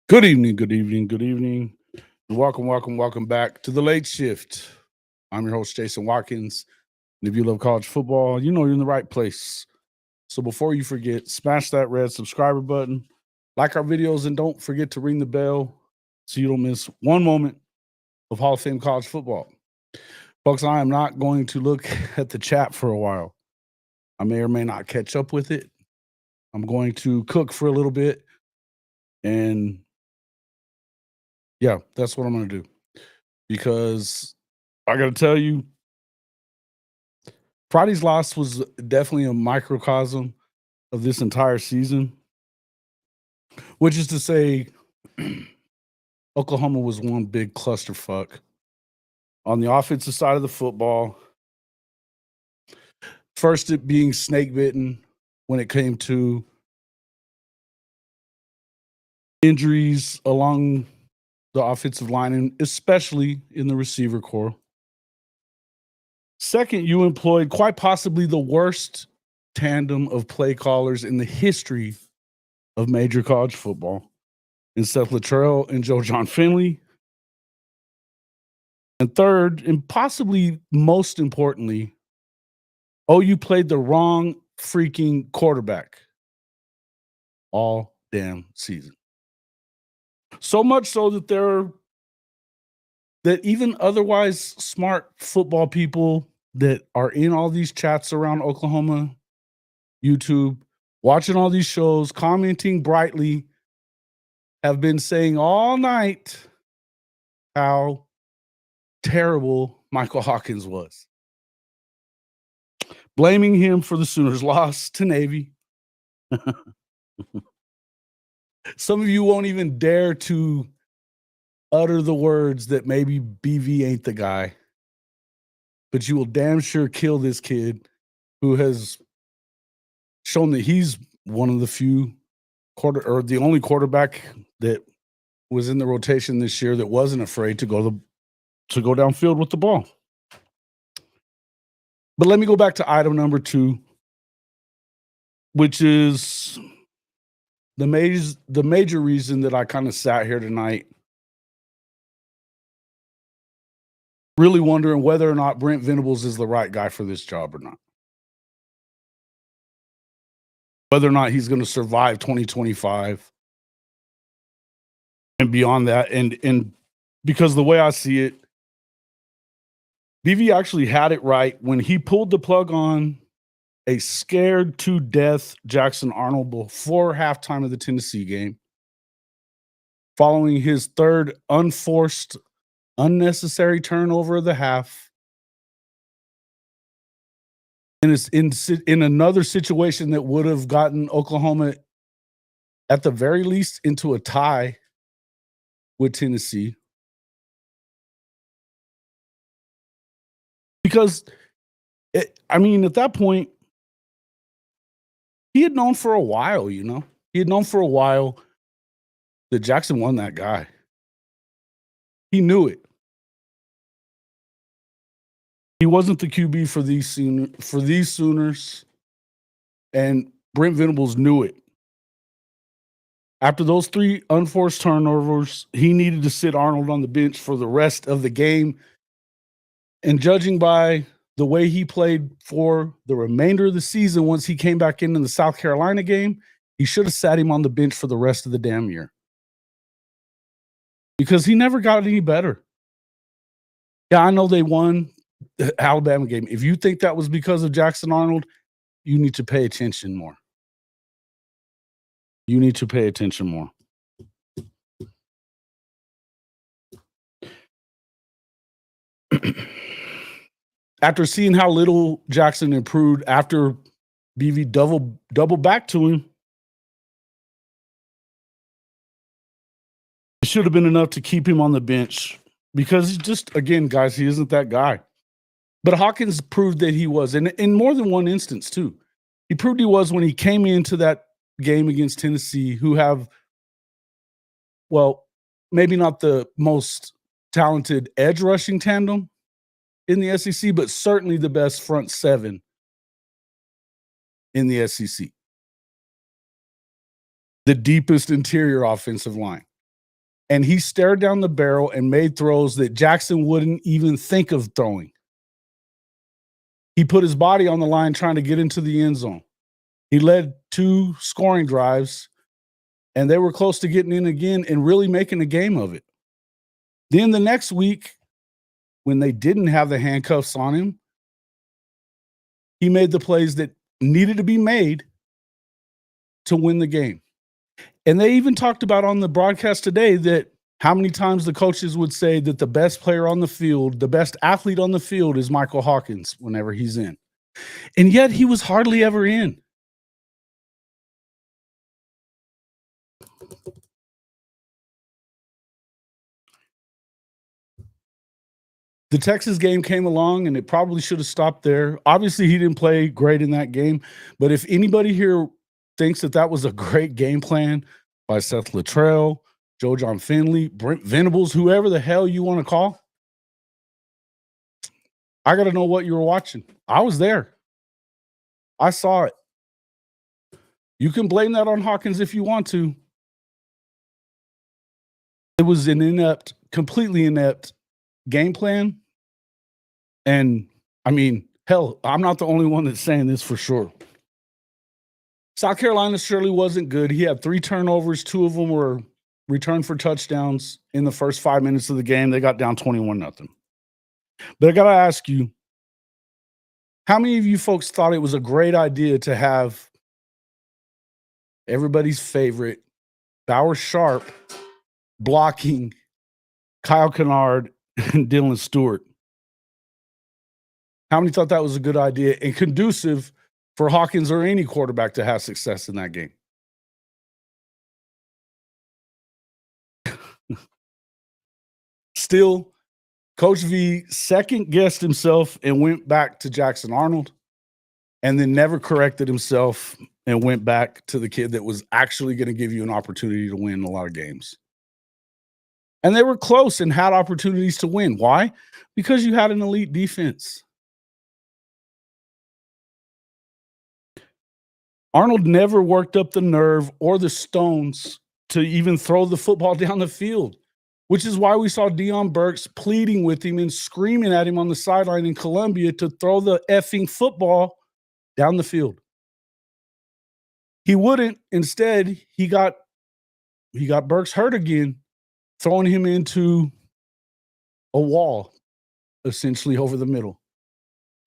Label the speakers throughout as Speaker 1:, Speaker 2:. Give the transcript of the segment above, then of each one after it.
Speaker 1: Good evening, good evening, good evening. And welcome back to the late shift. I'm your host, Jason Watkins. And if you love college football, you know you're in the right place. So before you forget, smash that red subscriber button, like our videos, and don't forget to ring the bell so you don't miss one moment of Hall of Fame college football. Folks, I am not going to look at the chat for a while. I may or may not catch up with it. I'm going to cook for a little bit. And yeah, that's what I'm going to do. Because I got to tell you, Friday's loss was definitely a microcosm of this entire season, which is to say, Oklahoma was one big clusterfuck. On the offensive side of the football, first it being snake bitten when it came to injuries along the offensive line, and especially in the receiver core. Second, you employed quite possibly the worst tandem of play callers in the history of major college football in Seth Luttrell and Joe John Finley. And third, and possibly most importantly, OU played the wrong freaking quarterback all damn season. So much so that even otherwise smart football people that are in all these chats around Oklahoma, YouTube, watching all these shows, commenting brightly, have been saying all night how terrible Michael Hawkins was. Blaming him for the Sooners' loss to Navy. Some of you won't even dare to utter the words that maybe BV ain't the guy, but you will damn sure kill this kid who has shown that he's one of the few the only quarterback that was in the rotation this year that wasn't afraid to go downfield with the ball. But let me go back to item number 2, which is the major reason that I kind of sat here tonight really wondering whether or not Brent Venables is the right guy for this job or not. Whether or not he's going to survive 2025 and beyond that. And because the way I see it, BV actually had it right when he pulled the plug on a scared to death Jackson Arnold before halftime of the Tennessee game, following his third unforced, unnecessary turnover of the half. And it's in another situation that would have gotten Oklahoma, at the very least, into a tie with Tennessee. Because, at that point, he had known for a while, He had known for a while that Jackson won that guy. He knew it. He wasn't the QB for these Sooners, and Brent Venables knew it. After those 3 unforced turnovers, he needed to sit Arnold on the bench for the rest of the game. And judging by the way he played for the remainder of the season, once he came back in the South Carolina game, he should have sat him on the bench for the rest of the damn year. Because he never got any better. Yeah, I know they won the Alabama game. If you think that was because of Jackson Arnold, you need to pay attention more. You need to pay attention more. After seeing how little Jackson improved after BV double back to him, it should have been enough to keep him on the bench because again, guys, he isn't that guy. But Hawkins proved that he was, and in more than one instance too. He proved he was when he came into that game against Tennessee, who have, well, maybe not the most talented edge rushing tandem in the SEC, but certainly the best front 7 in the SEC. The deepest interior offensive line. and he stared down the barrel and made throws that Jackson wouldn't even think of throwing. He put his body on the line trying to get into the end zone. He led 2 scoring drives, and they were close to getting in again and really making a game of it. Then the next week, when they didn't have the handcuffs on him, he made the plays that needed to be made to win the game. And they even talked about on the broadcast today that how many times the coaches would say that the best player on the field, the best athlete on the field is Michael Hawkins whenever he's in. And yet he was hardly ever in. The Texas game came along, and it probably should have stopped there. Obviously, he didn't play great in that game. But if anybody here thinks that that was a great game plan by Seth Littrell, Joe John Finley, Brent Venables, whoever the hell you want to call, I got to know what you were watching. I was there. I saw it. You can blame that on Hawkins if you want to. It was an inept, completely inept game plan. And I mean, hell, I'm not the only one that's saying this for sure. South Carolina surely wasn't good. He had 3 turnovers. 2 of them were returned for touchdowns in the first 5 minutes of the game. They got down 21-0. But I got to ask you, how many of you folks thought it was a great idea to have everybody's favorite Bauer Sharp blocking Kyle Kennard and Dylan Stewart? How many thought that was a good idea and conducive for Hawkins or any quarterback to have success in that game? Still, Coach V second-guessed himself and went back to Jackson Arnold, and then never corrected himself and went back to the kid that was actually going to give you an opportunity to win a lot of games. And they were close and had opportunities to win. Why? Because you had an elite defense. Arnold never worked up the nerve or the stones to even throw the football down the field, which is why we saw Deion Burks pleading with him and screaming at him on the sideline in Columbia to throw the effing football down the field. He wouldn't. Instead, he got Burks hurt again, throwing him into a wall, essentially over the middle,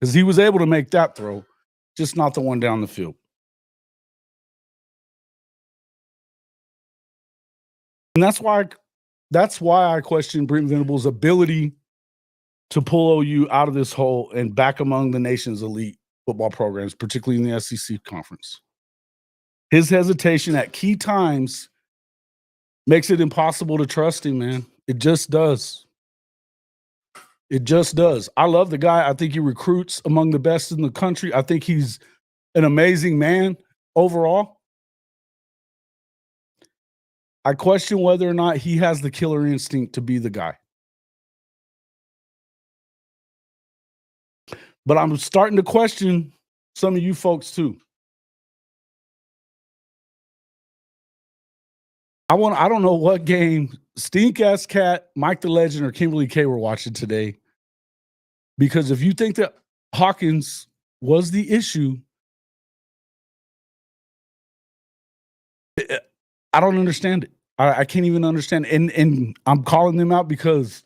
Speaker 1: because he was able to make that throw, just not the one down the field. And that's why I question Brent Venables' ability to pull OU out of this hole and back among the nation's elite football programs, particularly in the SEC conference. His hesitation at key times makes it impossible to trust him, man. It just does. It just does. I love the guy. I think he recruits among the best in the country. I think he's an amazing man overall. I question whether or not he has the killer instinct to be the guy. But I'm starting to question some of you folks too. I don't know what game Stink Ass Cat, Mike the Legend, or Kimberly K were watching today. Because if you think that Hawkins was the issue, I don't understand it. I can't even understand. And I'm calling them out because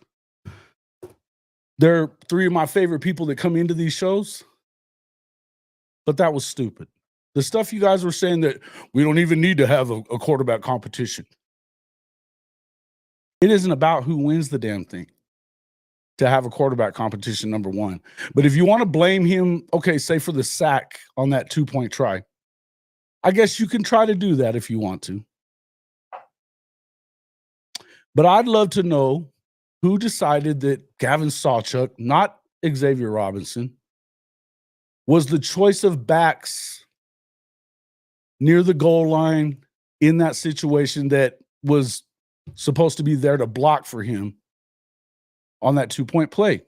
Speaker 1: they're 3 of my favorite people that come into these shows. But that was stupid. The stuff you guys were saying that we don't even need to have a quarterback competition. It isn't about who wins the damn thing to have a quarterback competition, number one. But if you want to blame him, okay, say for the sack on that 2-point try, I guess you can try to do that if you want to. But I'd love to know who decided that Gavin Sawchuk, not Xavier Robinson, was the choice of backs near the goal line in that situation that was supposed to be there to block for him on that 2-point play.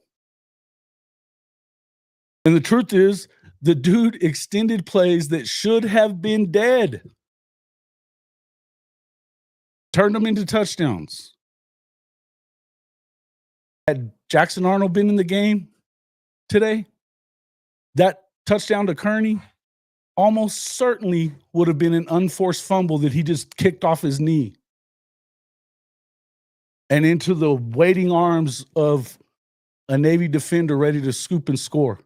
Speaker 1: And the truth is, the dude extended plays that should have been dead, turned them into touchdowns. Had Jackson Arnold been in the game today, that touchdown to Kearney almost certainly would have been an unforced fumble that he just kicked off his knee and into the waiting arms of a Navy defender ready to scoop and score.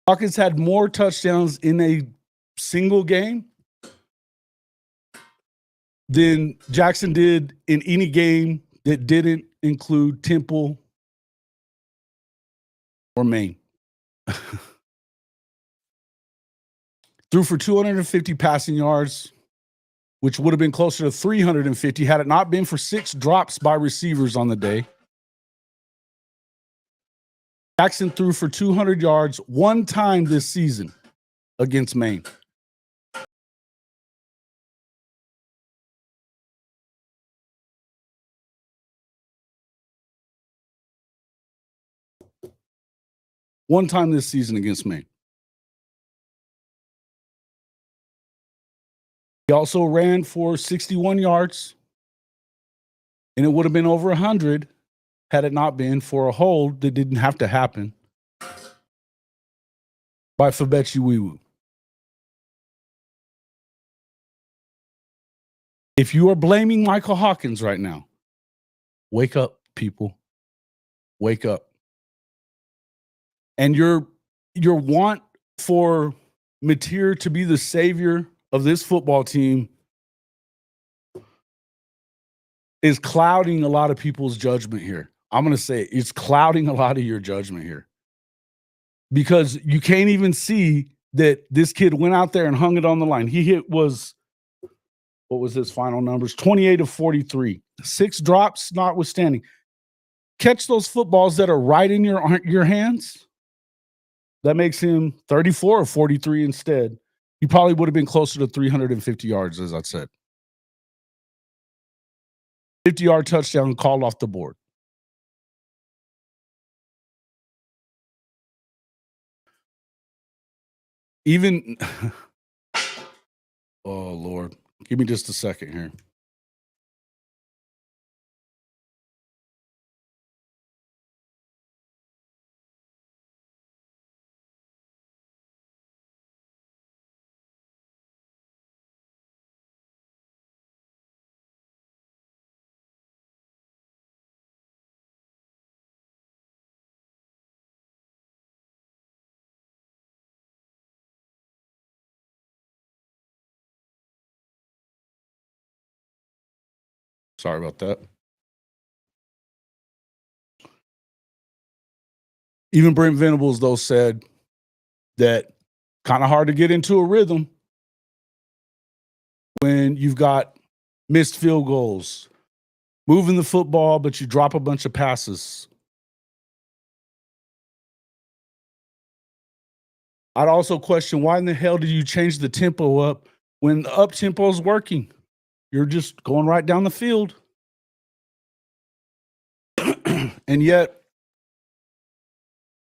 Speaker 1: Hawkins had more touchdowns in a single game than Jackson did in any game that didn't include Temple or Maine. Threw for 250 passing yards, which would have been closer to 350 had it not been for 6 drops by receivers on the day. Jackson threw for 200 yards one time this season against Maine. One time this season against Maine. He also ran for 61 yards, and it would have been over 100 had it not been for a hold that didn't have to happen by Fabechi Wiwu. If you are blaming Michael Hawkins right now, wake up, people. Wake up. And your want for Mateer to be the savior of this football team is clouding a lot of people's judgment here. I'm going to say it's clouding a lot of your judgment here. Because you can't even see that this kid went out there and hung it on the line. He what was his final numbers? 28 of 43. 6 drops notwithstanding. Catch those footballs that are right in your hands. That makes him 34 of 43 instead. He probably would have been closer to 350 yards, as I said. 50-yard touchdown called off the board. Even, oh, Lord. Give me just a second here. Sorry about that. Even Brent Venables, though, said that kind of hard to get into a rhythm when you've got missed field goals, moving the football, but you drop a bunch of passes. I'd also question, why in the hell did you change the tempo up when the up tempo is working? You're just going right down the field. And yet,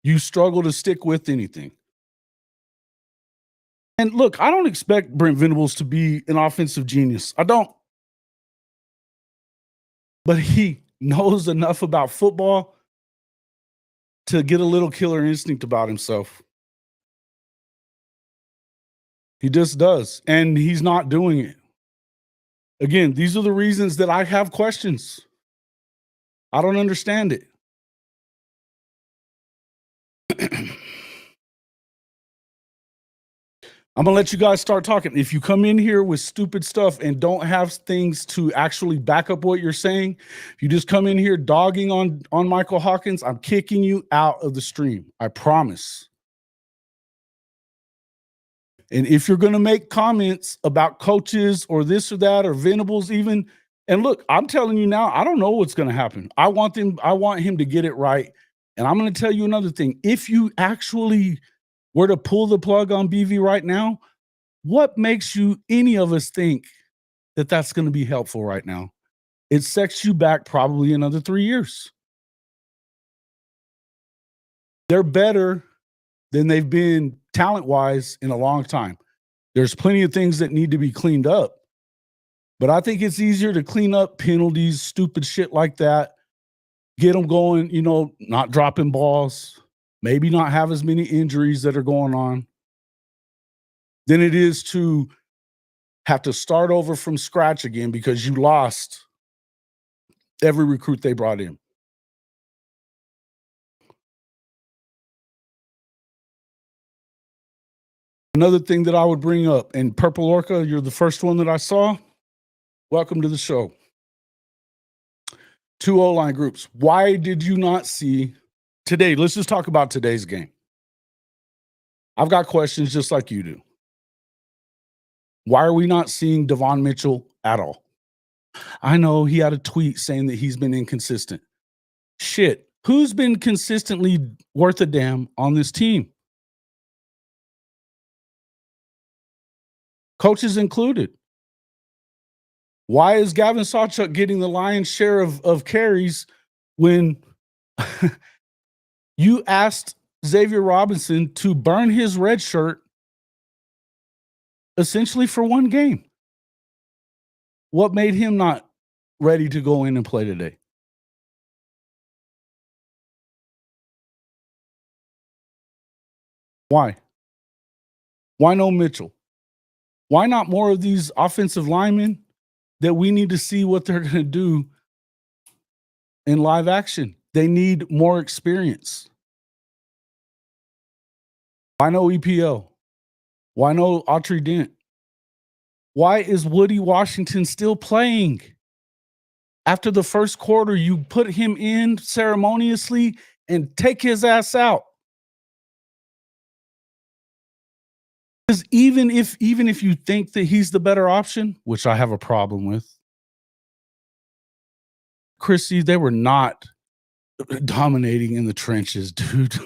Speaker 1: you struggle to stick with anything. And look, I don't expect Brent Venables to be an offensive genius. I don't. But he knows enough about football to get a little killer instinct about himself. He just does. And he's not doing it. Again, these are the reasons that I have questions. I don't understand it. I'm going to let you guys start talking. If you come in here with stupid stuff and don't have things to actually back up what you're saying, if you just come in here dogging on Michael Hawkins, I'm kicking you out of the stream. I promise. And if you're going to make comments about coaches or this or that or Venables even, and look, I'm telling you now, I don't know what's going to happen. I want him to get it right. And I'm going to tell you another thing. If you actually were to pull the plug on BV right now, what makes any of us think that that's going to be helpful right now? It sets you back probably another 3 years. They're better than they've been talent-wise in a long time. There's plenty of things that need to be cleaned up. But I think it's easier to clean up penalties, stupid shit like that, get them going, not dropping balls, maybe not have as many injuries that are going on, than it is to have to start over from scratch again because you lost every recruit they brought in. Another thing that I would bring up, and Purple Orca, you're the first one that I saw. Welcome to the show. 2 O-line groups. Why did you not see today? Let's just talk about today's game. I've got questions just like you do. Why are we not seeing Devon Mitchell at all? I know he had a tweet saying that he's been inconsistent. Shit. Who's been consistently worth a damn on this team? Coaches included. Why is Gavin Sawchuk getting the lion's share of carries when you asked Xavier Robinson to burn his red shirt essentially for one game? What made him not ready to go in and play today? Why? Why no Mitchell? Why not more of these offensive linemen that we need to see what they're going to do in live action? They need more experience. Why no EPO? Why no Autry Dent? Why is Woody Washington still playing? After the first quarter, you put him in ceremoniously and take his ass out. Because even if you think that he's the better option, which I have a problem with, Chrissy, they were not dominating in the trenches, dude.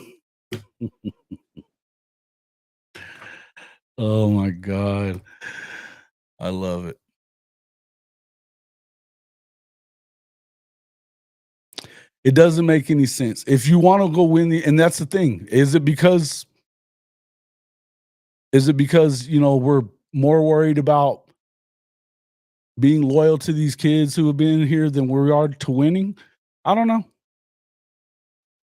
Speaker 1: Oh my God. I love it. It doesn't make any sense. If you want to go win and that's the thing. Is it because we're more worried about being loyal to these kids who have been here than we are to winning? I don't know.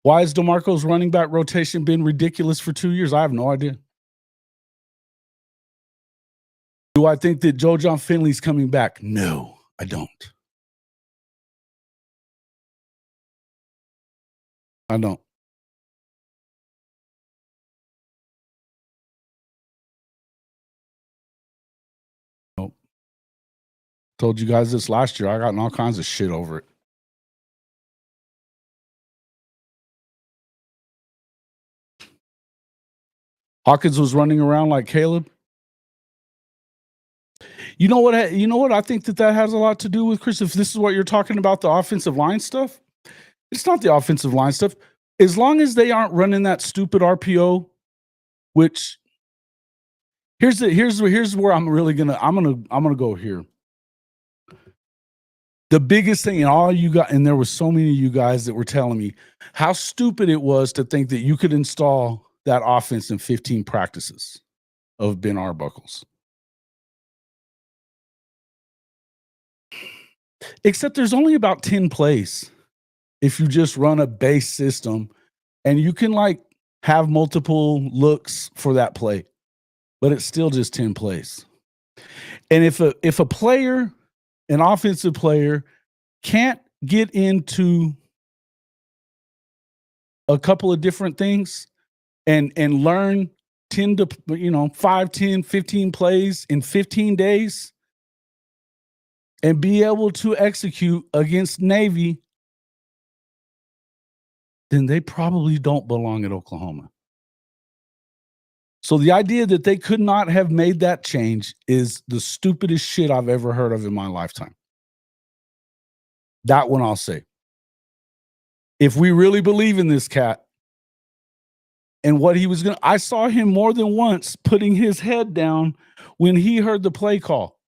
Speaker 1: Why has DeMarco's running back rotation been ridiculous for 2 years? I have no idea. Do I think that Joe John Finley's coming back? No, I don't. I don't. Nope. Told you guys this last year. I got in all kinds of shit over it. Hawkins was running around like Caleb. You know what I think that has a lot to do with, Chris, if this is what you're talking about, the offensive line stuff. It's not the offensive line stuff. As long as they aren't running that stupid RPO, which here's where I'm gonna go here. The biggest thing, and all you got, and there were so many of you guys that were telling me how stupid it was to think that you could install that offense in 15 practices of Ben Arbuckle's. Except there's only about 10 plays if you just run a base system, and you can have multiple looks for that play, but it's still just 10 plays. And if a player, an offensive player, can't get into a couple of different things and learn 10 to 5, 10, 15 plays in 15 days and be able to execute against Navy, then they probably don't belong at Oklahoma. So the idea that they could not have made that change is the stupidest shit I've ever heard of in my lifetime. That one I'll say. If we really believe in this cat and what he was going to, I saw him more than once putting his head down when he heard the play call.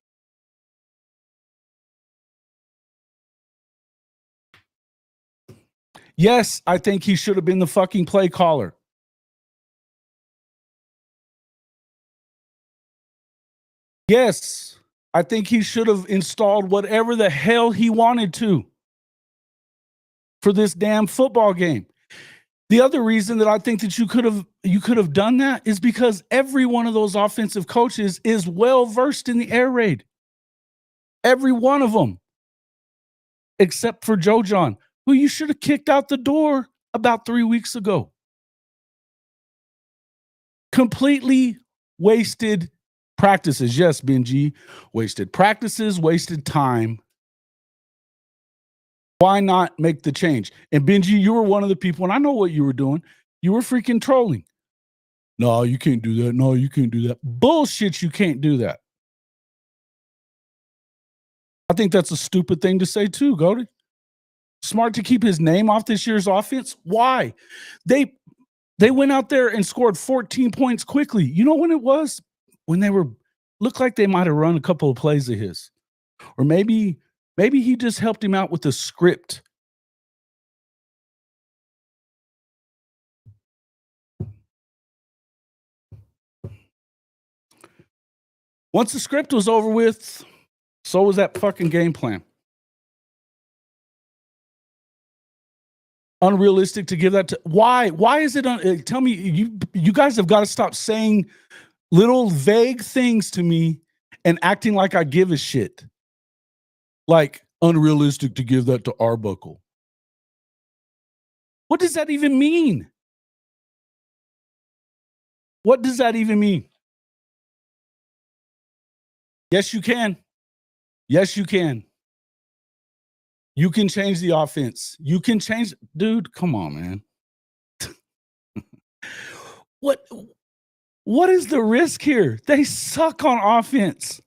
Speaker 1: Yes, I think he should have been the fucking play caller. Yes, I think he should have installed whatever the hell he wanted to for this damn football game. The other reason that I think that you could have done that is because every one of those offensive coaches is well versed in the air raid. Every one of them, except for Joe John, who you should have kicked out the door about 3 weeks ago. Completely wasted practices. Yes, Benji, wasted practices, wasted time. Why not make the change? And Benji, you were one of the people, and I know what you were doing. You were freaking trolling. No, you can't do that. No, you can't do that. Bullshit, you can't do that. I think that's a stupid thing to say too, Goldie. Smart to keep his name off this year's offense. Why? They went out there and scored 14 points quickly. You know when it was? When they were looked like they might have run a couple of plays of his. Or maybe he just helped him out with the script. Once the script was over with, so was that fucking game plan. Unrealistic to give that to why is it tell me, you guys have got to stop saying little vague things to me and acting like I give a shit. Like unrealistic to give that to Arbuckle. What does that even mean? What does that even mean? Yes, you can. Yes, you can. You can change the offense. You can change, dude. Come on, man. What is the risk here? They suck on offense.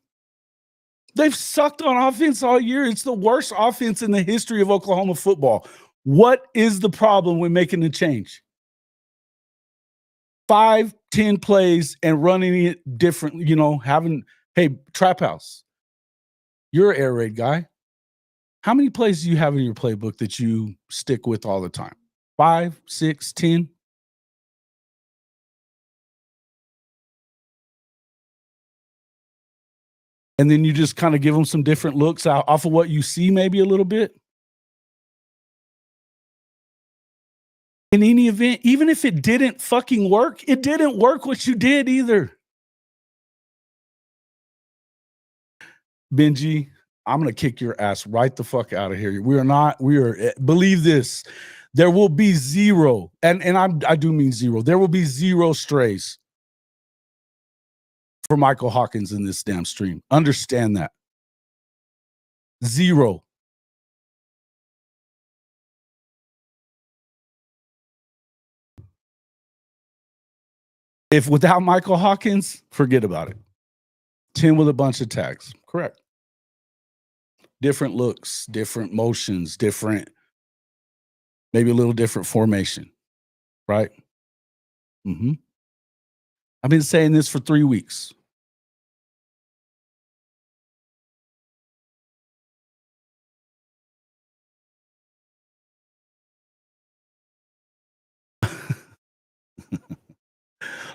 Speaker 1: They've sucked on offense all year. It's the worst offense in the history of Oklahoma football. What is the problem with making the change? 5, 10 plays and running it different, having, hey, Trap House, you're an air raid guy. How many plays do you have in your playbook that you stick with all the time? 5, 6, 10? And then you just kind of give them some different looks off of what you see maybe a little bit? In any event, even if it didn't fucking work, it didn't work what you did either. Benji, I'm going to kick your ass right the fuck out of here. Believe this. There will be zero, and I do mean zero. There will be zero strays for Michael Hawkins in this damn stream. Understand that. Zero. If without Michael Hawkins, forget about it. 10 with a bunch of tags. Correct. Different looks, different motions, maybe a little different formation. Right? Mm-hmm. I've been saying this for 3 weeks.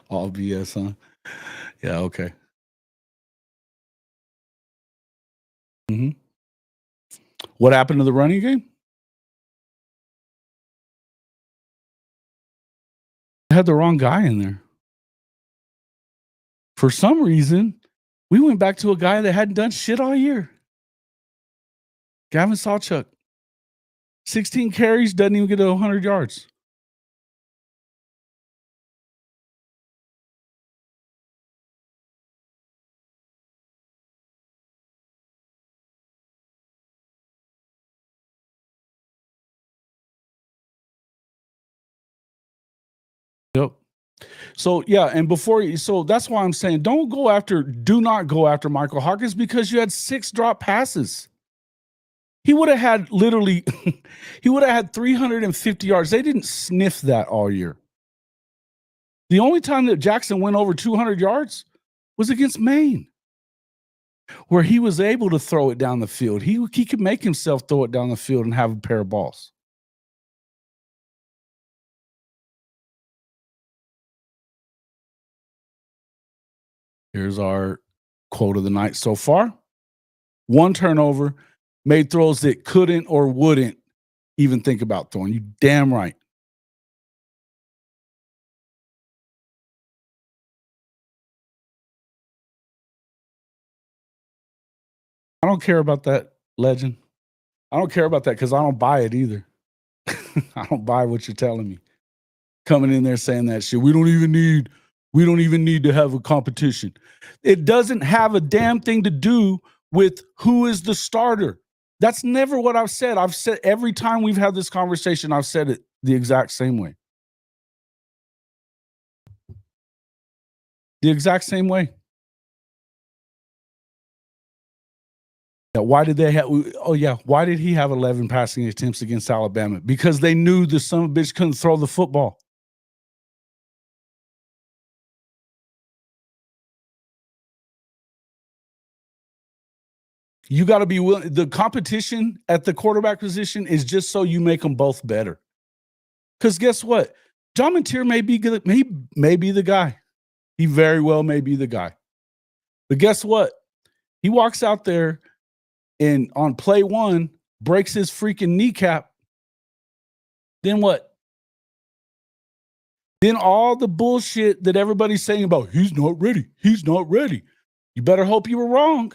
Speaker 1: All BS, huh? Yeah, okay. Mm-hmm. What happened to the running game? I had the wrong guy in there. For some reason, we went back to a guy that hadn't done shit all year. Gavin Sawchuk. 16 carries, doesn't even get to 100 yards. Yep. So yeah, and so that's why I'm saying do not go after Michael Hawkins because you had 6 drop passes. He would have had he would have had 350 yards. They didn't sniff that all year. The only time that Jackson went over 200 yards was against Maine, where he was able to throw it down the field. He could make himself throw it down the field and have a pair of balls. Here's our quote of the night so far. one turnover, made throws that couldn't or wouldn't even think about throwing. You damn right. I don't care about that, legend. I don't care about that because I don't buy it either. I don't buy what you're telling me. Coming in there saying that shit. We don't even need to have a competition. It doesn't have a damn thing to do with who is the starter. That's never what I've said. I've said every time we've had this conversation, I've said it the exact same way. The exact same way. Yeah, why did they have? Oh yeah, why did he have 11 passing attempts against Alabama? Because they knew the son of a bitch couldn't throw the football. You got to be willing. The competition at the quarterback position is just so you make them both better. Because guess what? John Mateer may be good. May be the guy. He very well may be the guy. But guess what? He walks out there and on play one breaks his freaking kneecap. Then what? Then all the bullshit that everybody's saying about he's not ready. He's not ready. You better hope you were wrong.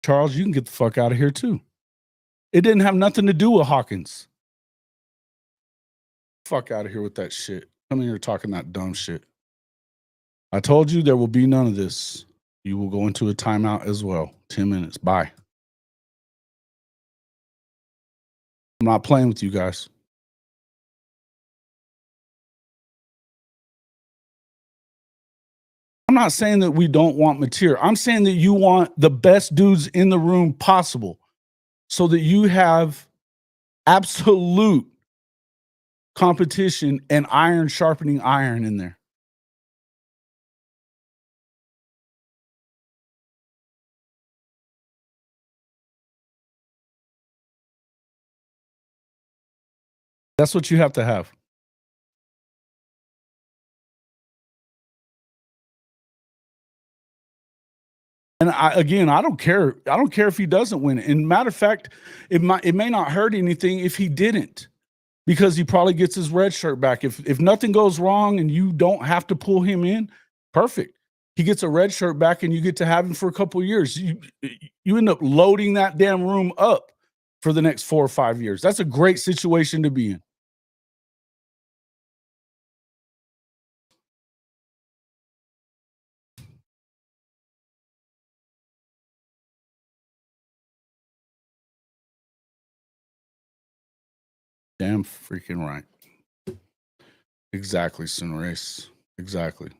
Speaker 1: Charles, you can get the fuck out of here too. It didn't have nothing to do with Hawkins. Fuck out of here with that shit. Come in here talking that dumb shit. I told you there will be none of this. You will go into a timeout as well. 10 minutes. Bye. I'm not playing with you guys. I'm not saying that we don't want material. I'm saying that you want the best dudes in the room possible so that you have absolute competition and iron sharpening iron in there. That's what you have to have. And I don't care. I don't care if he doesn't win it. And matter of fact, it may not hurt anything if he didn't, because he probably gets his red shirt back. If nothing goes wrong and you don't have to pull him in, perfect. He gets a red shirt back and you get to have him for a couple of years. You end up loading that damn room up for the next 4 or 5 years. That's a great situation to be in. Damn freaking right. Exactly, Sunrace. Exactly.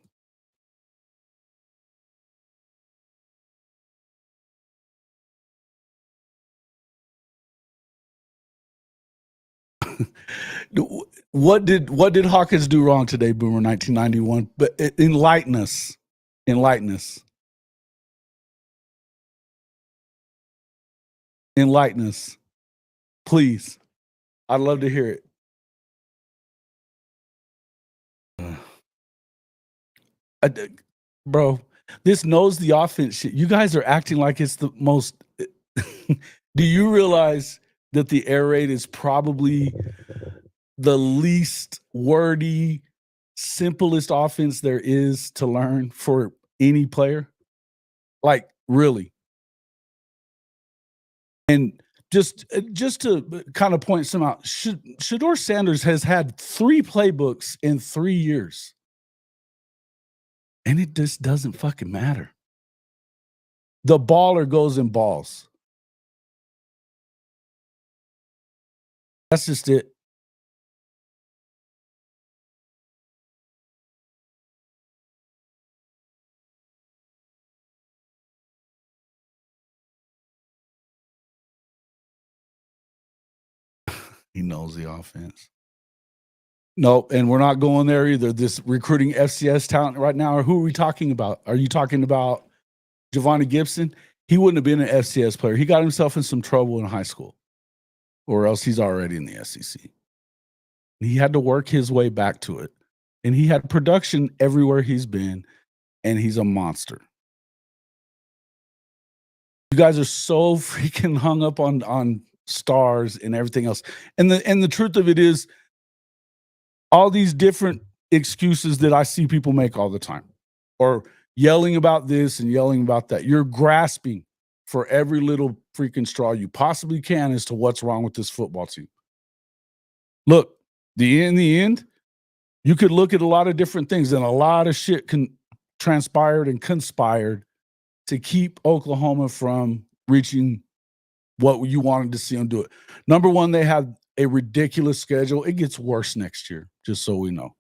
Speaker 1: What did Hawkins do wrong today, Boomer 1991? But enlighten us. Enlighten us. Enlighten us. Please. I'd love to hear it. Bro, this knows the offense shit. You guys are acting like it's the most. Do you realize that the air raid is probably the least wordy, simplest offense there is to learn for any player? Like, really. And just to kind of point some out, Shedeur Sanders has had 3 playbooks in 3 years. And it just doesn't fucking matter. The baller goes in balls. That's just it. He knows the offense. Nope, and we're not going there either. This recruiting FCS talent right now, or who are we talking about? Are you talking about Giovanni Gibson? He wouldn't have been an FCS player. He got himself in some trouble in high school, or else he's already in the SEC. He had to work his way back to it. and he had production everywhere he's been, and he's a monster. You guys are so freaking hung up on stars and everything else. And the truth of it is, all these different excuses that I see people make all the time, or yelling about this and yelling about that. You're grasping for every little freaking straw you possibly can as to what's wrong with this football team. Look, in the end, you could look at a lot of different things, and a lot of shit transpired and conspired to keep Oklahoma from reaching what you wanted to see them do it. Number one, they have a ridiculous schedule. It gets worse next year, just so we know.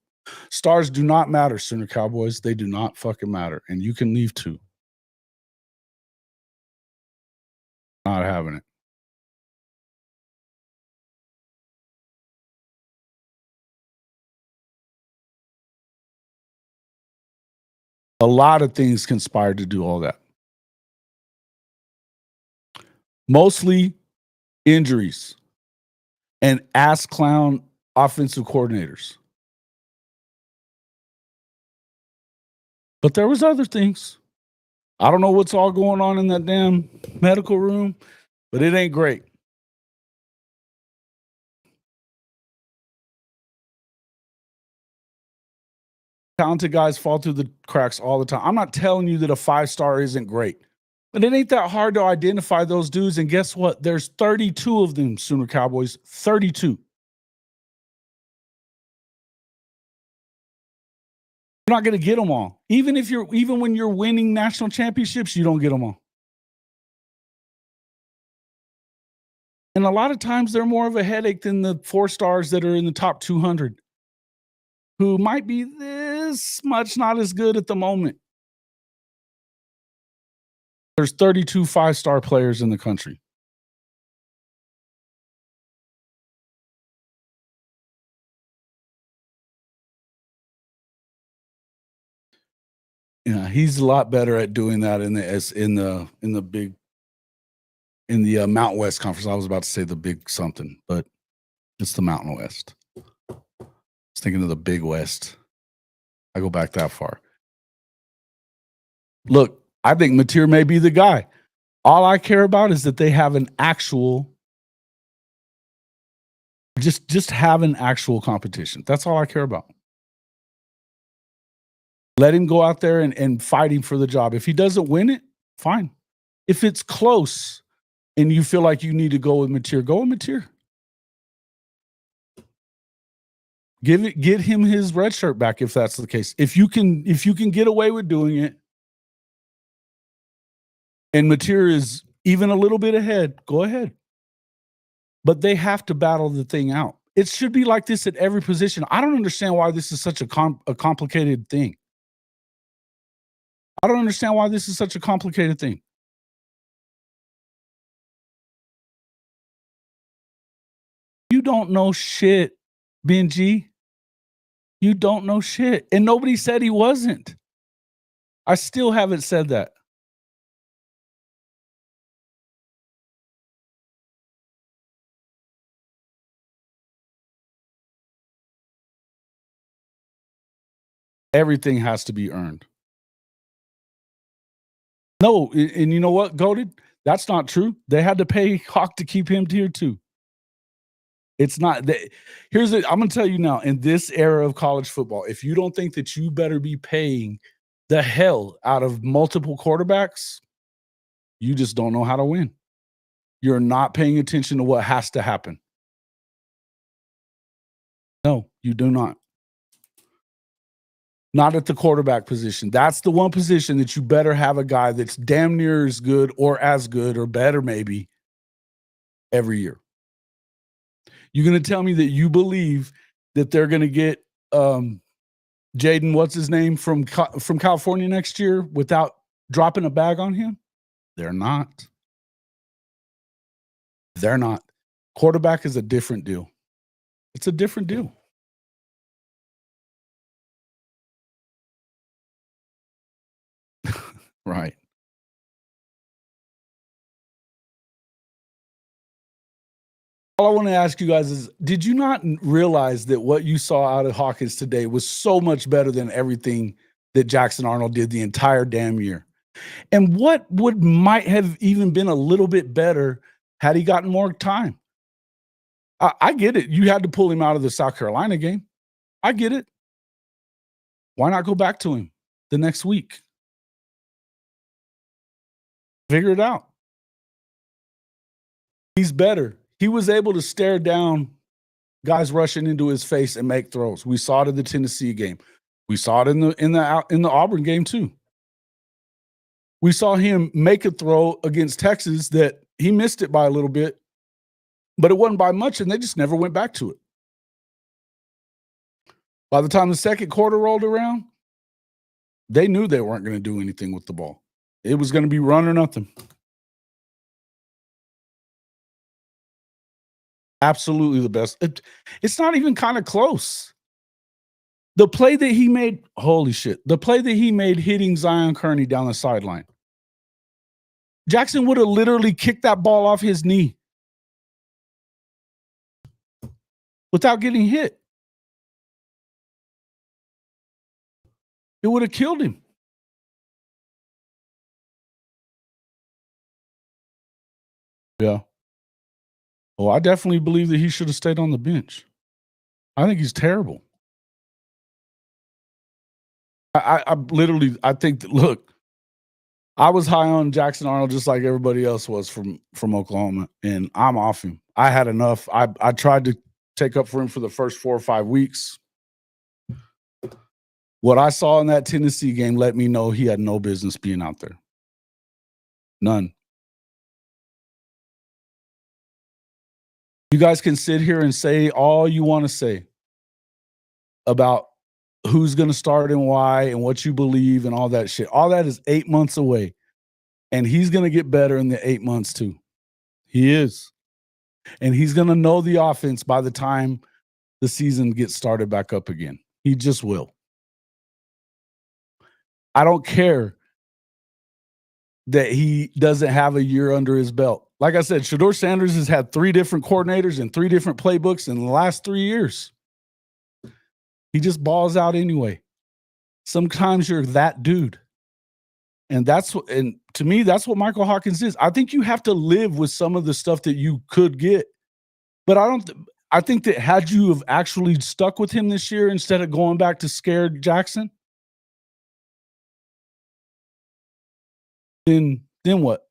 Speaker 1: Stars do not matter, Sooner Cowboys. They do not fucking matter. And you can leave too. Not having it. A lot of things conspired to do all that. Mostly injuries and ass clown offensive coordinators. But there was other things. I don't know what's all going on in that damn medical room, but it ain't great. Talented guys fall through the cracks all the time. I'm not telling you that a 5-star isn't great, but it ain't that hard to identify those dudes. And guess what? There's 32 of them, Sooner Cowboys. 32. You're not going to get them all. Even when you're winning national championships, you don't get them all. And a lot of times they're more of a headache than the 4 stars that are in the top 200, who might be this much not as good at the moment. There's 32 5-star players in the country. Yeah, he's a lot better at doing that in the Mountain West Conference. I was about to say the big something, but it's the Mountain West. I was thinking of the Big West. I go back that far. Look, I think Mateer may be the guy. All I care about is that they have an actual, just have an actual competition. That's all I care about. Let him go out there and fight him for the job. If he doesn't win it, fine. If it's close and you feel like you need to go with Mateer, go with Mateer. Get him his red shirt back if that's the case. If you can get away with doing it, and Mateer is even a little bit ahead, go ahead. But they have to battle the thing out. It should be like this at every position. I don't understand why this is such a complicated thing. I don't understand why this is such a complicated thing. You don't know shit, Benji. You don't know shit. And nobody said he wasn't. I still haven't said that. Everything has to be earned. No, and you know what, Goated? That's not true. They had to pay Hawk to keep him here too. It's not that. I'm going to tell you now, in this era of college football, if you don't think that you better be paying the hell out of multiple quarterbacks, you just don't know how to win. You're not paying attention to what has to happen. No, you do not. Not at the quarterback position. That's the one position that you better have a guy that's damn near as good or better maybe every year. You're going to tell me that you believe that they're going to get Jaden, what's his name, from California next year without dropping a bag on him? They're not. They're not. Quarterback is a different deal. It's a different deal. Right. All I want to ask you guys is, did you not realize that what you saw out of Hawkins today was so much better than everything that Jackson Arnold did the entire damn year? And what might have even been a little bit better had he gotten more time? I get it. You had to pull him out of the South Carolina game. I get it. Why not go back to him the next week? Figure it out. He's better. He was able to stare down guys rushing into his face and make throws. We saw it in the Tennessee game. We saw it in the Auburn game too. We saw him make a throw against Texas that he missed it by a little bit, but it wasn't by much, and they just never went back to it. By the time the second quarter rolled around, they knew they weren't going to do anything with the ball. It was going to be run or nothing. Absolutely the best. It's not even kind of close. The play that he made, holy shit, the play that he made hitting Zion Kearney down the sideline. Jackson would have literally kicked that ball off his knee without getting hit. It would have killed him. Yeah. Oh, I definitely believe that he should have stayed on the bench. I think he's terrible. I literally, I think that, look, I was high on Jackson Arnold just like everybody else was from Oklahoma, and I'm off him. I had enough. I tried to take up for him for the first 4 or 5 weeks. What I saw in that Tennessee game let me know he had no business being out there. None. You guys can sit here and say all you want to say about who's going to start and why and what you believe and all that shit. All that is 8 months away. And he's going to get better in the 8 months too. He is. And he's going to know the offense by the time the season gets started back up again. He just will. I don't care that he doesn't have a year under his belt. Like I said, Shedeur Sanders has had 3 different coordinators and 3 different playbooks in the last 3 years. He just balls out anyway. Sometimes you're that dude. And to me, that's what Michael Hawkins is. I think you have to live with some of the stuff that you could get. But I think that had you have actually stuck with him this year instead of going back to scared Jackson, then what?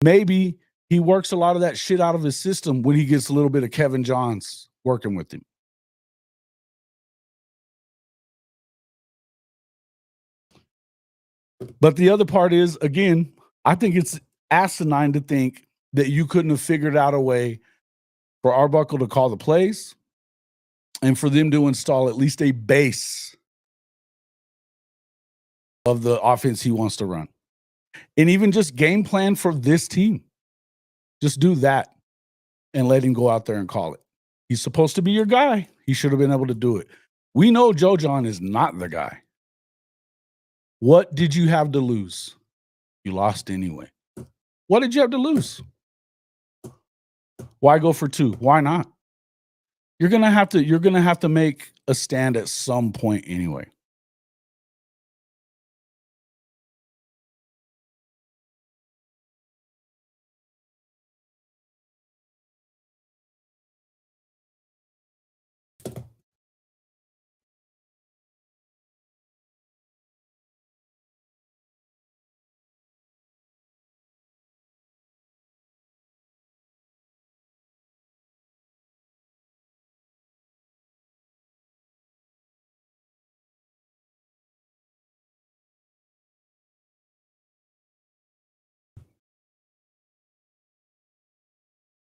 Speaker 1: Maybe he works a lot of that shit out of his system when he gets a little bit of Kevin Johns working with him. But the other part is, again, I think it's asinine to think that you couldn't have figured out a way for Arbuckle to call the plays and for them to install at least a base of the offense he wants to run. And even just game plan for this team. Just do that and let him go out there and call it. He's supposed to be your guy. He should have been able to do it. We know Joe John is not the guy. What did you have to lose? You lost anyway. What did you have to lose? Why go for 2? Why not? You're gonna have to make a stand at some point anyway.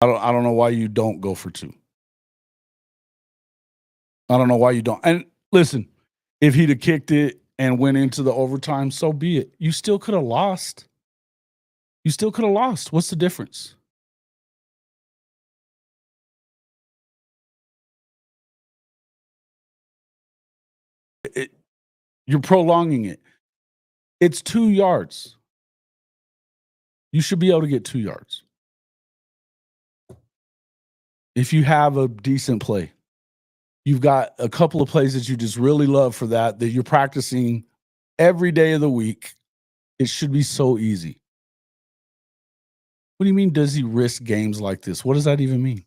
Speaker 1: I don't know why you don't go for 2. I don't know why you don't. And listen, if he'd have kicked it and went into the overtime, so be it. You still could have lost. You still could have lost. What's the difference? You're prolonging it. It's 2 yards. You should be able to get 2 yards. if you have a decent play. You've got a couple of plays that you just really love for that you're practicing every day of the week. It should be so easy. What do you mean, does he risk games like this? What does that even mean?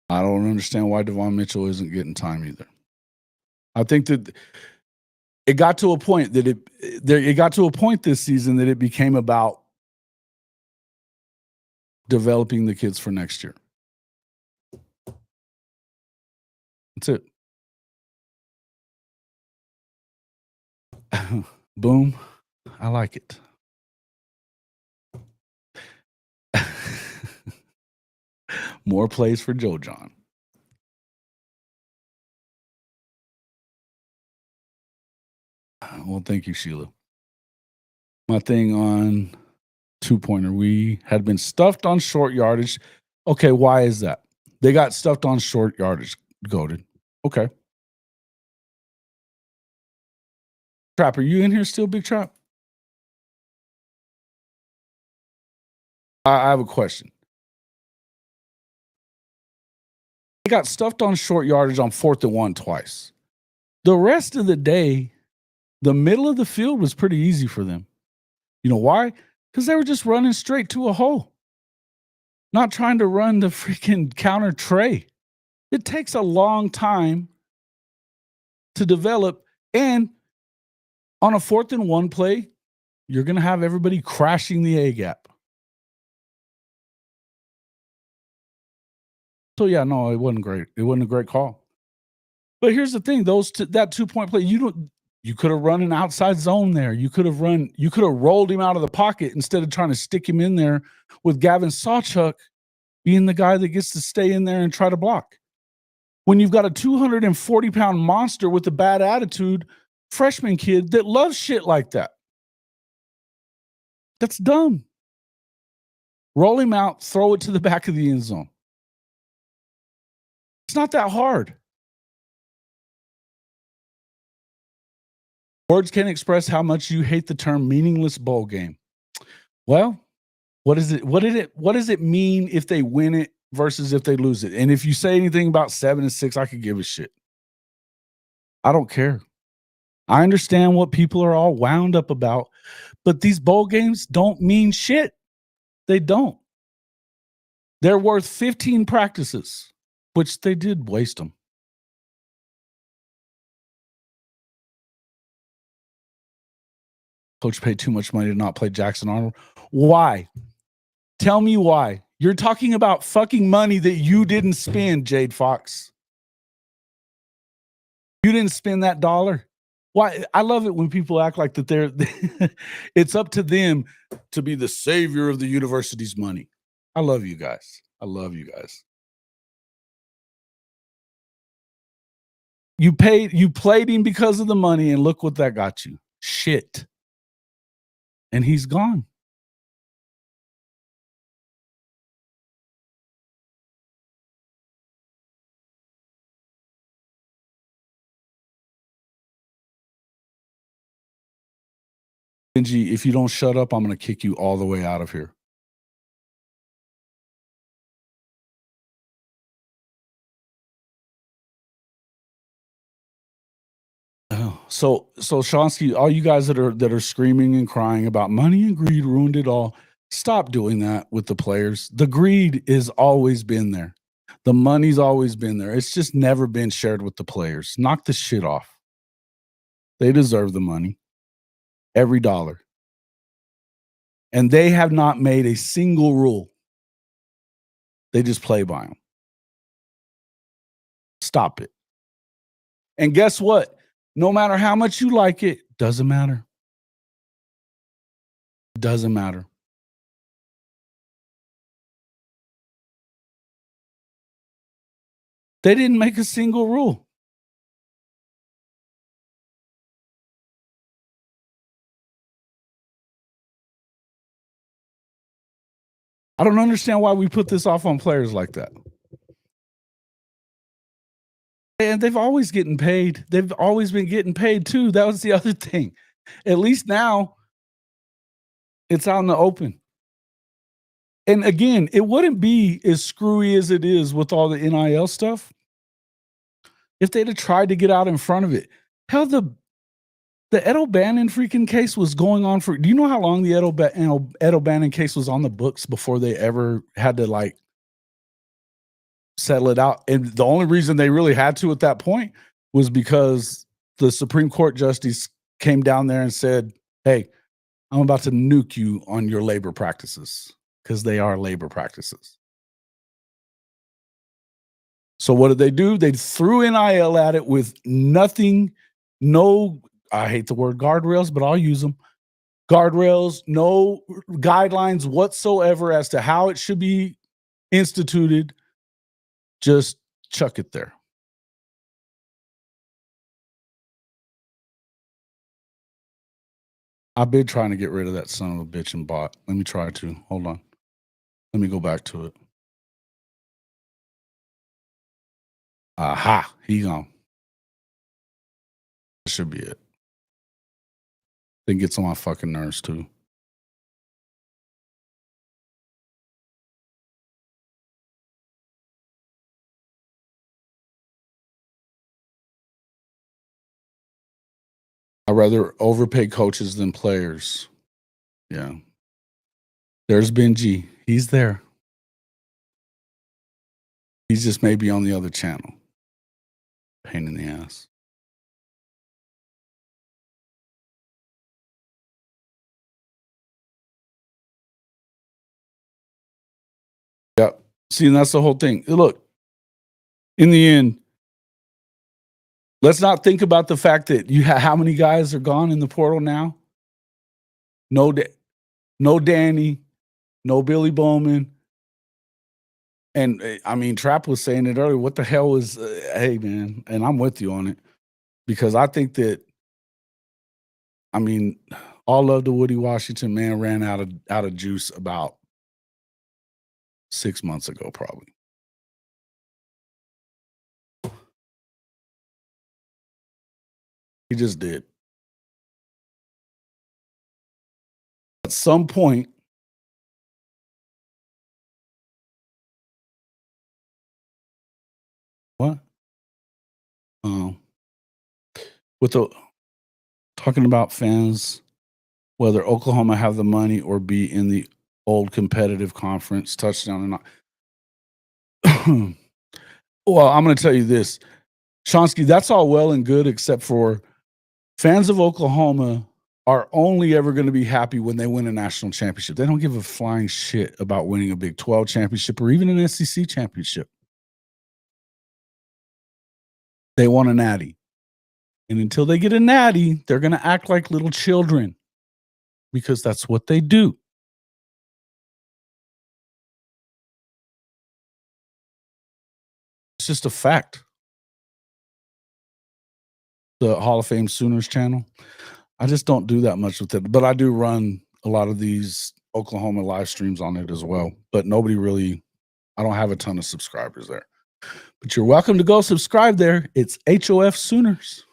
Speaker 1: I don't understand why Devon Mitchell isn't getting time either. I think that it got to a point that it got to a point this season that it became about developing the kids for next year. That's it. Boom. I like it. More plays for Joe John. Well, thank you, Sheila. My thing on 2-pointer, we had been stuffed on short yardage. Okay, why is that? They got stuffed on short yardage. Goated. Okay. Trap, are you in here still, Big Trap? I have a question. They got stuffed on short yardage on 4th and 1 twice. The rest of the day, the middle of the field was pretty easy for them. You know why? Because they were just running straight to a hole, not trying to run the freaking counter tray. It takes a long time to develop. And on a 4th and 1 play, you're going to have everybody crashing the A gap. So, yeah, no, it wasn't great. It wasn't a great call. But here's the thing. That 2-point play, you could have run an outside zone there. You could have rolled him out of the pocket instead of trying to stick him in there with Gavin Sawchuk being the guy that gets to stay in there and try to block. When you've got a 240-pound monster with a bad attitude, freshman kid that loves shit like that. That's dumb. Roll him out, throw it to the back of the end zone. It's not that hard. Words can't express how much you hate the term meaningless bowl game. Well, what does it mean if they win it versus if they lose it? And if you say anything about 7-6, I could give a shit. I don't care. I understand what people are all wound up about, but these bowl games don't mean shit. They don't. They're worth 15 practices, which they did waste them. Coach paid too much money to not play Jackson Arnold. Why? Tell me why. You're talking about fucking money that you didn't spend, Jade Fox. You didn't spend that dollar. Why? I love it when people act like that it's up to them to be the savior of the university's money. I love you guys. I love you guys. You played him because of the money, and look what that got you. Shit. And he's gone. Benji, if you don't shut up, I'm going to kick you all the way out of here. Oh, so Shonsky, all you guys that are screaming and crying about money and greed ruined it all, stop doing that with the players. The greed has always been there. The money's always been there. It's just never been shared with the players. Knock the shit off. They deserve the money. Every dollar. And they have not made a single rule. They just play by them. Stop it. And guess what? No matter how much you like it, doesn't matter. Doesn't matter. They didn't make a single rule. I don't understand why we put this off on players like that. And they've always getting paid. They've always been getting paid too. That was the other thing. At least now it's out in the open. And again, it wouldn't be as screwy as it is with all the NIL stuff if they'd have tried to get out in front of it. Hell, the Ed O'Bannon freaking case was going on for. Do you know how long the Ed O'Bannon case was on the books before they ever had to like settle it out? And the only reason they really had to at that point was because the Supreme Court justice came down there and said, "Hey, I'm about to nuke you on your labor practices," because they are labor practices. So what did they do? They threw NIL at it with nothing, no, I hate the word guardrails, but I'll use them. Guardrails, no guidelines whatsoever as to how it should be instituted. Just chuck it there. I've been trying to get rid of that son of a bitch and bot. Let me try to. Hold on. Let me go back to it. Aha, he gone. That should be it. Then gets on my fucking nerves too. I'd rather overpay coaches than players. Yeah. There's Benji. He's there. He's just maybe on the other channel. Pain in the ass. Yep. See, and that's the whole thing. Look, in the end, let's not think about the fact that how many guys are gone in the portal now. No Danny, no Billy Bowman. And I mean, Trap was saying it earlier. What the hell is, hey, man, and I'm with you on it because I think that, I mean, all love to Woody Washington, man, ran out of juice about 6 months ago, probably. He just did. At some point, what? With the talking about fans, whether Oklahoma have the money or be in the old competitive conference, touchdown or not. Well, I'm going to tell you this, Chomsky, that's all well and good, except for fans of Oklahoma are only ever going to be happy when they win a national championship. They don't give a flying shit about winning a Big 12 championship or even an SEC championship. They want a natty. And until they get a natty, they're going to act like little children because that's what they do. It's just a fact. The Hall of Fame Sooners channel, I just don't do that much with it, but I do run a lot of these Oklahoma live streams on it as well. But nobody really, I don't have a ton of subscribers there. But you're welcome to go subscribe there. It's HOF Sooners.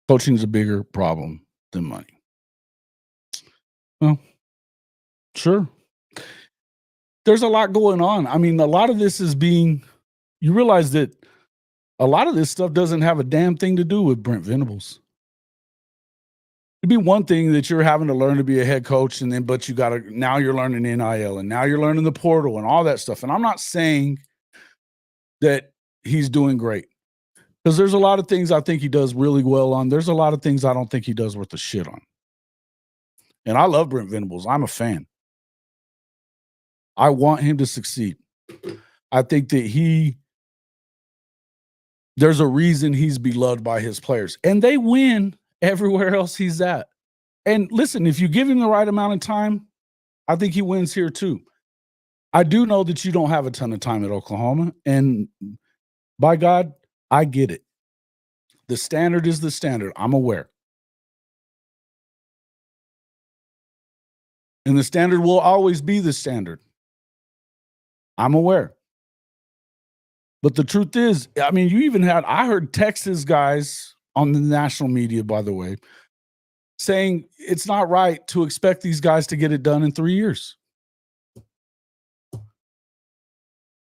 Speaker 1: Coaching is a bigger problem than money. Well, sure. There's a lot going on. I mean, a lot of this is being, you realize that a lot of this stuff doesn't have a damn thing to do with Brent Venables. It'd be one thing that you're having to learn to be a head coach, and then, but you got to, now you're learning NIL, and now you're learning the portal and all that stuff. And I'm not saying that he's doing great, because there's a lot of things I think he does really well on. There's a lot of things I don't think he does worth the shit on. And I love Brent Venables. I'm a fan. I want him to succeed. I think that there's a reason he's beloved by his players, and they win everywhere else he's at. And listen, if you give him the right amount of time, I think he wins here too. I do know that you don't have a ton of time at Oklahoma, and by God, I get it. The standard is the standard. I'm aware. And the standard will always be the standard. I'm aware. But the truth is, I mean, I heard Texas guys on the national media, by the way, saying it's not right to expect these guys to get it done in 3 years.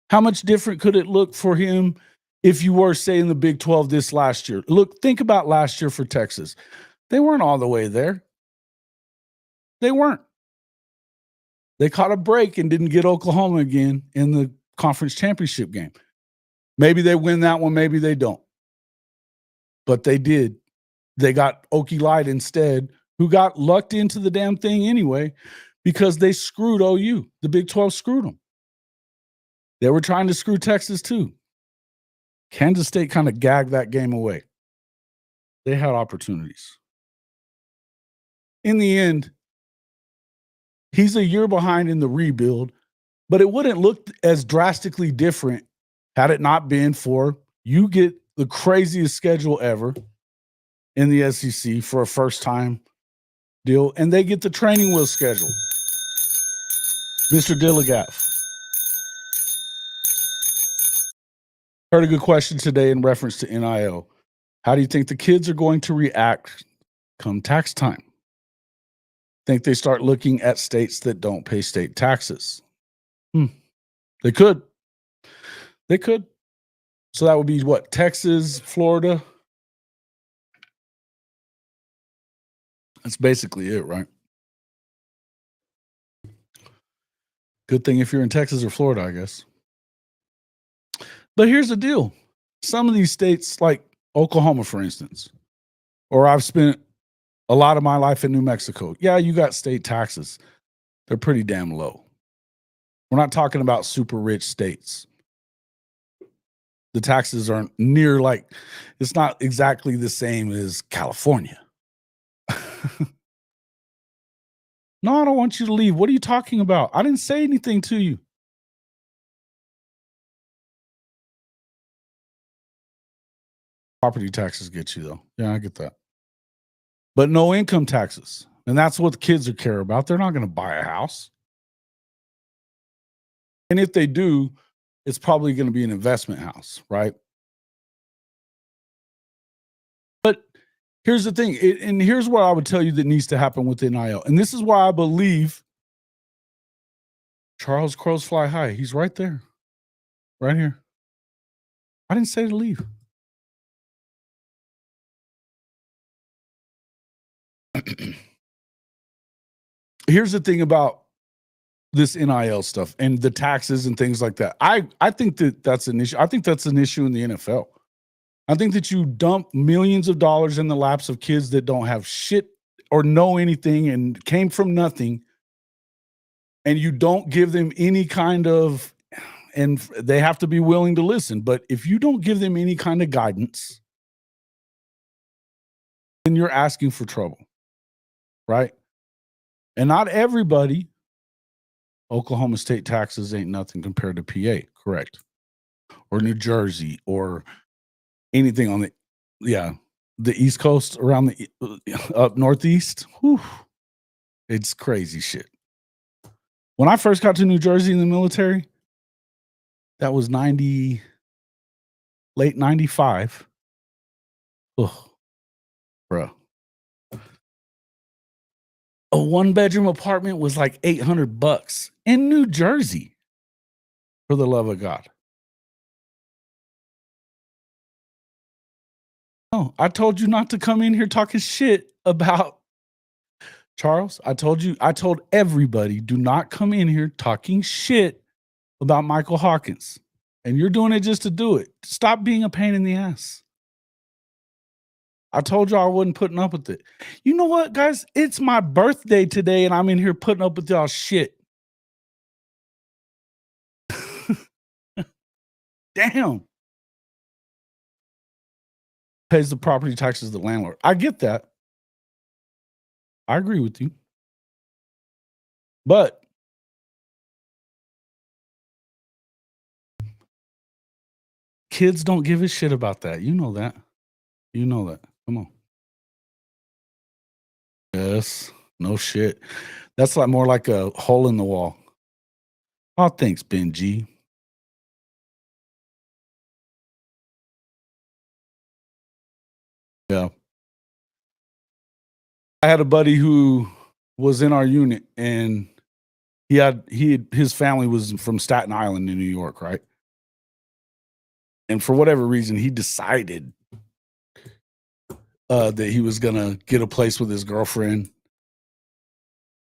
Speaker 1: How much different could it look for him if you were, say, in the Big 12 this last year? Look, think about last year for Texas. They weren't all the way there. They weren't. They caught a break and didn't get Oklahoma again in the conference championship game. Maybe they win that one, maybe they don't. But they did. They got Okie Light instead, who got lucked into the damn thing anyway because they screwed OU. The Big 12 screwed them. They were trying to screw Texas too. Kansas State kind of gagged that game away. They had opportunities. In the end, he's a year behind in the rebuild, but it wouldn't look as drastically different had it not been for you get the craziest schedule ever in the SEC for a first-time deal, and they get the training wheel schedule. Mr. Dilligaff. Heard a good question today in reference to NIL. How do you think the kids are going to react come tax time? Think they start looking at states that don't pay state taxes? They could. They could. So that would be what? Texas, Florida? That's basically it, right? Good thing if you're in Texas or Florida, I guess. But here's the deal. Some of these states, like Oklahoma, for instance, or I've spent a lot of my life in New Mexico. Yeah, you got state taxes. They're pretty damn low. We're not talking about super rich states. The taxes aren't near it's not exactly the same as California. No, I don't want you to leave. What are you talking about? I didn't say anything to you. Property taxes get you, though. Yeah, I get that. But no income taxes. And that's what the kids care about. They're not going to buy a house. And if they do, it's probably going to be an investment house, right? But here's the thing, and here's what I would tell you that needs to happen with NIL. And this is why I believe Charles Crows fly high. He's right there, right here. I didn't say to leave. Here's the thing about this NIL stuff and the taxes and things like that. I think that's an issue. I think that's an issue in the NFL. I think that you dump millions of dollars in the laps of kids that don't have shit or know anything and came from nothing, and you don't give them any kind of, and they have to be willing to listen. But if you don't give them any kind of guidance, then you're asking for trouble, right? And not everybody, Oklahoma State taxes ain't nothing compared to PA, correct? Or New Jersey or anything on the East Coast around the up Northeast. Whew, it's crazy shit. When I first got to New Jersey in the military, that was late 95. Oh, bro. A 1-bedroom apartment was like $800 in New Jersey. For the love of God. No, I told you not to come in here talking shit about Charles. I told everybody, do not come in here talking shit about Michael Hawkins. And you're doing it just to do it. Stop being a pain in the ass. I told you I wasn't putting up with it. You know what, guys? It's my birthday today, and I'm in here putting up with y'all shit. Damn. Pays the property taxes to the landlord. I get that. I agree with you. But kids don't give a shit about that. You know that. You know that. Come on. Yes. No shit. That's more like a hole in the wall. Oh, thanks, Benji. I had a buddy who was in our unit, and his family was from Staten Island in New York, right? And for whatever reason, he decided that he was gonna get a place with his girlfriend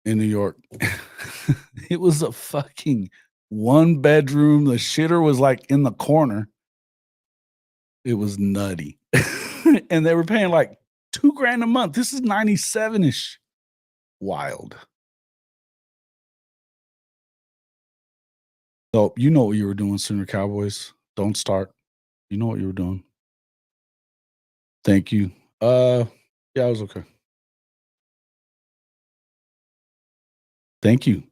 Speaker 1: in New York. It was a fucking one bedroom. The shitter was like in the corner. It was nutty. And they were paying like $2,000 a month. This is 97-ish. Wild. So you know what you were doing, Sooner Cowboys. Don't start. You know what you were doing. Thank you. Yeah, I was okay. Thank you.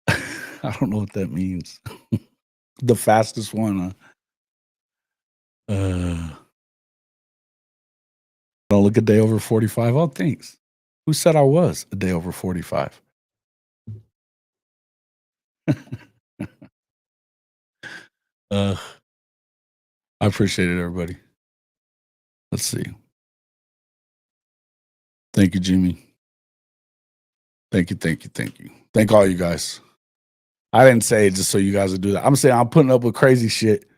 Speaker 1: I don't know what that means. The fastest one. Don't look a day over 45. Oh, thanks. Who said I was a day over 45? I appreciate it, everybody. Let's see. Thank you, Jimmy. Thank you, thank you, thank you. Thank all you guys. I didn't say it just so you guys would do that. I'm saying I'm putting up with crazy shit.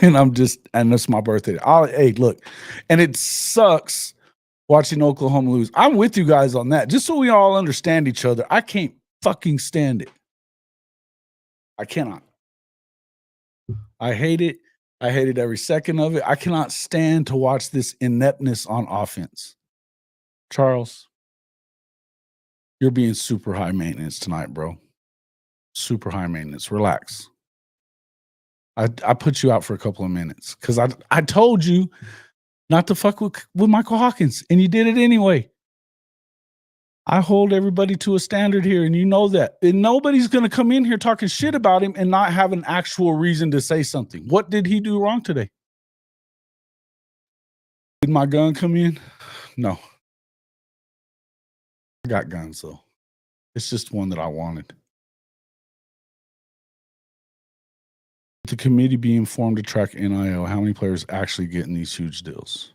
Speaker 1: And it's my birthday. Hey, look, and it sucks watching Oklahoma lose. I'm with you guys on that. Just so we all understand each other. I can't fucking stand it. I cannot. I hate it. I hated every second of it. I cannot stand to watch this ineptness on offense. Charles, you're being super high maintenance tonight, bro. Super high maintenance. Relax. I put you out for a couple of minutes because I told you not to fuck with Michael Hawkins, and you did it anyway. I hold everybody to a standard here, and you know that. And nobody's going to come in here talking shit about him and not have an actual reason to say something. What did he do wrong today? Did my gun come in? No. I got guns, though. It's just one that I wanted. The committee being formed to track NIL, how many players actually getting these huge deals?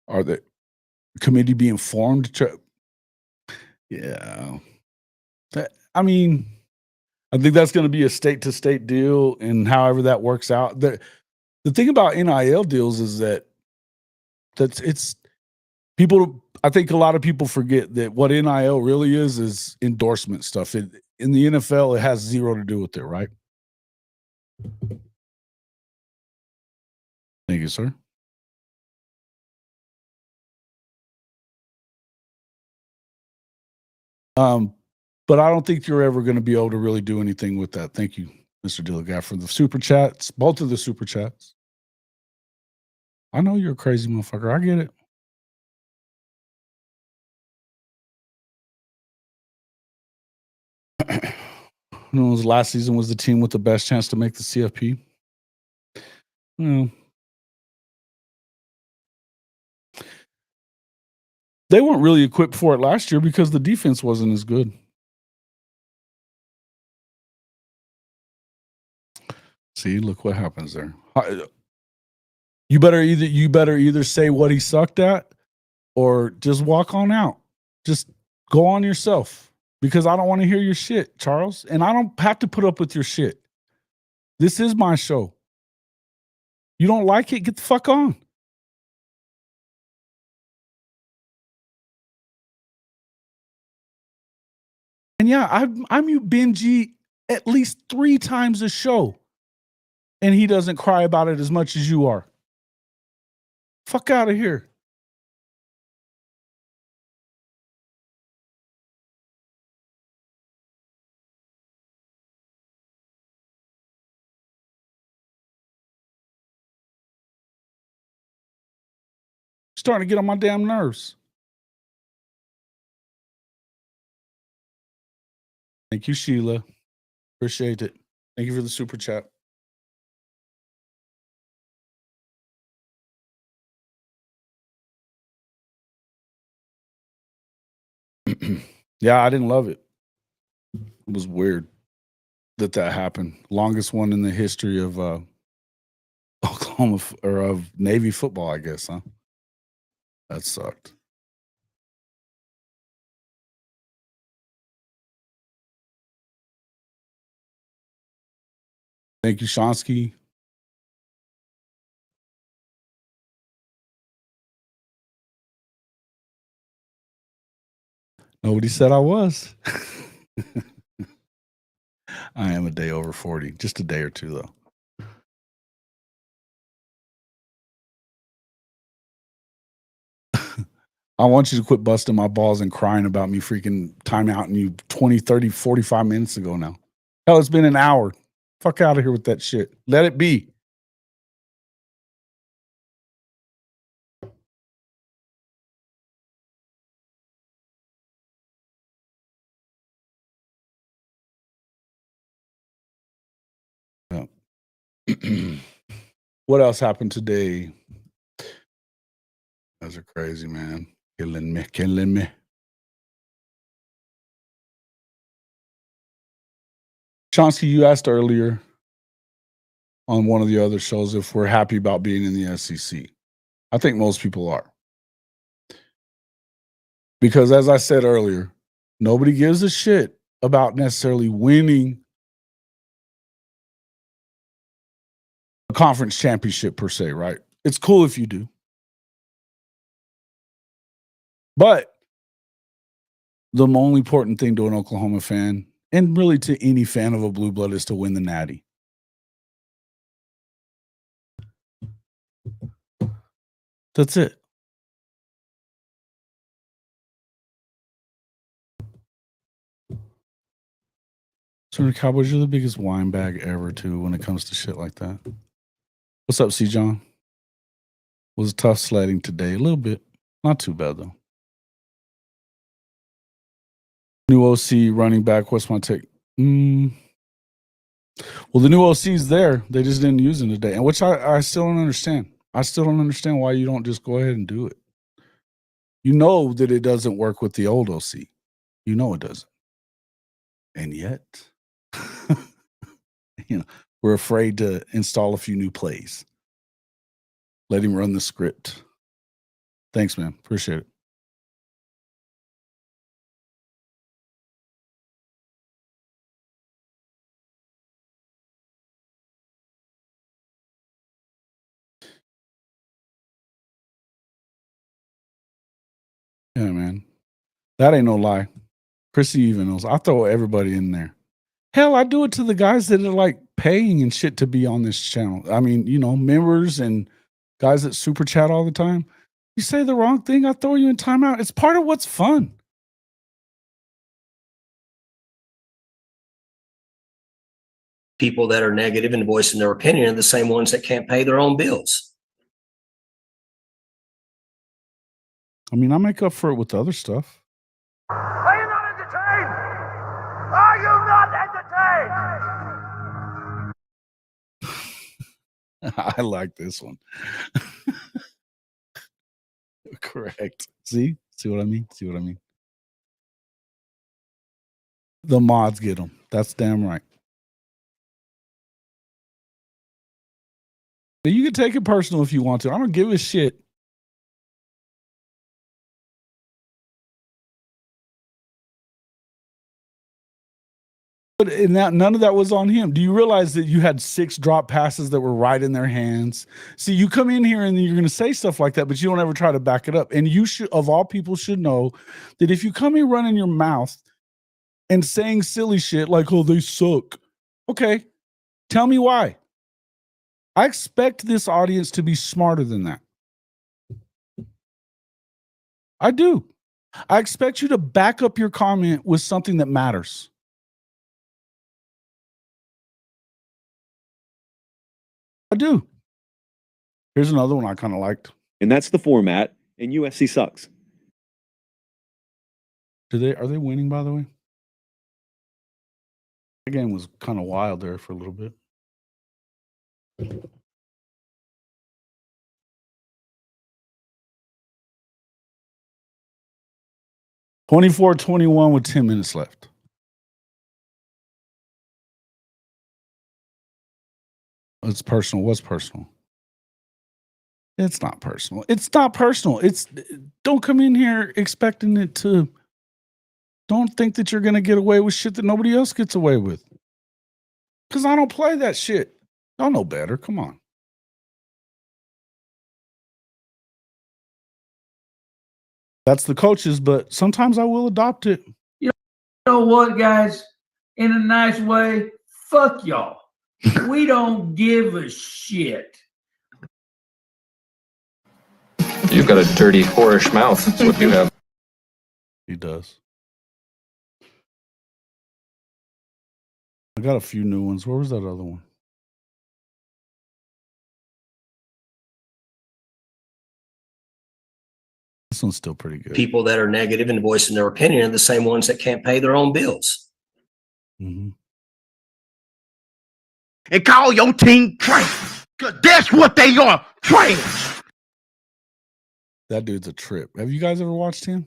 Speaker 1: Are the committee being formed to track? Yeah. I mean, I think that's going to be a state to state deal, and however that works out. The thing about NIL deals is that it's people. I think a lot of people forget that what NIL really is endorsement stuff. In the NFL, it has zero to do with it, right? Thank you, sir. But I don't think you're ever going to be able to really do anything with that. Thank you, Mr. Dilligat, for the super chats, both of the super chats. I know you're a crazy motherfucker. I get it. You know, last season was the team with the best chance to make the CFP. They weren't really equipped for it last year because the defense wasn't as good. See, look what happens there. You better either say what he sucked at or just walk on out. Just go on yourself because I don't want to hear your shit, Charles. And I don't have to put up with your shit. This is my show. You don't like it? Get the fuck on. And yeah, I mute Benji at least 3 times a show. And he doesn't cry about it as much as you are. Fuck out of here. Starting to get on my damn nerves. Thank you, Sheila. Appreciate it. Thank you for the super chat. Yeah, I didn't love it. It was weird that happened. Longest one in the history of Oklahoma or of Navy football, I guess, huh? That sucked. Thank you, Shonsky. Nobody said I was. I am a day over 40, just a day or two, though. I want you to quit busting my balls and crying about me freaking timeouting you 20, 30, 45 minutes ago now. Hell, it's been an hour. Fuck out of here with that shit. Let it be. Yeah. What else happened today? Those are crazy, man. Killing me, killing me. Chauncey, you asked earlier on one of the other shows if we're happy about being in the SEC. I think most people are. Because as I said earlier, nobody gives a shit about necessarily winning a conference championship per se, right? It's cool if you do. But the only important thing to an Oklahoma fan, and really to any fan of a blue blood, is to win the natty. That's it. So the Cowboys are the biggest wine bag ever, too, when it comes to shit like that. What's up, C. John? Was tough sledding today. A little bit. Not too bad, though. New OC running back. What's my take? Well, the new OC's there. They just didn't use him today, and which I still don't understand. I still don't understand why you don't just go ahead and do it. You know that it doesn't work with the old OC. You know it doesn't. And yet, we're afraid to install a few new plays. Let him run the script. Thanks, man. Appreciate it. Yeah, man. That ain't no lie. Chrissy even knows. I throw everybody in there. Hell, I do it to the guys that are like paying and shit to be on this channel. I mean, members and guys that super chat all the time. You say the wrong thing, I throw you in timeout. It's part of what's fun.
Speaker 2: People that are negative and voicing their opinion are the same ones that can't pay their own bills.
Speaker 1: I mean, I make up for it with other stuff.
Speaker 3: Are you not entertained? Are you not entertained?
Speaker 1: I like this one. Correct. See what I mean? The mods get them. That's damn right. You can take it personal if you want to. I don't give a shit. But none of that was on him. Do you realize that you had 6 drop passes that were right in their hands? See, you come in here and you're going to say stuff like that, but you don't ever try to back it up. And you should, of all people, should know that if you come in running your mouth and saying silly shit like, "Oh, they suck," okay, tell me why. I expect this audience to be smarter than that. I do. I expect you to back up your comment with something that matters. I do. Here's another one I kind of liked.
Speaker 4: And that's the format, and USC sucks.
Speaker 1: Are they winning, by the way? The game was kind of wild there for a little bit. 24-21 with 10 minutes left. It's personal. What's personal? It's not personal. It's not personal. Don't come in here expecting it to. Don't think that you're going to get away with shit that nobody else gets away with. Because I don't play that shit. Y'all know better. Come on. That's the coaches, but sometimes I will adopt it.
Speaker 5: You know what, guys? In a nice way, fuck y'all. We don't give a shit.
Speaker 6: You've got a dirty, whorish mouth. That's what you have.
Speaker 1: He does. I got a few new ones. Where was that other one? This one's still pretty good.
Speaker 2: People that are negative and voicing their opinion are the same ones that can't pay their own bills.
Speaker 1: Mm-hmm.
Speaker 7: And call your team trash, because that's what they are, trash.
Speaker 1: That dude's a trip. Have you guys ever watched him?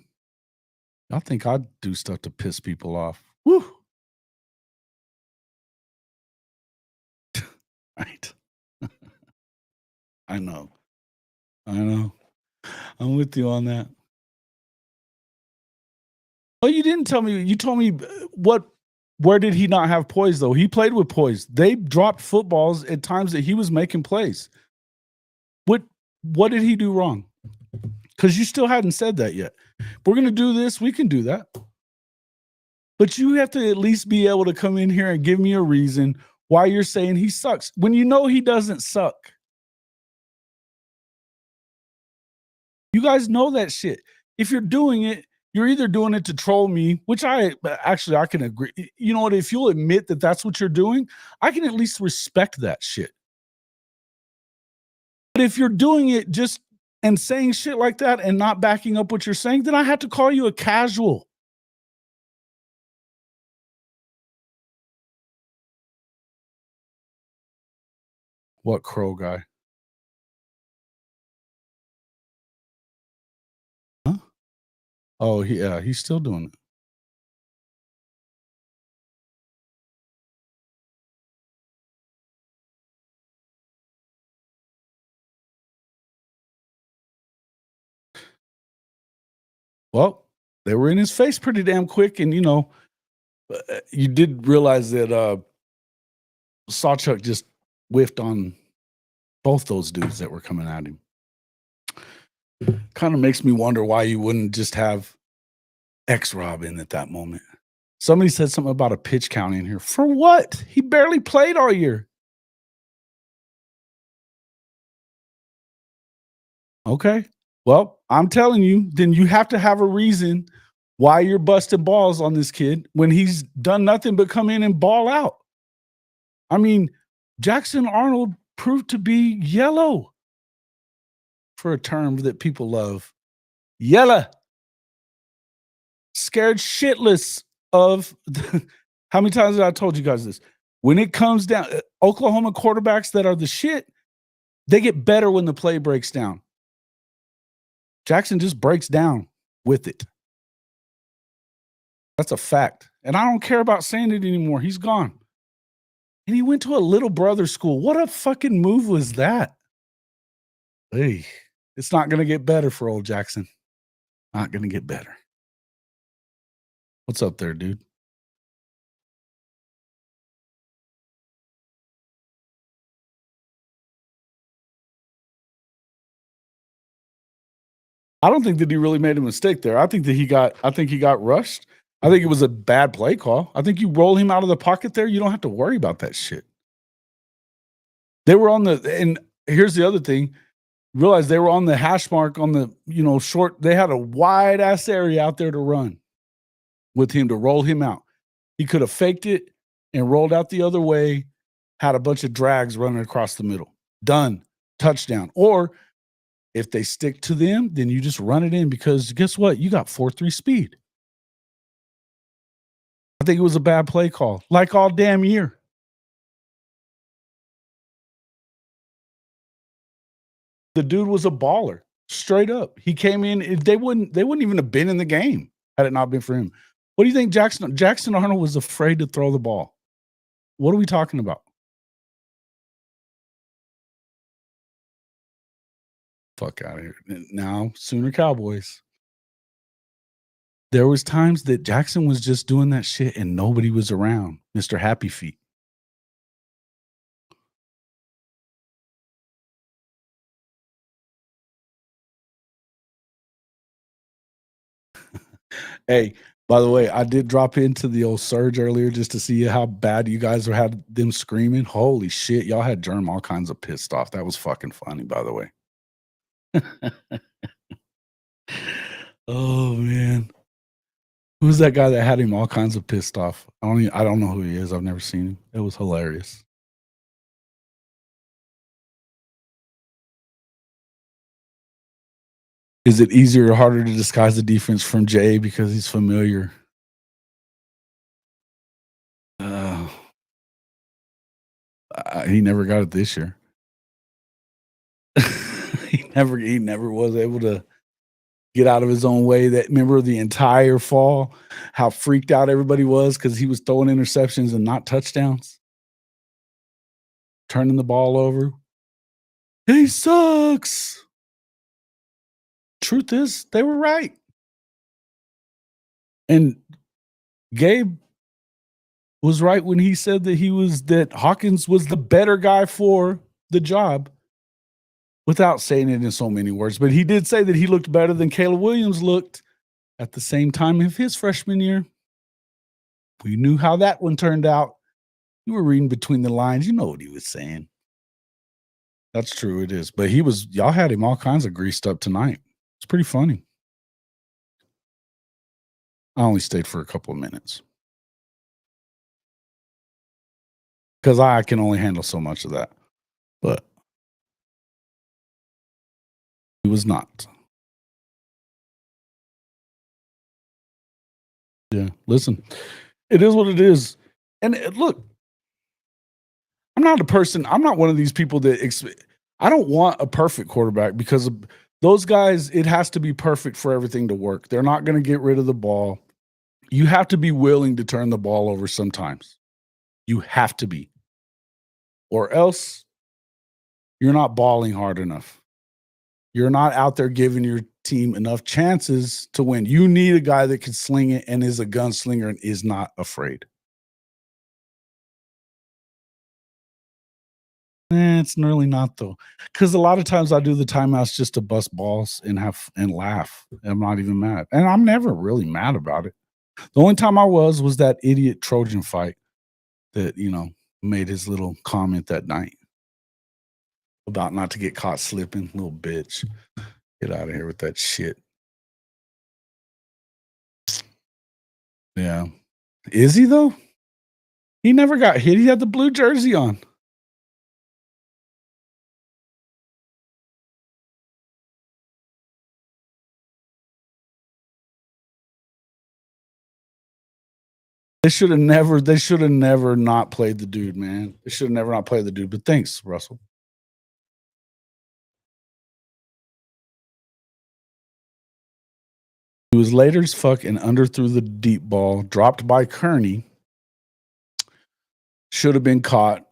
Speaker 1: I think I'd do stuff to piss people off. Woo! Right. I know. I'm with you on that. Oh, you didn't tell me. You told me where did he not have poise, though? He played with poise. They dropped footballs at times that he was making plays. What did he do wrong? Because you still hadn't said that yet. If we're going to do this, we can do that. But you have to at least be able to come in here and give me a reason why you're saying he sucks when you know he doesn't suck. You guys know that shit. If you're doing it, you're either doing it to troll me, which I can agree. You know what? If you'll admit that that's what you're doing, I can at least respect that shit. But if you're doing it just and saying shit like that and not backing up what you're saying, then I have to call you a casual. What crow guy? Huh? Oh, he's still doing it. Well, they were in his face pretty damn quick, and you did realize that Sawchuk just whiffed on both those dudes that were coming at him. Kind of makes me wonder why you wouldn't just have X-Rob in at that moment. Somebody said something about a pitch count in here. For what? He barely played all year. Okay. Well, I'm telling you, then you have to have a reason why you're busting balls on this kid when he's done nothing but come in and ball out. I mean, Jackson Arnold proved to be yellow, for a term that people love. Yellow. Scared shitless of how many times have I told you guys this? When it comes down, Oklahoma quarterbacks that are the shit, they get better when the play breaks down. Jackson just breaks down with it. That's a fact. And I don't care about saying it anymore. He's gone. And he went to a little brother school. What a fucking move was that? Hey, it's not going to get better for old Jackson. Not going to get better. What's up there, dude? I don't think that he really made a mistake there. I think he got rushed. I think it was a bad play call. I think you roll him out of the pocket there, you don't have to worry about that shit. They were and here's the other thing. Realize they were on the hash mark on the, short. They had a wide ass area out there to run with him to roll him out. He could have faked it and rolled out the other way, had a bunch of drags running across the middle. Done. Touchdown. Or if they stick to them, then you just run it in because guess what? You got 4.3 speed. I think it was a bad play call, like all damn year. The dude was a baller, straight up. He came in. They wouldn't even have been in the game had it not been for him. What do you think Jackson Arnold was afraid to throw the ball? What are we talking about? Fuck out of here. Now, Sooner Cowboys. There was times that Jackson was just doing that shit and nobody was around. Mr. Happy Feet. Hey, by the way, I did drop into the old Surge earlier just to see how bad you guys had them screaming. Holy shit, y'all had Germ all kinds of pissed off. That was fucking funny, by the way. Oh man. Who's that guy that had him all kinds of pissed off? I don't know who he is. I've never seen him. It was hilarious. Is it easier or harder to disguise the defense from Jay because he's familiar? He never got it this year. he never was able to get out of his own way. That remember the entire fall, how freaked out everybody was because he was throwing interceptions and not touchdowns, turning the ball over. He sucks. Truth is, they were right. And Gabe was right when he said that Hawkins was the better guy for the job, without saying it in so many words. But he did say that he looked better than Caleb Williams looked at the same time of his freshman year. We knew how that one turned out. You were reading between the lines. You know what he was saying. That's true. It is. But y'all had him all kinds of greased up tonight. It's pretty funny. I only stayed for a couple of minutes because I can only handle so much of that. But he was not. Yeah, listen, it is what it is. And look, I'm not one of these people that I don't want a perfect quarterback because those guys, it has to be perfect for everything to work. They're not going to get rid of the ball. You have to be willing to turn the ball over sometimes. You have to be. Or else you're not balling hard enough. You're not out there giving your team enough chances to win. You need a guy that can sling it and is a gunslinger and is not afraid. It's really not though, because a lot of times I do the timeouts just to bust balls and laugh. I'm not even mad, and I'm never really mad about it. The only time I was that idiot Trojan fight that made his little comment that night about not to get caught slipping. Little bitch, get out of here with that shit. Yeah, is he though? He never got hit. He had the blue jersey on. They should have never not played the dude, man. They should have never not played the dude. But thanks, Russell. He was later as fuck and underthrew the deep ball, dropped by Kearney. Should have been caught,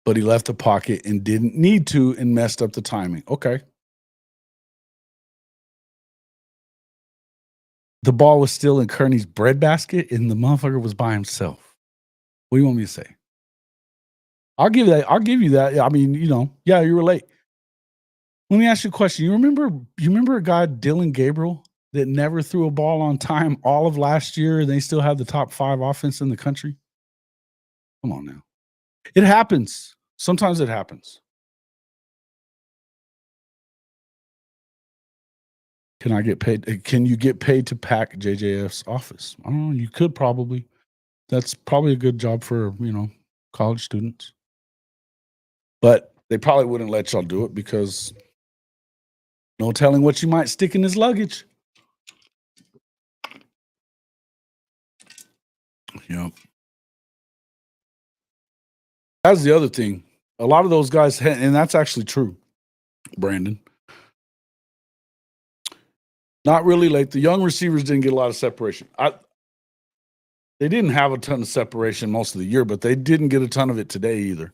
Speaker 1: but he left the pocket and didn't need to and messed up the timing. Okay. The ball was still in Kearney's breadbasket and the motherfucker was by himself. What do you want me to say? I'll give you that. I mean, yeah, you were late. Let me ask you a question. You remember a guy, Dylan Gabriel, that never threw a ball on time all of last year and they still have the top 5 offense in the country? Come on now. It happens. Sometimes it happens. Can I get paid? Can you get paid to pack JJF's office? I don't know. You could probably. That's probably a good job for, college students. But they probably wouldn't let y'all do it because no telling what you might stick in his luggage. Yeah. That's the other thing. A lot of those guys, and that's actually true, Brandon. Not really late. The young receivers didn't get a lot of separation. They didn't have a ton of separation most of the year, but they didn't get a ton of it today either.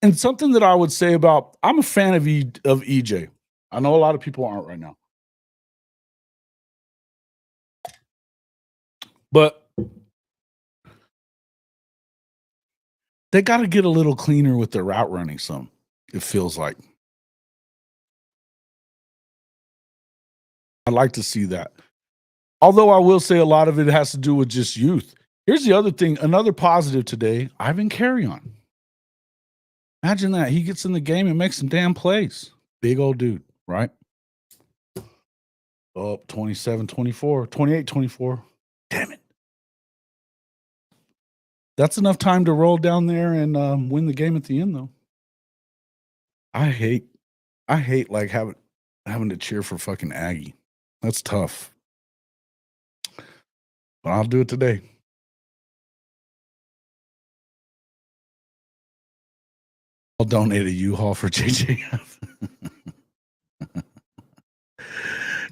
Speaker 1: And something that I would say about, I'm a fan of EJ. I know a lot of people aren't right now. But they got to get a little cleaner with their route running some, it feels like. I'd like to see that. Although I will say a lot of it has to do with just youth. Here's the other thing, another positive today, Ivan Carry-On. Imagine that. He gets in the game and makes some damn plays. Big old dude, right? Oh, 27-24, 28-24. Damn it. That's enough time to roll down there and win the game at the end, though. I hate like having to cheer for fucking Aggie. That's tough. But I'll do it today. I'll donate a U-Haul for JJF.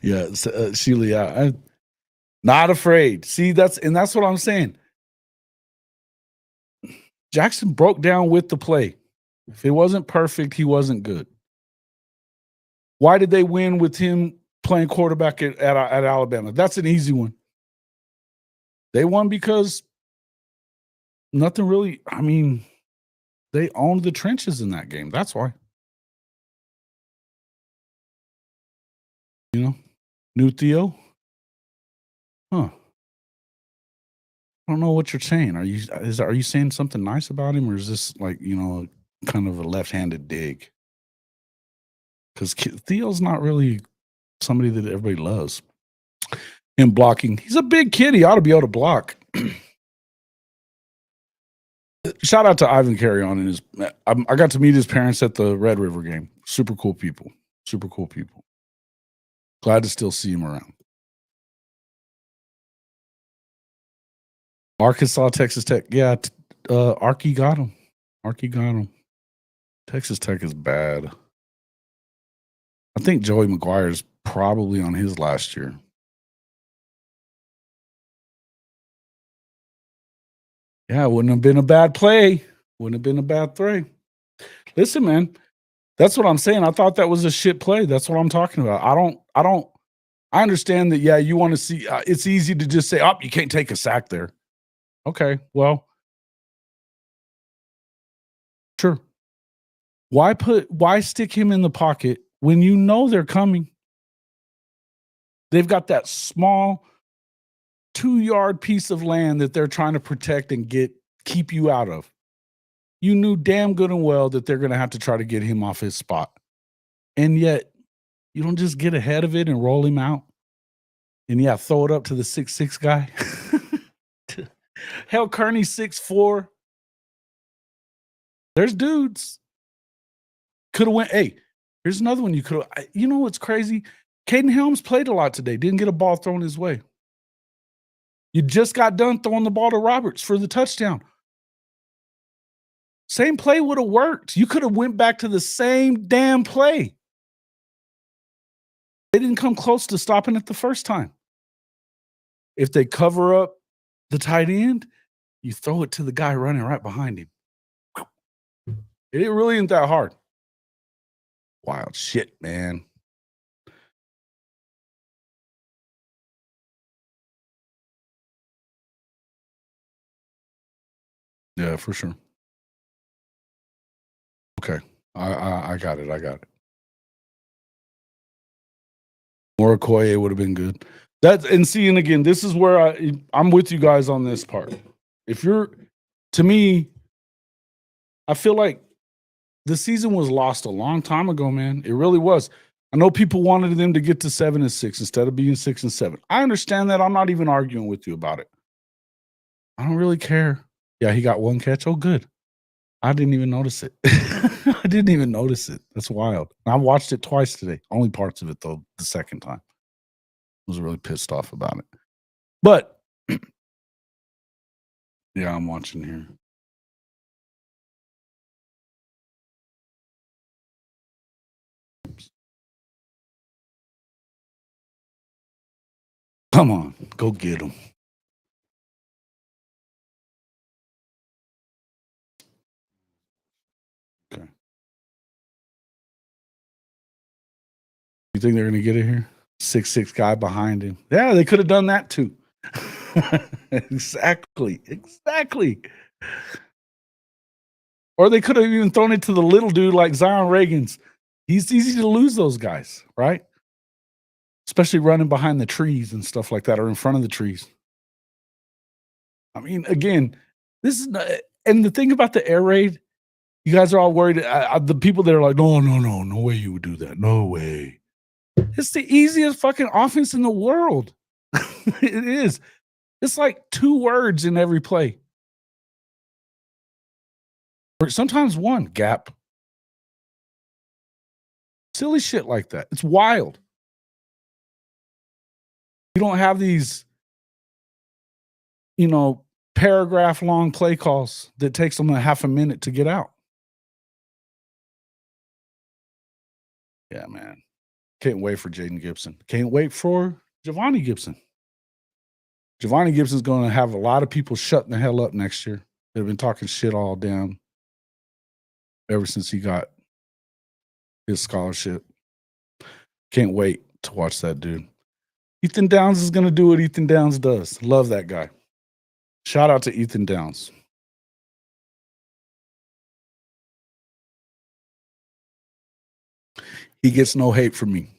Speaker 1: Yeah, Sheila, yeah, I'm not afraid. See, that's what I'm saying. Jackson broke down with the play. If it wasn't perfect, he wasn't good. Why did they win with him playing quarterback at Alabama? That's an easy one. They won because nothing really, I mean, they owned the trenches in that game. That's why. You know, new Theo? Huh. I don't know what you're saying. Are you saying something nice about him, or is this like, you know, kind of a left-handed dig? Because Theo's not really somebody that everybody loves. Him blocking. He's a big kid. He ought to be able to block. Shout out to Ivan Carry-On and his. I got to meet his parents at the Red River game. Super cool people. Super cool people. Glad to still see him around. Arkansas, Texas Tech. Yeah, Arky got him. Arky got him. Texas Tech is bad. I think Joey McGuire's probably on his last year. Yeah, it wouldn't have been a bad play. Wouldn't have been a bad throw. Listen, man, that's what I'm saying. I thought that was a shit play. That's what I'm talking about. I understand that, yeah, you want to see, it's easy to just say, oh, you can't take a sack there. Okay, well, sure. Why stick him in the pocket when you know they're coming? They've got that small 2-yard piece of land that they're trying to protect and keep you out of. You knew damn good and well that they're going to have to try to get him off his spot. And yet, you don't just get ahead of it and roll him out. And yeah, throw it up to the 6'6" guy. Hell, Kearney's 6'4". There's dudes. Could have went, hey, here's another one you could have. You know what's crazy? Caden Helms played a lot today. Didn't get a ball thrown his way. You just got done throwing the ball to Roberts for the touchdown. Same play would have worked. You could have went back to the same damn play. They didn't come close to stopping it the first time. If they cover up the tight end, you throw it to the guy running right behind him. It really isn't that hard. Wild shit, man. Yeah, for sure. Okay. I got it. Morokoye would have been good. And again, this is where I'm with you guys on this part. To me, I feel like the season was lost a long time ago, man. It really was. I know people wanted them to get to 7-6 instead of being 6-7. I understand that. I'm not even arguing with you about it. I don't really care. Yeah, he got one catch. Oh, good. I didn't even notice it. I didn't even notice it. That's wild. I watched it twice today. Only parts of it, though, the second time. I was really pissed off about it. But, yeah, I'm watching here. Come on, go get him. Okay. You think they're going to get it here? 6'6" guy behind him. Yeah, they could have done that too. Exactly. Or they could have even thrown it to the little dude like Zion Reagan's. He's easy to lose those guys, right? Especially running behind the trees and stuff like that, or in front of the trees. I mean, again, this is not, and the thing about the air raid, you guys are all worried. The people that are like, no way you would do that. No way. It's the easiest fucking offense in the world. It is. It's like 2 words in every play. Or sometimes 1 gap. Silly shit like that. It's wild. You don't have these, paragraph long play calls that takes them a half a minute to get out. Yeah, man. Can't wait for Jaden Gibson. Can't wait for Giovanni Gibson. Giovanni Gibson's going to have a lot of people shutting the hell up next year. They've been talking shit all down ever since he got his scholarship. Can't wait to watch that dude. Ethan Downs is going to do what Ethan Downs does. Love that guy. Shout out to Ethan Downs. He gets no hate from me.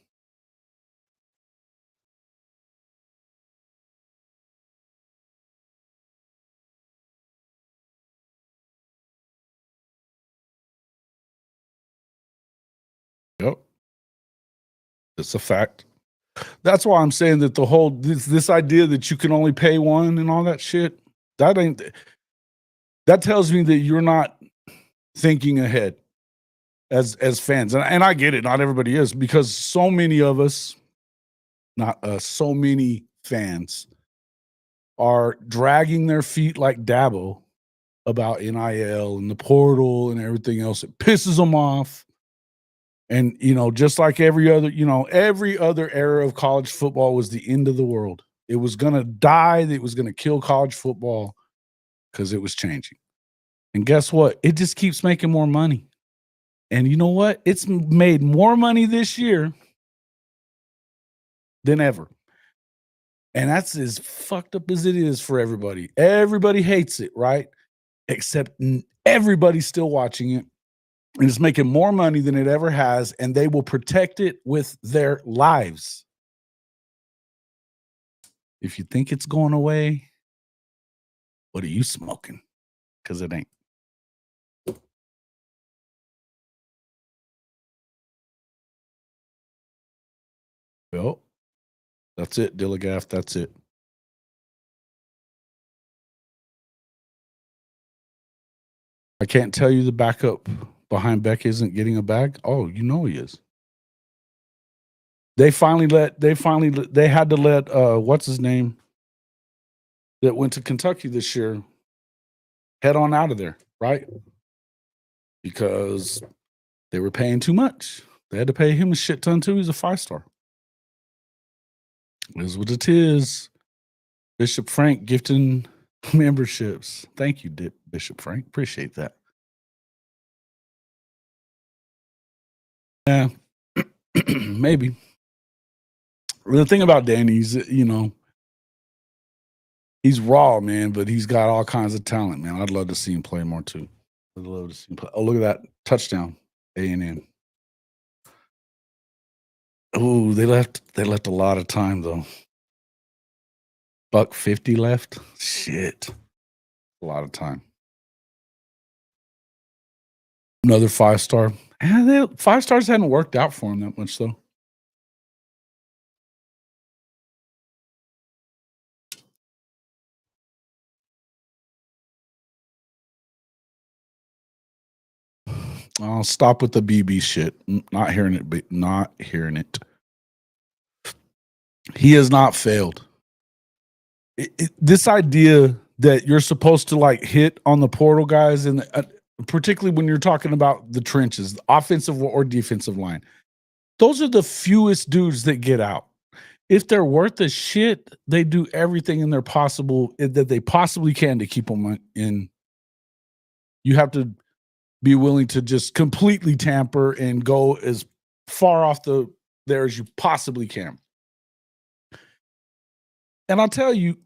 Speaker 1: Yep. It's a fact. That's why I'm saying that the whole this idea that you can only pay one and all that shit, that tells me that you're not thinking ahead as fans. And I get it, not everybody is, because so many of us, not us, so many fans are dragging their feet like Dabo about NIL and the portal and everything else. It pisses them off. And, just like every other era of college football was the end of the world. It was going to die. It was going to kill college football because it was changing. And guess what? It just keeps making more money. And you know what? It's made more money this year than ever. And that's as fucked up as it is for everybody. Everybody hates it, right? Except everybody's still watching it. And it's making more money than it ever has, and they will protect it with their lives. If you think it's going away, what are you smoking? Because it ain't. Well, that's it, Dilligaff. That's it. I can't tell you the backup behind Beck isn't getting a bag. Oh, he is. They had to let what's his name that went to Kentucky this year head on out of there, right? Because they were paying too much. They had to pay him a shit ton too. He's a 5-star. It is what it is. Bishop Frank gifting memberships. Thank you, Bishop Frank. Appreciate that. Yeah, maybe. The thing about Danny's, he's raw, man, but he's got all kinds of talent, man. I'd love to see him play more too. I'd love to see him play. Oh, look at that touchdown, A&M. Oh, they left a lot of time though. $150 left. Shit, a lot of time. Another 5-star. 5 stars hadn't worked out for him that much though. I'll stop with the BB shit. Not hearing it, but not hearing it. He has not failed. This idea that you're supposed to hit on the portal guys, and particularly when you're talking about the trenches, the offensive or defensive line, those are the fewest dudes that get out. if they're worth a shit, they do everything in their possible that they possibly can to keep them in. You have to be willing to just completely tamper and go as far off there as you possibly can. And I'll tell you,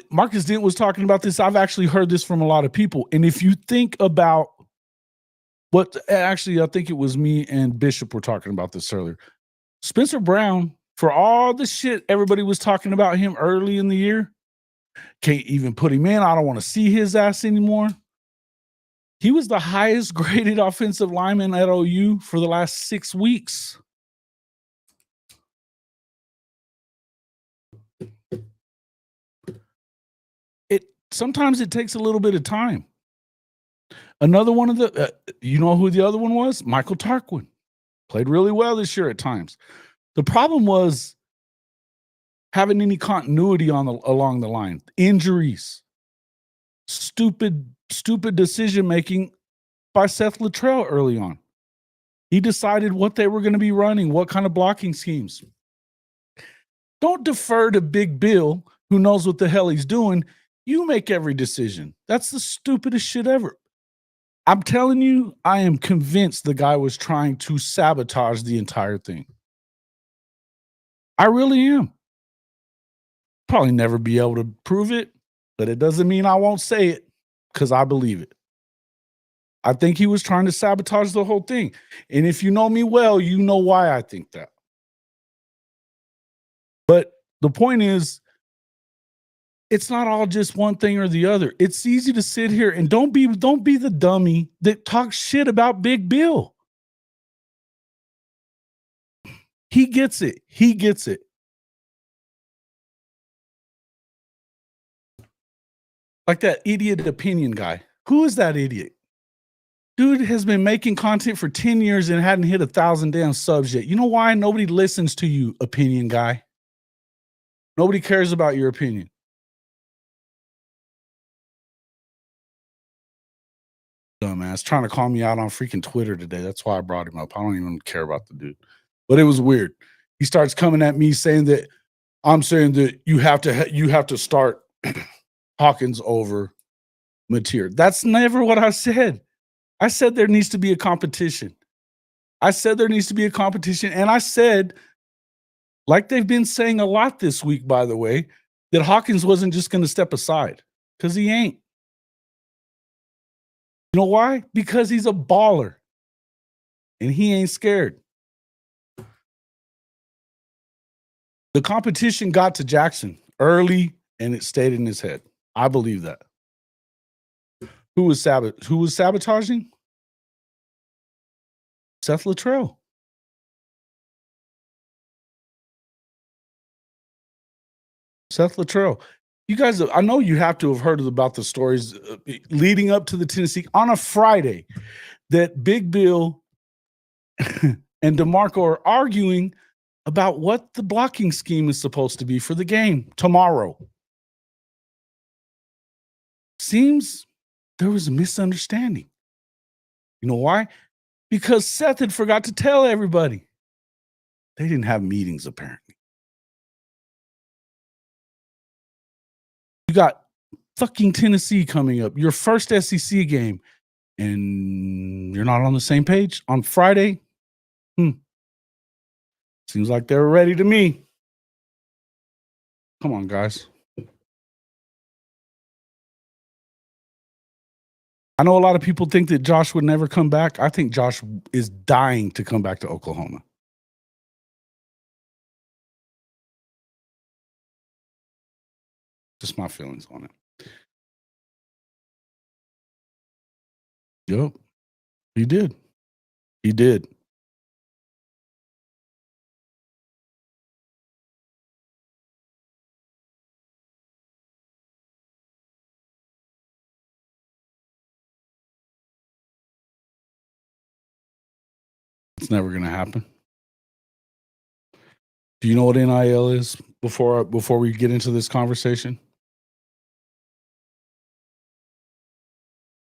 Speaker 1: Marcus Dent was talking about this. I've actually heard this from a lot of people. And if you think about I think it was me and Bishop were talking about this earlier. Spencer Brown, for all the shit everybody was talking about him early in the year, can't even put him in. I don't want to see his ass anymore. He was the highest graded offensive lineman at OU for the last 6 weeks. Sometimes it takes a little bit of time. Another one of you know who the other one was? Michael Tarquin. Played really well this year at times. The problem was having any continuity along the line. Injuries. Stupid decision-making by Seth Luttrell early on. He decided what they were going to be running, what kind of blocking schemes. Don't defer to Big Bill, who knows what the hell he's doing. You make every decision. That's the stupidest shit ever. I'm telling you, I am convinced the guy was trying to sabotage the entire thing. I really am. Probably never be able to prove it, but it doesn't mean I won't say it because I believe it. I think he was trying to sabotage the whole thing. And if you know me well, you know why I think that. But the point is, it's not all just one thing or the other. It's easy to sit here and don't be the dummy that talks shit about Big Bill. He gets it. He gets it. Like that idiot opinion guy. Who is that idiot? Dude has been making content for 10 years and hadn't hit 1,000 damn subs yet. You know why? Nobody listens to you, opinion guy. Nobody cares about your opinion. Dumbass trying to call me out on freaking Twitter today. That's why I brought him up. I don't even care about the dude. But it was weird. He starts coming at me saying that I'm saying that you have to start Hawkins over Mateer. That's never what I said. I said there needs to be a competition. And I said, like they've been saying a lot this week, by the way, that Hawkins wasn't just going to step aside because he ain't. You know why? Because he's a baller and he ain't scared. The competition got to Jackson early and it stayed in his head. I believe that. Who was sabotaging? Seth Luttrell. Seth Luttrell. You guys, I know you have to have heard about the stories leading up to the Tennessee on a Friday that Big Bill and DeMarco are arguing about what the blocking scheme is supposed to be for the game tomorrow. Seems there was a misunderstanding. You know why? Because Seth had forgot to tell everybody. They didn't have meetings, apparently. You got fucking Tennessee coming up, your first SEC game, and you're not on the same page on Friday? Seems like they're ready to me. Come on, guys. I know a lot of people think that Josh would never come back. I think Josh is dying to come back to Oklahoma. Just my feelings on it. Yep. He did. He did. It's never going to happen. Do you know what NIL is before we get into this conversation?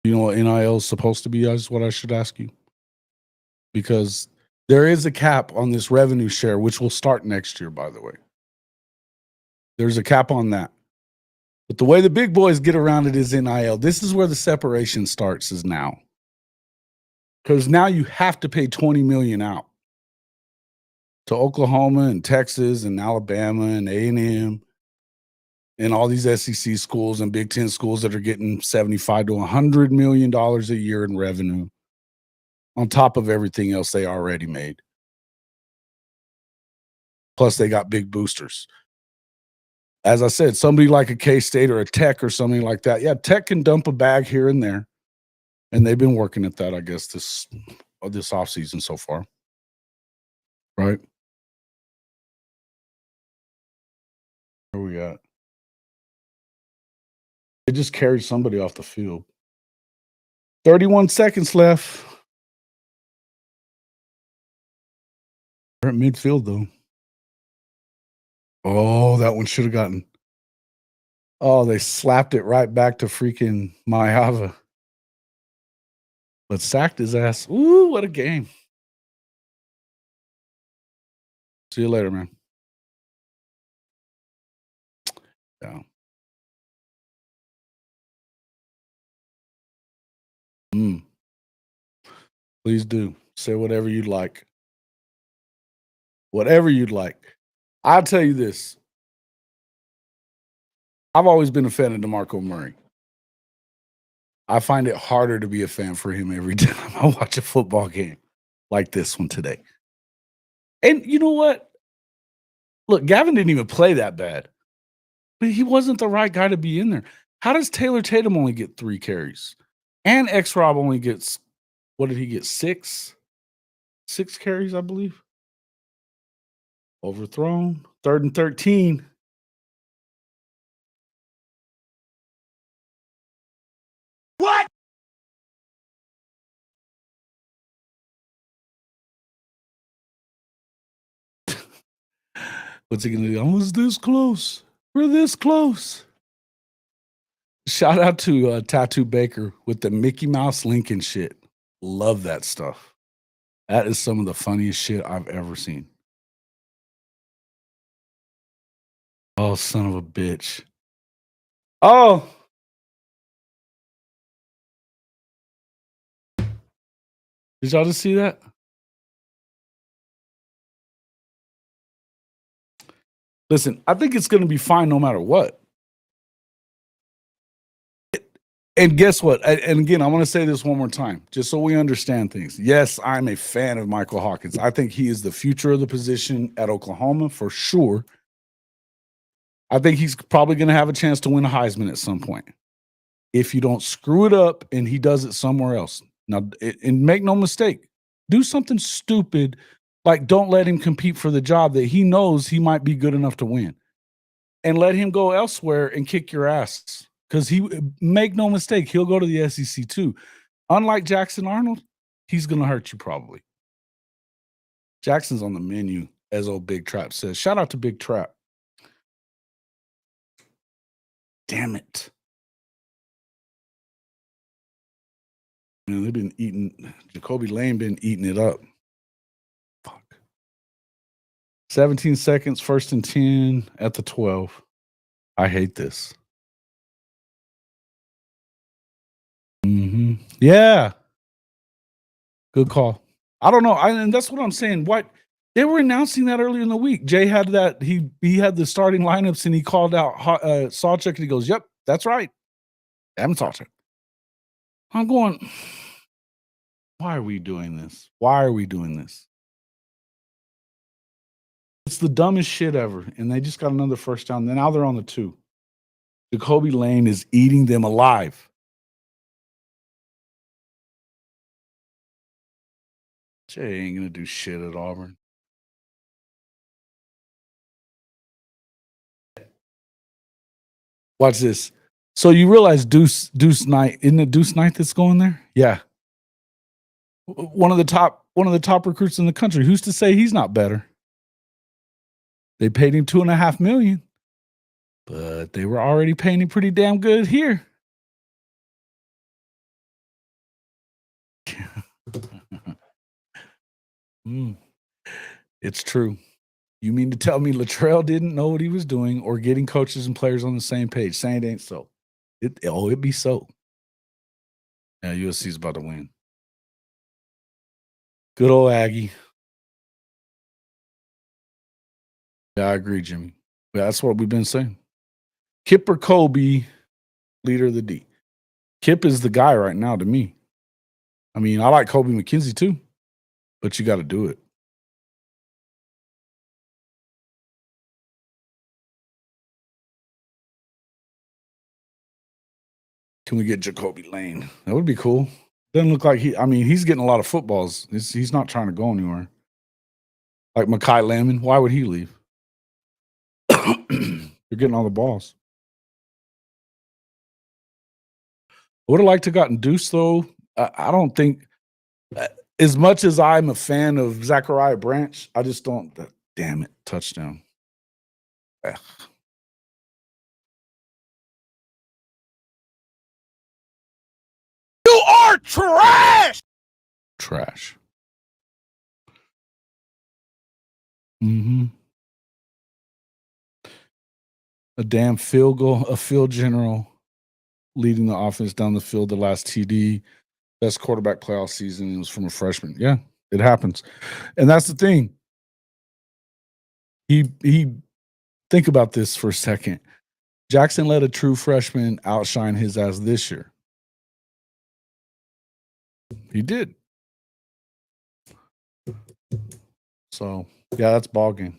Speaker 1: Do you know what NIL is supposed to be? Is what I should ask you. Because there is a cap on this revenue share, which will start next year, by the way. There's a cap on that. But the way the big boys get around it is NIL. This is where the separation starts, is now. Because now you have to pay $20 million out to Oklahoma and Texas and Alabama and A&M and all these SEC schools and Big Ten schools that are getting $75 to $100 million a year in revenue on top of everything else they already made. Plus, they got big boosters. As I said, somebody like a K-State or a Tech or something like that. Yeah, Tech can dump a bag here and there. And they've been working at that, I guess, this offseason so far. Right? Where we at? They just carried somebody off the field. 31 seconds left. They're at midfield, though. Oh, that one should have gotten. Oh, they slapped it right back to freaking Mayava. But sacked his ass. Ooh, what a game. See you later, man. Yeah. Please do. Say whatever you'd like. Whatever you'd like. I'll tell you this. I've always been a fan of DeMarco Murray. I find it harder to be a fan for him every time I watch a football game like this one today. And you know what? Look, Gavin didn't even play that bad. But he wasn't the right guy to be in there. How does Taylor Tatum only get 3 carries? And X-Rob only gets, what did he get, 6? 6 carries, I believe. Overthrown. 3rd and 13.
Speaker 7: What?
Speaker 1: What's he going to do? I was this close. We're this close. Shout out to Tattoo Baker with the Mickey Mouse Lincoln shit. Love that stuff. That is some of the funniest shit I've ever seen. Oh, son of a bitch. Oh. Did y'all just see that? Listen, I think it's going to be fine no matter what. And guess what? And again, I want to say this one more time, just so we understand things. Yes, I'm a fan of Michael Hawkins. I think he is the future of the position at Oklahoma for sure. I think he's probably going to have a chance to win a Heisman at some point. If you don't screw it up and he does it somewhere else. Now, and make no mistake, do something stupid, like don't let him compete for the job that he knows he might be good enough to win. And let him go elsewhere and kick your ass. Because make no mistake, he'll go to the SEC too. Unlike Jackson Arnold, he's going to hurt you probably. Jackson's on the menu, as old Big Trap says. Shout out to Big Trap. Damn it. Man, they've been eating, Jacoby Lane been eating it up. Fuck. 17 seconds, 1st and 10 at the 12. I hate this. Yeah. Good call. I don't know. And that's what I'm saying. What they were announcing that earlier in the week. Jay had that. He had the starting lineups and he called out Sawchuk and he goes, "Yep, that's right. I'm Sawchuk." I'm going, why are we doing this? Why are we doing this? It's the dumbest shit ever. And they just got another 1st down. Now they're on the 2. Jacoby Lane is eating them alive. Jay ain't going to do shit at Auburn. Watch this. So you realize Deuce Knight, isn't it Deuce Knight that's going there? Yeah. One of the top recruits in the country. Who's to say he's not better? They paid him $2.5 million, but they were already paying him pretty damn good here. It's true. You mean to tell me Latrell didn't know what he was doing or getting coaches and players on the same page? Saying it ain't so. It'd be so. Yeah, USC's about to win. Good old Aggie. Yeah, I agree, Jimmy. Yeah, that's what we've been saying. Kip or Kobe, leader of the D. Kip is the guy right now to me. I mean, I like Kobe McKenzie too, but you got to do it. Can we get Jacoby Lane? That would be cool. Doesn't look like he's getting a lot of footballs. He's not trying to go anywhere. Like Mekhi Lemon, why would he leave? You're getting all the balls. I would have liked to gotten Deuce, though. I don't think, as much as I'm a fan of Zachariah Branch, I just don't. Damn it, touchdown. Ugh.
Speaker 7: You are trash.
Speaker 1: Trash. Mm-hmm. A damn field goal, a field general leading the offense down the field the last TD. Best quarterback playoff season was from a freshman. Yeah, it happens. And that's the thing. He think about this for a second. Jackson let a true freshman outshine his ass this year. He did. So, yeah, that's ball game.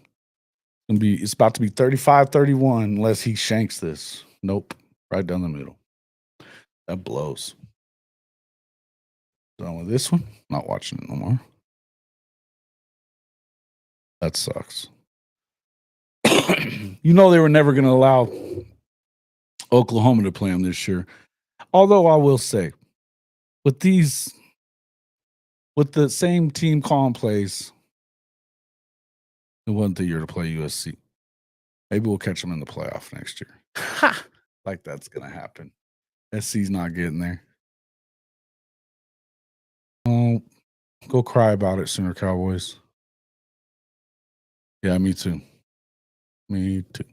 Speaker 1: It's about to be 35-31 unless he shanks this. Nope. Right down the middle. That blows. Done with this one. Not watching it no more. That sucks. You know they were never going to allow Oklahoma to play him this year. Although I will say, with the same team calling plays, it wasn't the year to play USC. Maybe we'll catch them in the playoff next year. Ha! Like that's going to happen. SC's not getting there. Oh, go cry about it, Sooner Cowboys. Yeah, me too. Me too.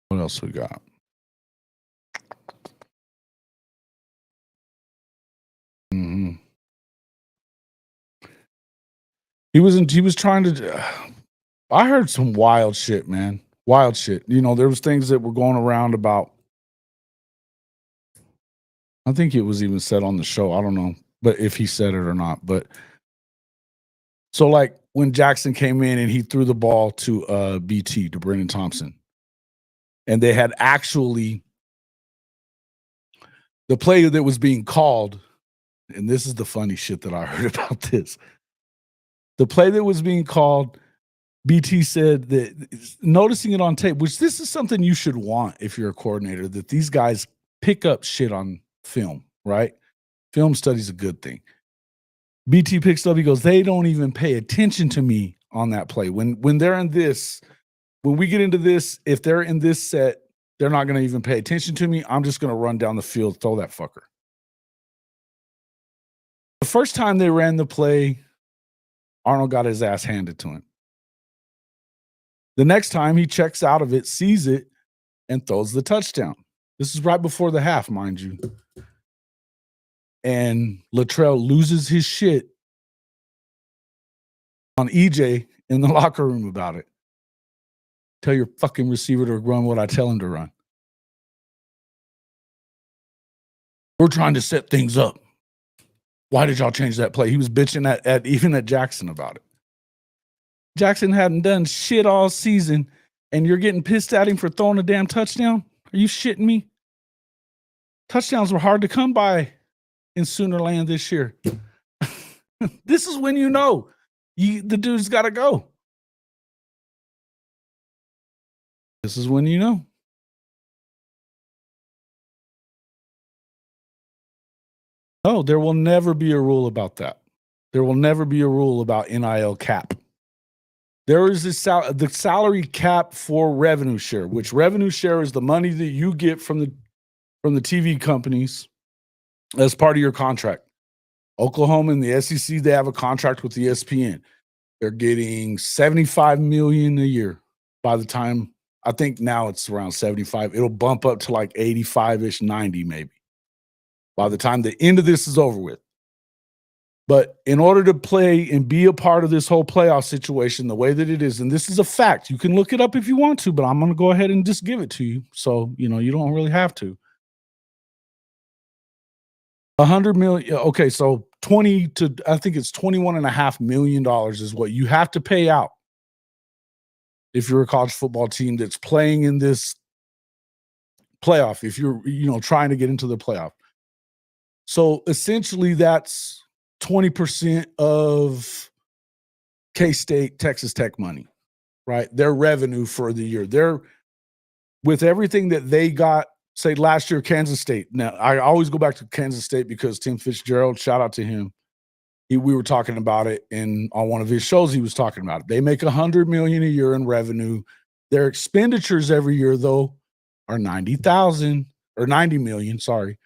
Speaker 1: What else we got? Mm-hmm. He was trying to. I heard some wild shit, man. Wild shit. You know, there was things that were going around about. I think it was even said on the show. I don't know, but if he said it or not. But so, like when Jackson came in and he threw the ball to BT to Brennan Thompson, and they had actually the play that was being called. And this is the funny shit that I heard about this. The play that was being called, BT said that, noticing it on tape, which this is something you should want if you're a coordinator, that these guys pick up shit on film, right? Film study's a good thing. BT picks up, he goes, they don't even pay attention to me on that play. When they're in this, when we get into this, if they're in this set, they're not going to even pay attention to me. I'm just going to run down the field, throw that fucker. The first time they ran the play, Arnold got his ass handed to him. The next time he checks out of it, sees it, and throws the touchdown. This is right before the half, mind you. And Latrell loses his shit on EJ in the locker room about it. Tell your fucking receiver to run what I tell him to run. We're trying to set things up. Why did y'all change that play? He was bitching at Jackson about it. Jackson hadn't done shit all season, and you're getting pissed at him for throwing a damn touchdown? Are you shitting me? Touchdowns were hard to come by in Sooner Land this year. This is when you know the dude's got to go. This is when you know. No, there will never be a rule about that. There will never be a rule about NIL cap. There is the salary cap for revenue share, which revenue share is the money that you get from from the TV companies as part of your contract. Oklahoma and the SEC, they have a contract with ESPN. They're getting $75 million a year. By the time, I think now it's around 75. It'll bump up to like 85-ish, 90 maybe, by the time the end of this is over with. But in order to play and be a part of this whole playoff situation the way that it is, and this is a fact, you can look it up if you want to, but I'm going to go ahead and just give it to you. So, you don't really have to. $100 million. Okay, so 20 to, I think it's $21.5 million is what you have to pay out if you're a college football team that's playing in this playoff, if you're, trying to get into the playoff. So essentially that's 20% of K-State, Texas Tech money, right? Their revenue for the year. They're, with everything that they got, say last year, Kansas State. Now, I always go back to Kansas State because Tim Fitzgerald, shout out to him. We were talking about it on one of his shows. He was talking about it. They make $100 million a year in revenue. Their expenditures every year, though, are $90 million, sorry,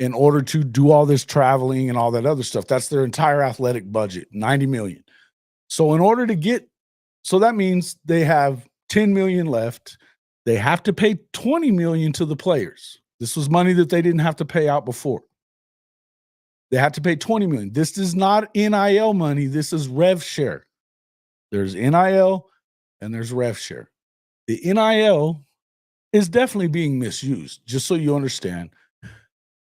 Speaker 1: in order to do all this traveling and all that other stuff. That's their entire athletic budget, $90 million. So in order to get, so that means they have $10 million left. They have to pay $20 million to the players. This was money that they didn't have to pay out before. They have to pay $20 million. This is not NIL money. This is rev share. There's NIL and there's rev share. The NIL is definitely being misused, just so you understand.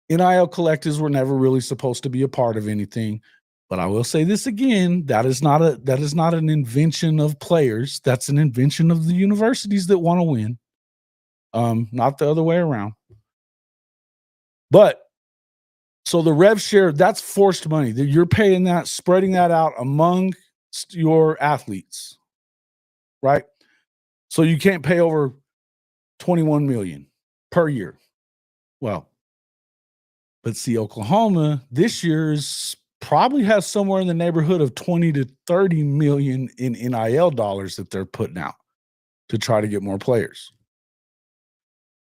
Speaker 1: NIL collectives were never really supposed to be a part of anything. But I will say this again, that is not an invention of players. That's an invention of the universities that want to win. Not the other way around. But so the rev share, that's forced money. You're paying that, spreading that out among your athletes, right? So you can't pay over $21 million per year. Well, but see, Oklahoma this year's probably has somewhere in the neighborhood of 20 to 30 million in NIL dollars that they're putting out to try to get more players.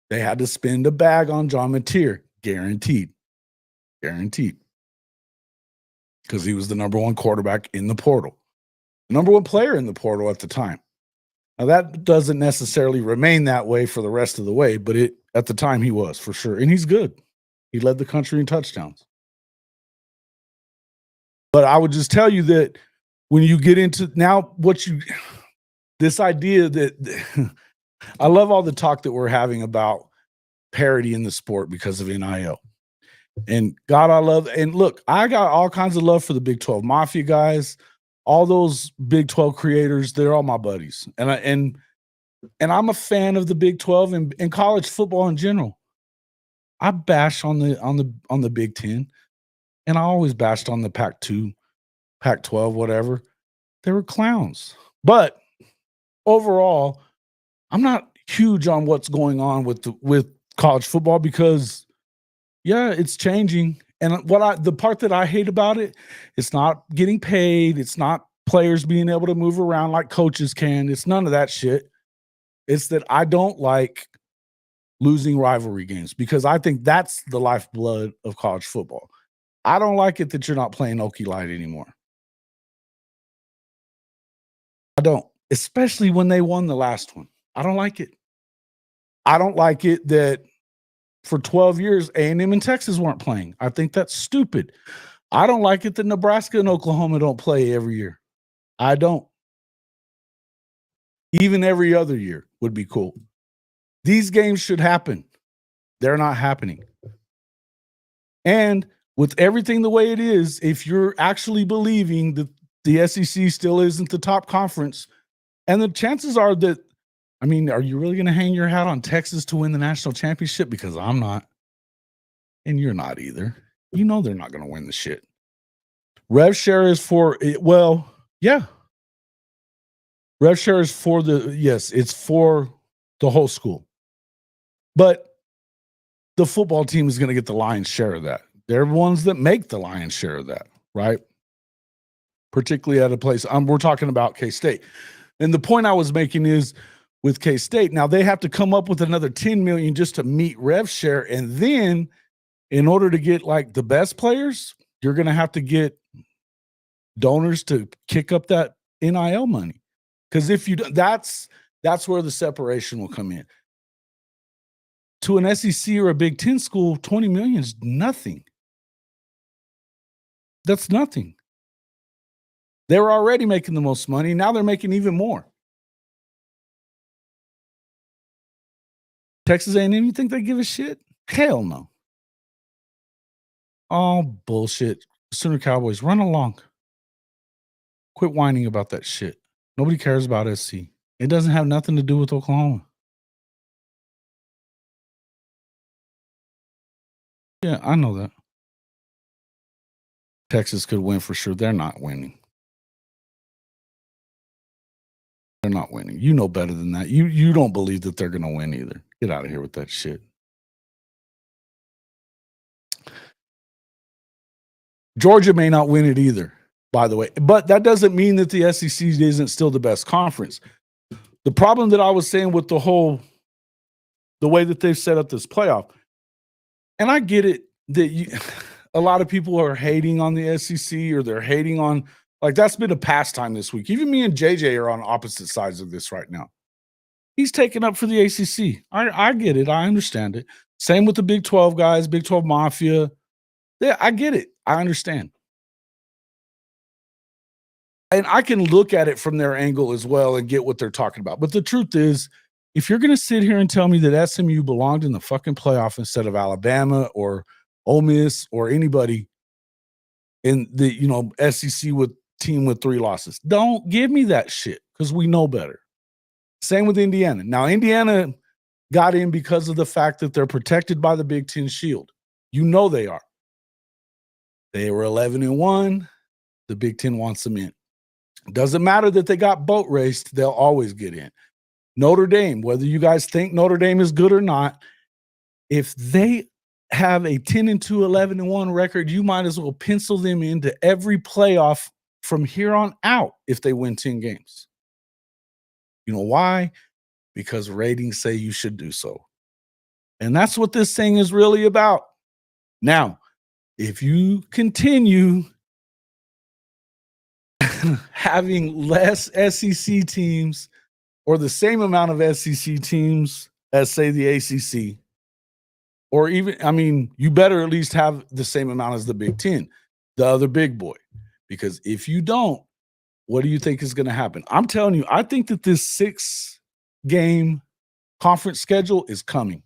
Speaker 1: They had to spend a bag on John Mateer, guaranteed. Because he was the number one quarterback in the portal, the number one player in the portal at the time. Now that doesn't necessarily remain that way for the rest of the way, but at the time he was for sure. And he's good. He led the country in touchdowns. But I would just tell you that when you get into now this idea that I love all the talk that we're having about parity in the sport because of NIL. And God, I love, and look, I got all kinds of love for the Big 12 Mafia guys, all those Big 12 creators, they're all my buddies. And I'm a fan of the Big 12 and college football in general. I bash on the Big 10. And I always bashed on the Pac-2, Pac-12, whatever. They were clowns. But overall, I'm not huge on what's going on with college football because, yeah, it's changing. And the part that I hate about it, it's not getting paid. It's not players being able to move around like coaches can. It's none of that shit. It's that I don't like losing rivalry games because I think that's the lifeblood of college football. I don't like it that you're not playing Okie Light anymore. I don't, especially when they won the last one. I don't like it. I don't like it that for 12 years, A&M and Texas weren't playing. I think that's stupid. I don't like it that Nebraska and Oklahoma don't play every year. I don't. Even every other year would be cool. These games should happen. They're not happening. And with everything the way it is, if you're actually believing that the SEC still isn't the top conference, and the chances are that, I mean, are you really going to hang your hat on Texas to win the national championship? Because I'm not. And you're not either. You know they're not going to win the shit. Rev share is for, well, yeah. Rev share is for it's for the whole school. But the football team is going to get the lion's share of that. They're ones that make the lion's share of that, right? Particularly at a place, we're talking about K-State. And the point I was making is with K-State. Now they have to come up with another 10 million just to meet rev share. And then in order to get like the best players, you're going to have to get donors to kick up that NIL money. Because if you that's where the separation will come in. To an SEC or a Big Ten school, 20 million is nothing. That's nothing. They were already making the most money. Now they're making even more. Texas A&M, you think they give a shit? Hell no. Oh, bullshit. Sooner Cowboys, run along. Quit whining about that shit. Nobody cares about SC. It doesn't have nothing to do with Oklahoma. Yeah, I know that. Texas could win for sure. They're not winning. They're not winning. You know better than that. You don't believe that they're going to win either. Get out of here with that shit. Georgia may not win it either, by the way. But that doesn't mean that the SEC isn't still the best conference. The problem that I was saying with the way that they've set up this playoff, and I get it that a lot of people are hating on the SEC or they're hating on, like, that's been a pastime this week. Even me and JJ are on opposite sides of this right now. He's taking up for the ACC. I get it. I understand it. Same with the Big 12 guys, Big 12 Mafia. Yeah, I get it. I understand. And I can look at it from their angle as well and get what they're talking about. But the truth is, if you're going to sit here and tell me that SMU belonged in the fucking playoff instead of Alabama or Ole Miss or anybody in the, SEC with team with 3 losses, don't give me that shit because we know better. Same with Indiana. Now, Indiana got in because of the fact that they're protected by the Big Ten Shield. You know they are. They were 11-1. The Big Ten wants them in. Doesn't matter that they got boat raced. They'll always get in. Notre Dame, whether you guys think Notre Dame is good or not, if they have a 10-2, 11-1 record, you might as well pencil them into every playoff from here on out if they win 10 games. You know why? Because ratings say you should do so. And that's what this thing is really about. Now, if you continue having less SEC teams or the same amount of SEC teams as, say, the ACC, or even, you better at least have the same amount as the Big Ten, the other big boy. Because if you don't, what do you think is going to happen? I'm telling you, I think that this 6-game conference schedule is coming.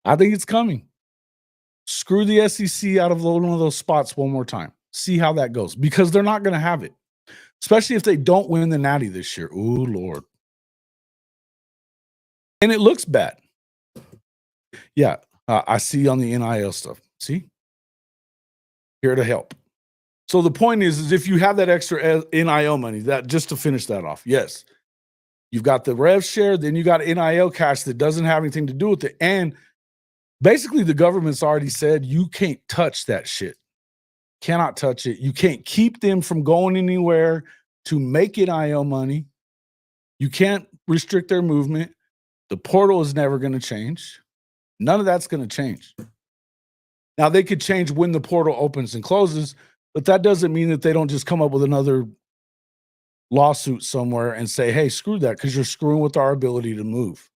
Speaker 1: I think it's coming. Screw the SEC out of one of those spots one more time. See how that goes. Because they're not going to have it. Especially if they don't win the Natty this year. Ooh, Lord. And it looks bad. Yeah, I see on the NIL stuff. See? Here to help. So the point is if you have that extra NIL money, that just to finish that off, yes, you've got the rev share, then you got NIL cash that doesn't have anything to do with it. And basically the government's already said you can't touch that shit. Cannot touch it. You can't keep them from going anywhere to make NIL money. You can't restrict their movement. The portal is never going to change. None of that's going to change. Now, they could change when the portal opens and closes, but that doesn't mean that they don't just come up with another lawsuit somewhere and say, hey, screw that, because you're screwing with our ability to move.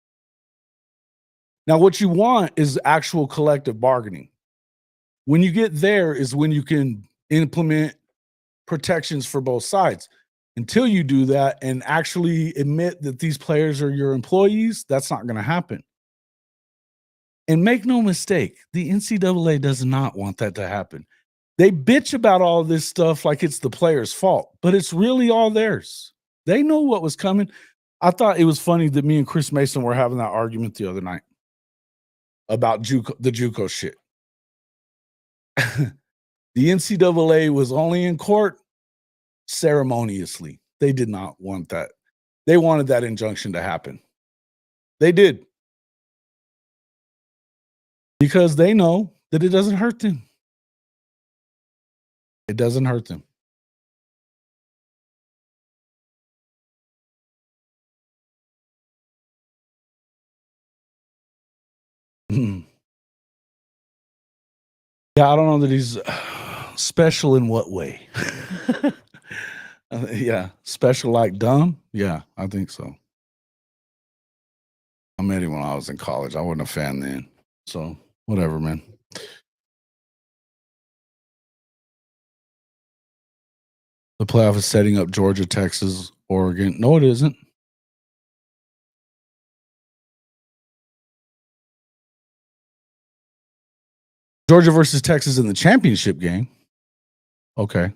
Speaker 1: Now, what you want is actual collective bargaining. When you get there is when you can implement protections for both sides. Until you do that and actually admit that these players are your employees, that's not going to happen. And make no mistake, the NCAA does not want that to happen. They bitch about all this stuff like it's the players' fault, but it's really all theirs. They know what was coming. I thought it was funny that me and Chris Mason were having that argument the other night about the JUCO shit. The NCAA was only in court ceremoniously. They did not want that. They wanted that injunction to happen. They did. Because they know that it doesn't hurt them. It doesn't hurt them. Yeah, I don't know that he's special in what way. Yeah, special like dumb. Yeah, I think so. I met him when I was in college. I wasn't a fan then, so whatever, man. The playoff is setting up Georgia, Texas, Oregon. No, it isn't. Georgia versus Texas in the championship game. Okay.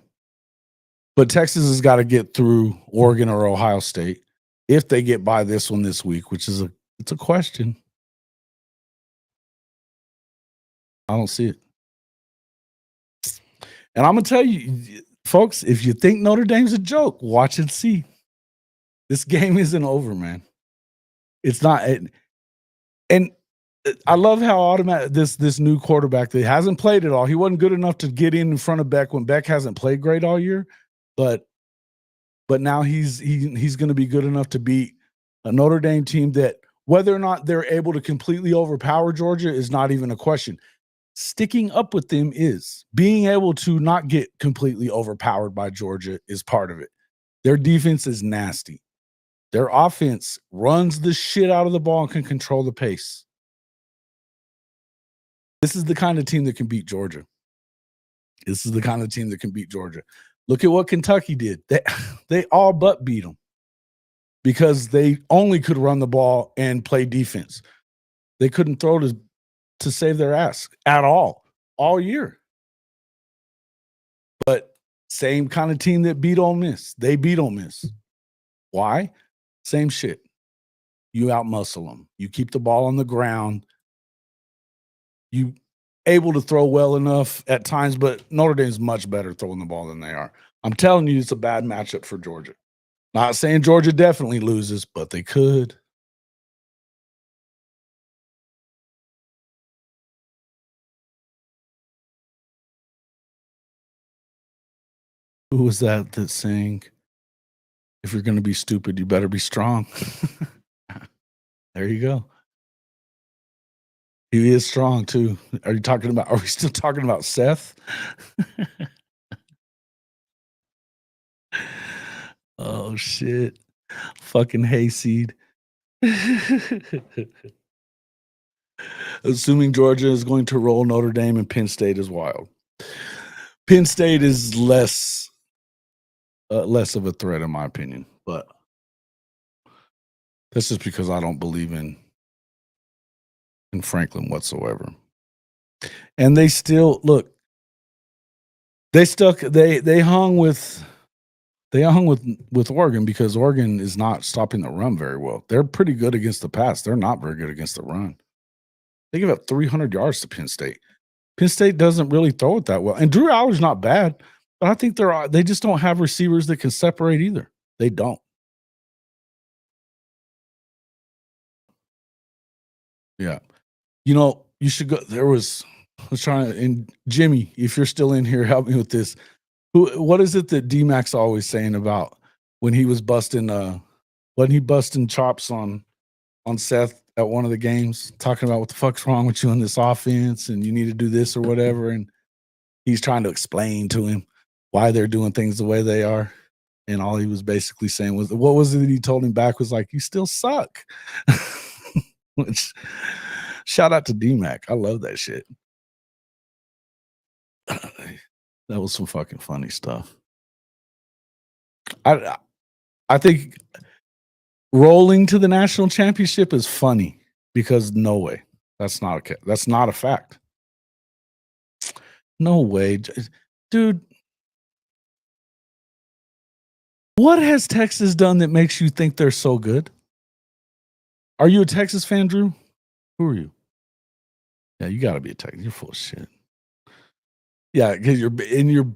Speaker 1: But Texas has got to get through Oregon or Ohio State if they get by this one this week, which is it's a question. I don't see it. And I'm going to tell you, folks, if you think Notre Dame's a joke, watch and see. This game isn't over, man. It's not. And I love how automatic this new quarterback that hasn't played at all. He wasn't good enough to get in front of Beck when Beck hasn't played great all year, but now he's going to be good enough to beat a Notre Dame team that whether or not they're able to completely overpower Georgia is not even a question. Sticking up with them is. Being able to not get completely overpowered by Georgia is part of it. Their defense is nasty. Their offense runs the shit out of the ball and can control the pace. This is the kind of team that can beat Georgia. This is the kind of team that can beat Georgia. Look at what Kentucky did. They all but beat them because they only could run the ball and play defense. They couldn't throw to save their ass at all year. But same kind of team that beat Ole Miss. They beat Ole Miss. Why? Same shit. You out-muscle them. You keep the ball on the ground. You able to throw well enough at times, but Notre Dame's much better throwing the ball than they are. I'm telling you, it's a bad matchup for Georgia. Not saying Georgia definitely loses, but they could. Who was that saying, if you're going to be stupid, you better be strong? There you go. He is strong too. Are we still talking about Seth? Oh shit. Fucking hayseed. Assuming Georgia is going to roll Notre Dame and Penn State is wild. Penn State is less of a threat in my opinion, but that's just because I don't believe in Franklin whatsoever. And they still look. They hung with Oregon because Oregon is not stopping the run very well. They're pretty good against the pass. They're not very good against the run. They give up 300 yards to Penn State. Penn State doesn't really throw it that well. And Drew Aller's not bad, but I think they just don't have receivers that can separate either. They don't. Yeah. You know, you should go. And Jimmy, if you're still in here, help me with this. What is it that D-Mac's always saying about when he was busting chops on Seth at one of the games, talking about what the fuck's wrong with you in this offense and you need to do this or whatever. And he's trying to explain to him why they're doing things the way they are. And all he was basically saying was, what was it that he told him back was like, you still suck. Which, shout out to D-Mac. I love that shit. That was some fucking funny stuff. I think rolling to the national championship is funny because no way. That's not a fact. No way. Dude, what has Texas done that makes you think they're so good? Are you a Texas fan, Drew? Who are you? Yeah, you got to be a Texas. You're full of shit. Yeah, because you're in your.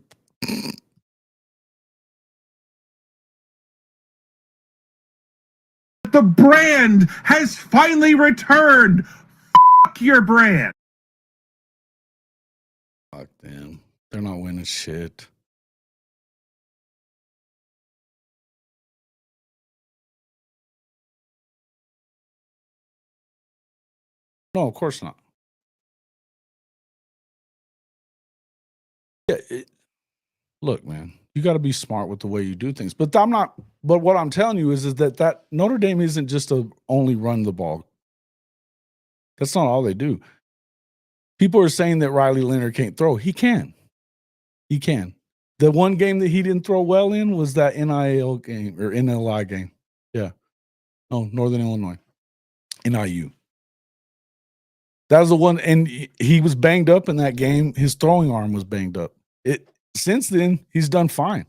Speaker 7: The brand has finally returned. Fuck your brand.
Speaker 1: Fuck them. They're not winning shit. No, of course not. Yeah, look, man, you got to be smart with the way you do things. But what I'm telling you is that Notre Dame isn't just to only run the ball. That's not all they do. People are saying that Riley Leonard can't throw. He can. He can. The one game that he didn't throw well in was that NIL game or NLI game. Yeah. No, Northern Illinois. NIU. That was the one, and he was banged up in that game. His throwing arm was banged up. Since then, he's done fine.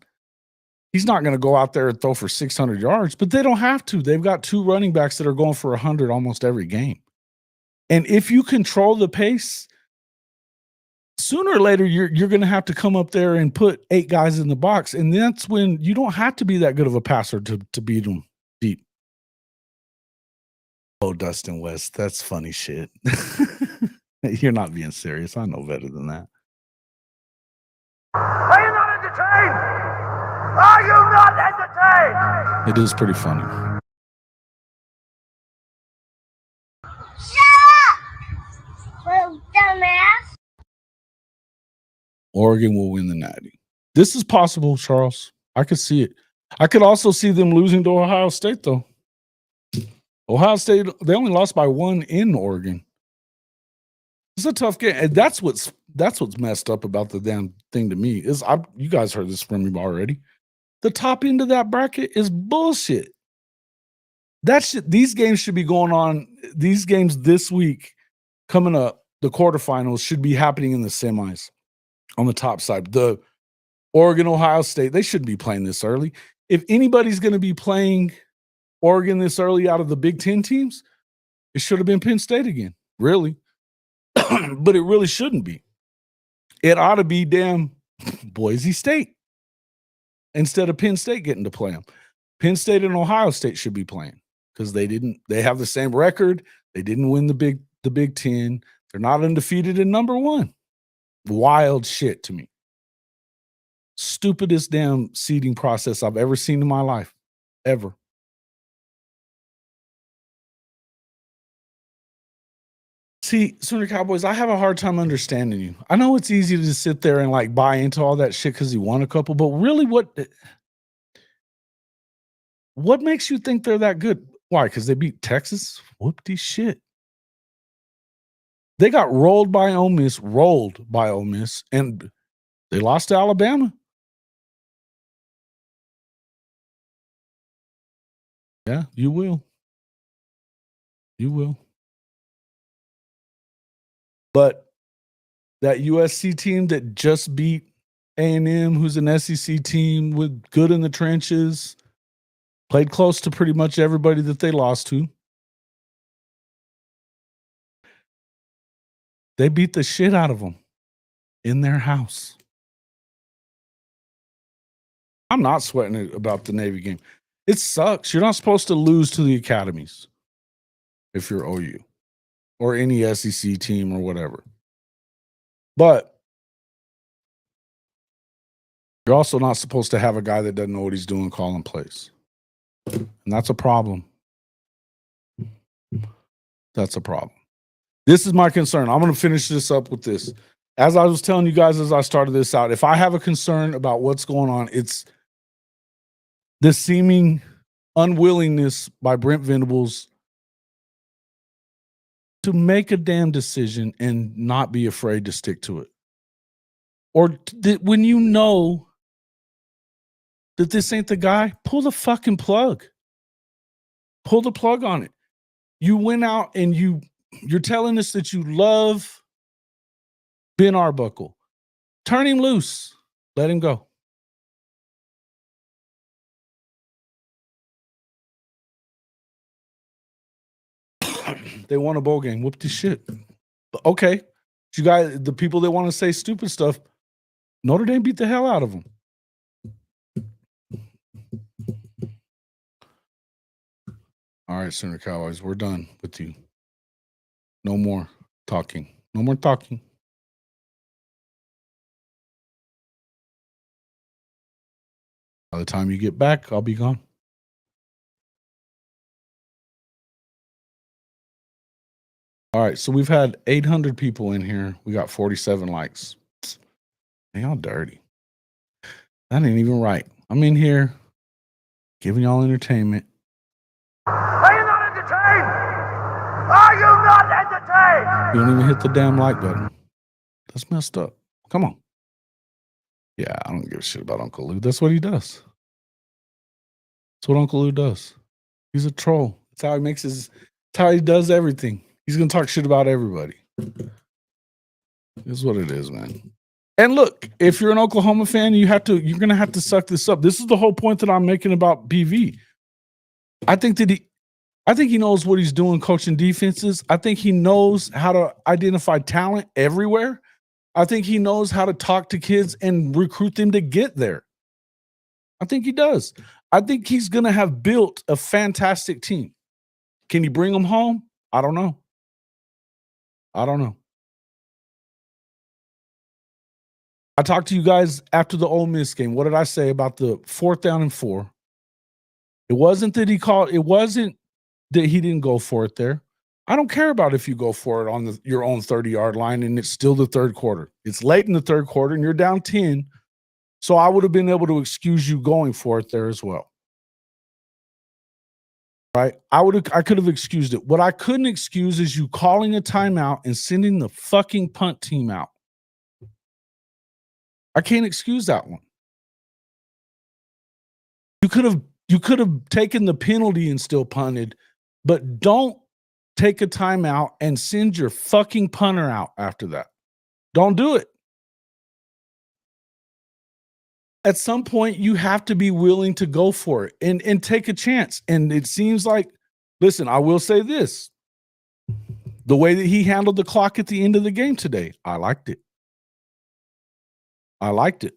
Speaker 1: He's not going to go out there and throw for 600 yards, but they don't have to. They've got 2 running backs that are going for 100 almost every game. And if you control the pace, sooner or later, you're going to have to come up there and put 8 guys in the box. And that's when you don't have to be that good of a passer to beat them deep. Oh, Dustin West, that's funny shit. You're not being serious. I know better than that.
Speaker 3: Are you not entertained? Are you not entertained?
Speaker 1: It is pretty funny.
Speaker 8: Little dumbass.
Speaker 1: Oregon will win the Natty. This is possible, Charles. I could see it. I could also see them losing to Ohio State, though. Ohio State, they only lost by 1 in Oregon. It's a tough game. And that's what's messed up about the damn thing to me. You guys heard this from me already. The top end of that bracket is bullshit. These games should be going on. These games this week coming up, the quarterfinals should be happening in the semis on the top side. The Oregon, Ohio State, they shouldn't be playing this early. If anybody's going to be playing Oregon this early out of the Big Ten teams, it should have been Penn State again, really. But it really shouldn't be. It ought to be damn Boise State instead of Penn State getting to play them. Penn State and Ohio State should be playing because they have the same record. They didn't win the Big Ten. They're not undefeated in number 1. Wild shit to me. Stupidest damn seeding process I've ever seen in my life. Ever. See, Sooner Cowboys, I have a hard time understanding you. I know it's easy to just sit there and like buy into all that shit because you won a couple, but really what makes you think they're that good? Why? Because they beat Texas? Whoop-de shit. They got rolled by Ole Miss, and they lost to Alabama. Yeah, you will. You will. But that USC team that just beat A&M, who's an SEC team with good in the trenches, played close to pretty much everybody that they lost to. They beat the shit out of them in their house. I'm not sweating it about the Navy game. It sucks. You're not supposed to lose to the academies if you're OU or any SEC team or whatever. But you're also not supposed to have a guy that doesn't know what he's doing calling plays. And that's a problem. That's a problem. This is my concern. I'm going to finish this up with this. As I was telling you guys as I started this out, if I have a concern about what's going on, it's this seeming unwillingness by Brent Venables to make a damn decision and not be afraid to stick to it. Or when you know that this ain't the guy, pull the fucking plug. Pull the plug on it. You went out and you're telling us that you love Ben Arbuckle. Turn him loose. Let him go. They won a bowl game. Whoop the shit. Okay. You guys, the people that want to say stupid stuff, Notre Dame beat the hell out of them. All right, Sooner Cowboys, we're done with you. No more talking. No more talking. By the time you get back, I'll be gone. All right, so we've had 800 people in here. We got 47 likes. Man, y'all dirty. That ain't even right. I'm in here giving y'all entertainment.
Speaker 3: Are you not entertained? Are you not entertained?
Speaker 1: You don't even hit the damn like button. That's messed up. Come on. Yeah, I don't give a shit about Uncle Lou. That's what he does. That's what Uncle Lou does. He's a troll. That's how he makes his. That's how he does everything. He's gonna talk shit about everybody. Is what it is, man. And look, if you're an Oklahoma fan, you're gonna have to suck this up. This is the whole point that I'm making about BV. I think he knows what he's doing coaching defenses. I think he knows how to identify talent everywhere. I think he knows how to talk to kids and recruit them to get there. I think he does. I think he's going to have built a fantastic team. Can he bring them home? I don't know. I talked to you guys after the Ole Miss game. What did I say about the 4th down and 4? It wasn't that he didn't go for it there. I don't care about if you go for it on your own 30-yard line and it's still the third quarter. It's late in the third quarter and you're down 10. So I would have been able to excuse you going for it there as well. Right? I could have excused it. What I couldn't excuse is you calling a timeout and sending the fucking punt team out. I can't excuse that one. You could have taken the penalty and still punted, but don't take a timeout and send your fucking punter out after that. Don't do it. At some point, you have to be willing to go for it and take a chance. And it seems like, listen, I will say this. The way that he handled the clock at the end of the game today, I liked it. Right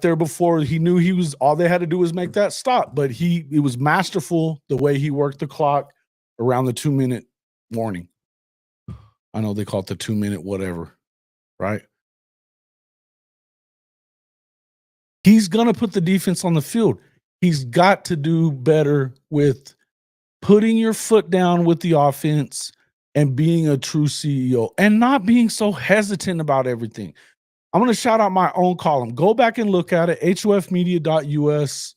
Speaker 1: there before he knew all they had to do was make that stop. But it was masterful the way he worked the clock around the 2-minute warning. I know they call it the 2-minute whatever, right? He's going to put the defense on the field. He's got to do better with putting your foot down with the offense and being a true CEO and not being so hesitant about everything. I'm going to shout out my own column. Go back and look at it, hofmedia.us.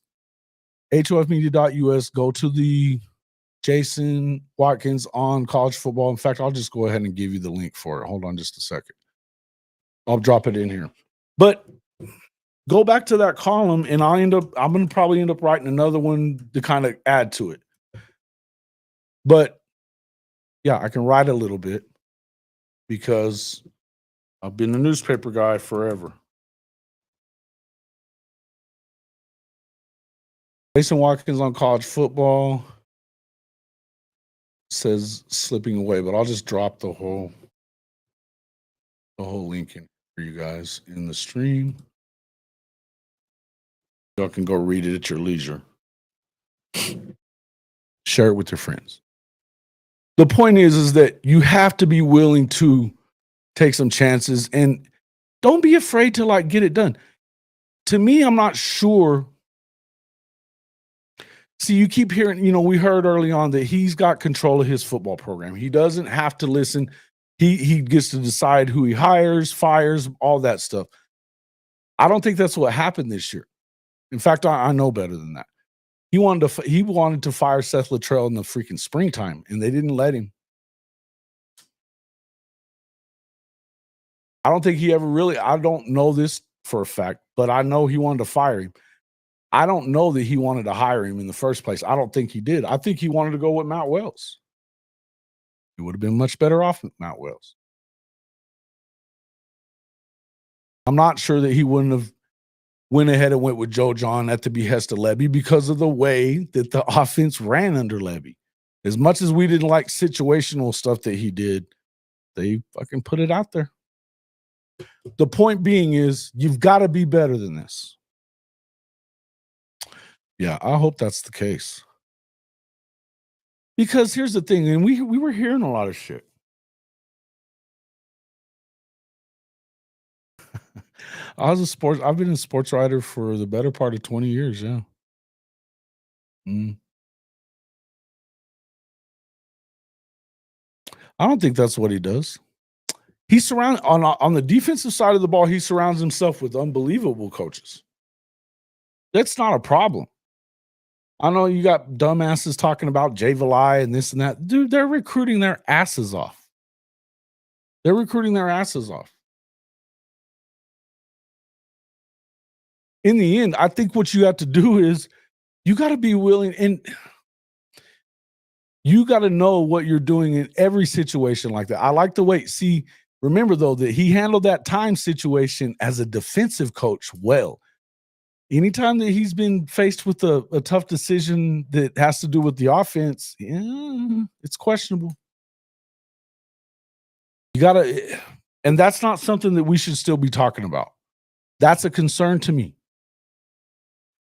Speaker 1: hofmedia.us. Go to the Jason Watkins on college football. In fact, I'll just go ahead and give you the link for it. Hold on just a second. I'll drop it in here. But go back to that column, and I'm going to probably end up writing another one to kind of add to it. But yeah, I can write a little bit because I've been a newspaper guy forever. Jason Watkins on college football says slipping away, but I'll just drop the whole link in for you guys in the stream. Y'all can go read it at your leisure. Share it with your friends. The point is that you have to be willing to take some chances and don't be afraid to get it done. To me, I'm not sure. See, you keep hearing, we heard early on that he's got control of his football program. He doesn't have to listen. He gets to decide who he hires, fires, all that stuff. I don't think that's what happened this year. In fact, I know better than that. He wanted to fire Seth Luttrell in the freaking springtime, and they didn't let him. I don't think he ever really, I don't know this for a fact, but I know he wanted to fire him. I don't know that he wanted to hire him in the first place. I don't think he did. I think he wanted to go with Matt Wells. He would have been much better off with Matt Wells. I'm not sure that he wouldn't have went ahead and went with Joe John at the behest of Levy because of the way that the offense ran under Levy. As much as we didn't like situational stuff that he did, they fucking put it out there. The point being is you've got to be better than this. Yeah, I hope that's the case. Because here's the thing, and we were hearing a lot of shit. I've been a sports writer for the better part of 20 years, yeah. I don't think that's what he does. He surrounds on the defensive side of the ball, he surrounds himself with unbelievable coaches. That's not a problem. I know you got dumbasses talking about Jay Valai and this and that. Dude, they're recruiting their asses off. They're recruiting their asses off. In the end, I think what you have to do is you got to be willing, and you got to know what you're doing in every situation like that. I like the way, see, remember though, that he handled that time situation as a defensive coach well. Anytime that he's been faced with a tough decision that has to do with the offense, yeah, it's questionable. You got to, and that's not something that we should still be talking about. That's a concern to me.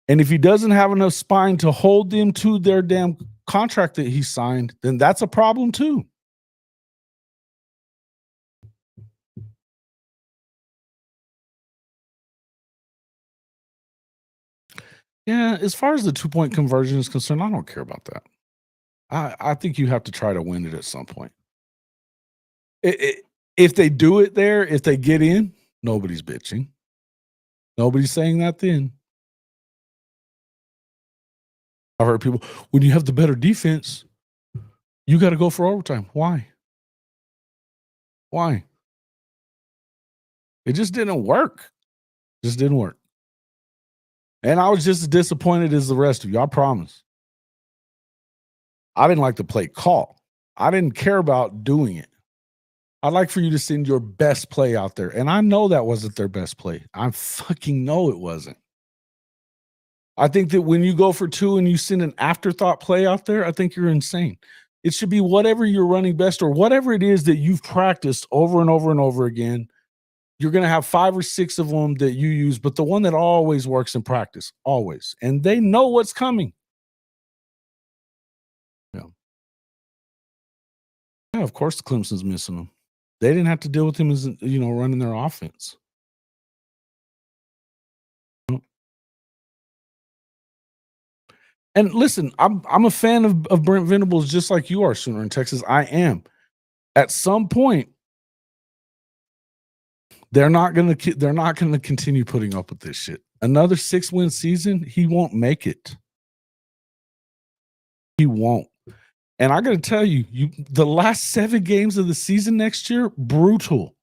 Speaker 1: And if he doesn't have enough spine to hold them to their damn contract that he signed, then that's a problem too. Yeah, as far as the 2-point conversion is concerned, I don't care about that. I think you have to try to win it at some point. If they do it there, if they get in, nobody's bitching. Nobody's saying that then. I've heard people, when you have the better defense, you got to go for overtime. Why? Why? It just didn't work. Just didn't work. And I was just as disappointed as the rest of you. I promise. I didn't like the play call. I didn't care about doing it. I'd like for you to send your best play out there. And I know that wasn't their best play. I fucking know it wasn't. I think that when you go for 2 and you send an afterthought play out there, I think you're insane. It should be whatever you're running best or whatever it is that you've practiced over and over and over again. You're going to have 5 or 6 of them that you use, but the one that always works in practice, always. And they know what's coming. Yeah. Yeah, of course Clemson's missing them. They didn't have to deal with him as, running their offense. And listen, I'm a fan of Brent Venables just like you are, Sooner in Texas. I am. At some point, they're not going to continue putting up with this shit. Another 6-win season, he won't make it. He won't. And I got to tell you, the last 7 games of the season next year, brutal.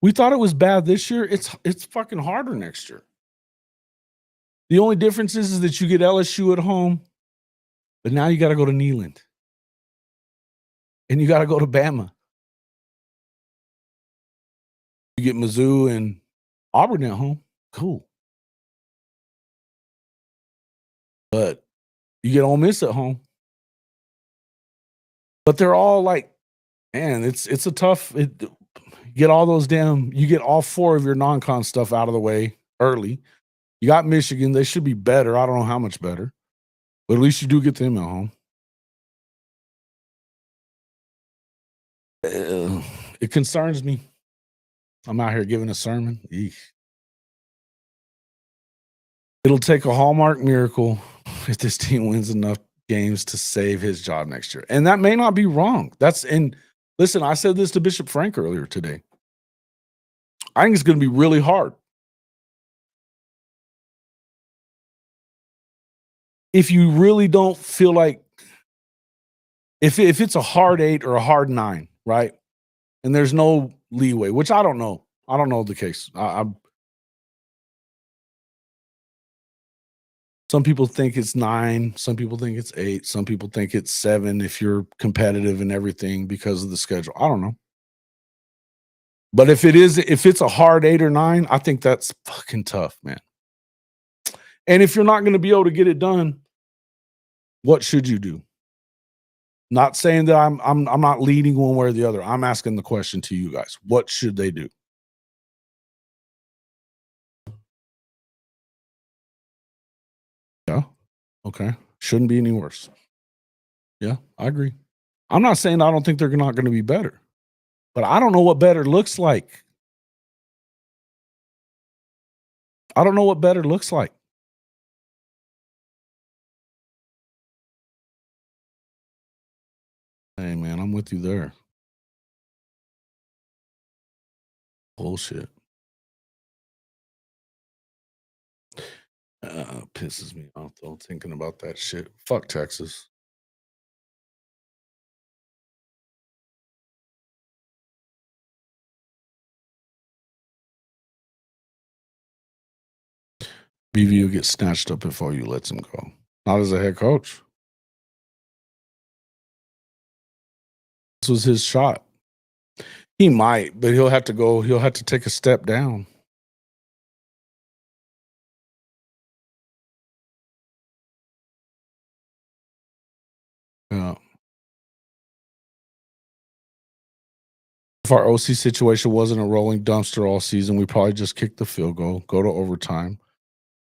Speaker 1: We thought it was bad this year. It's fucking harder next year. The only difference is that you get LSU at home, but now you got to go to Neyland. And you got to go to Bama. You get Mizzou and Auburn at home. Cool. But you get Ole Miss at home. But they're all like, man, it's a tough. Get all those you get all 4 of your non-con stuff out of the way early. You got Michigan. They should be better. I don't know how much better. But at least you do get them at home. It concerns me. I'm out here giving a sermon. Eesh. It'll take a Hallmark miracle if this team wins enough games to save his job next year. And that may not be wrong. Listen, I said this to Bishop Frank earlier today. I think it's going to be really hard. If you really don't feel like, if it's a hard 8 or a hard 9, right? And there's no leeway, which I don't know. I don't know the case. Some people think it's 9. Some people think it's 8. Some people think it's 7 if you're competitive and everything because of the schedule. I don't know. But if it's a hard 8 or 9, I think that's fucking tough, man. And if you're not going to be able to get it done, what should you do? Not saying that I'm not leading one way or the other. I'm asking the question to you guys. What should they do? Yeah. Okay. Shouldn't be any worse. Yeah, I agree. I'm not saying I don't think they're not going to be better, but I don't know what better looks like. I don't know what better looks like. Hey, man, I'm with you there. Bullshit. Pisses me off though, thinking about that shit. Fuck Texas. BV will get snatched up if OU lets him go. Not as a head coach. This was his shot. He might, but he'll have to go. He'll have to take a step down. Yeah. If our OC situation wasn't a rolling dumpster all season, we probably just kick the field goal, go to overtime.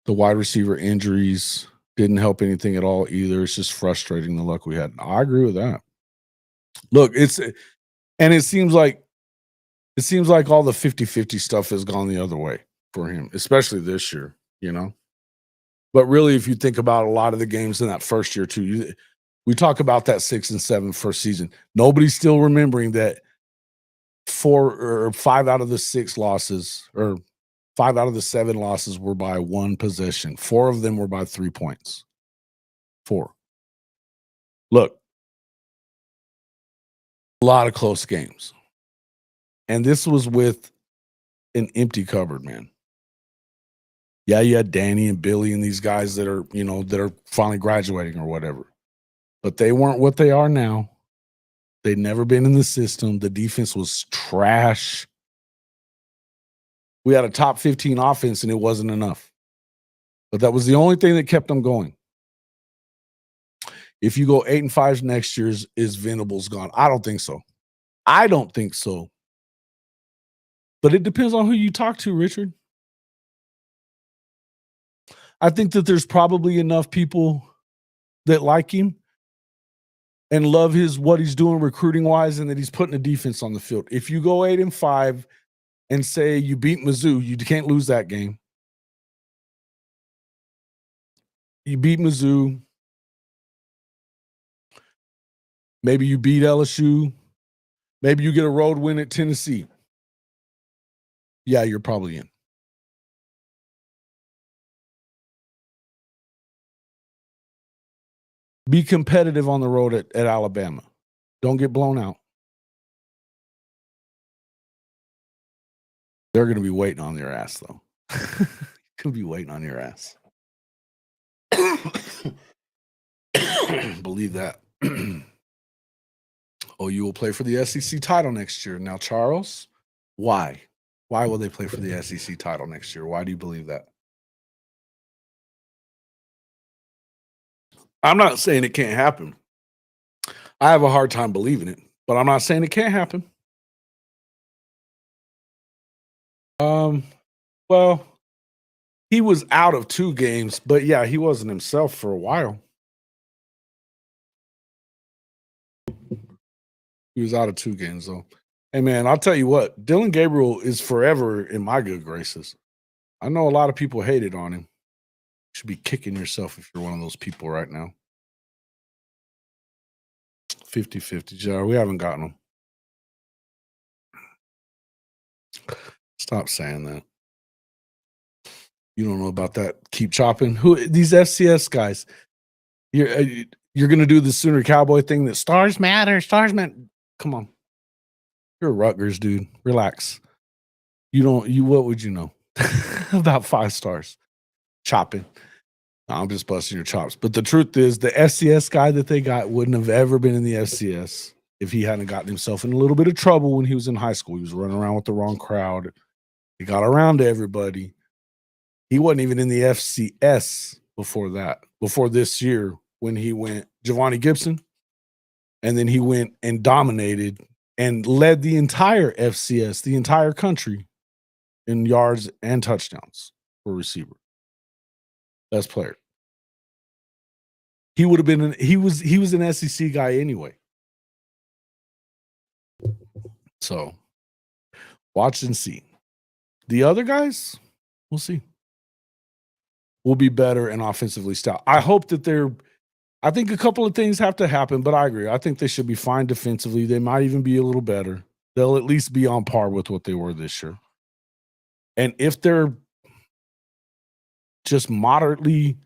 Speaker 1: The wide receiver injuries didn't help anything at all either. It's just frustrating the luck we had. I agree with that. Look, it seems like all the 50-50 stuff has gone the other way for him, especially this year, you know. But really, if you think about a lot of the games in that first year too, we talk about that 6 and 7 first season. Nobody's still remembering that 4 or 5 out of the 6 losses, or 5 out of the 7 losses were by 1 possession. 4 of them were by 3 points. 4. Look, a lot of close games. And this was with an empty cupboard, man. Yeah, you had Danny and Billy and these guys that are, you know, that are finally graduating or whatever. But they weren't what they are now. They'd never been in the system. The defense was trash. We had a top 15 offense and it wasn't enough. But that was the only thing that kept them going. If you go 8 and 5 next year, is Venables gone? I don't think so. I don't think so. But it depends on who you talk to, Richard. I think that there's probably enough people that like him and love what he's doing recruiting wise, and that he's putting a defense on the field. If you go 8 and 5 and say you beat Mizzou, you can't lose that game. You beat Mizzou. Maybe you beat LSU. Maybe you get a road win at Tennessee. Yeah, you're probably in. Be competitive on the road at Alabama. Don't get blown out. They're going to be waiting on your ass, though. Could be waiting on your ass. Believe that. You will play for the SEC title next year. Now, Charles, why? Why will they play for the SEC title next year? Why do you believe that? I'm not saying it can't happen. I have a hard time believing it, but I'm not saying it can't happen. Well, he was out of 2 games, but yeah, he wasn't himself for a while. He was out of 2 games, though. Hey, man, I'll tell you what, Dylan Gabriel is forever in my good graces. I know a lot of people hated on him. You should be kicking yourself if you're one of those people right now. 50-50, Jar. We haven't gotten him. Stop saying that. You don't know about that. Keep chopping. Who these FCS guys? You're gonna do the Sooner Cowboy thing that stars matter. Stars matter. Come on. You're a Rutgers dude. Relax. What would you know about 5 stars? Chopping. I'm just busting your chops. But the truth is, the FCS guy that they got wouldn't have ever been in the FCS if he hadn't gotten himself in a little bit of trouble when he was in high school. He was running around with the wrong crowd. He got around to everybody. He wasn't even in the FCS before that, before this year when he went Giovanni Gibson. And then he went and dominated and led the entire FCS, the entire country, in yards and touchdowns for receiver. Best player. He would have been he was an SEC guy anyway. So watch and see. The other guys, we'll see. Will be better and offensively stout. I hope that I think a couple of things have to happen, but I agree. I think they should be fine defensively. They might even be a little better. They'll at least be on par with what they were this year. And if they're just moderately,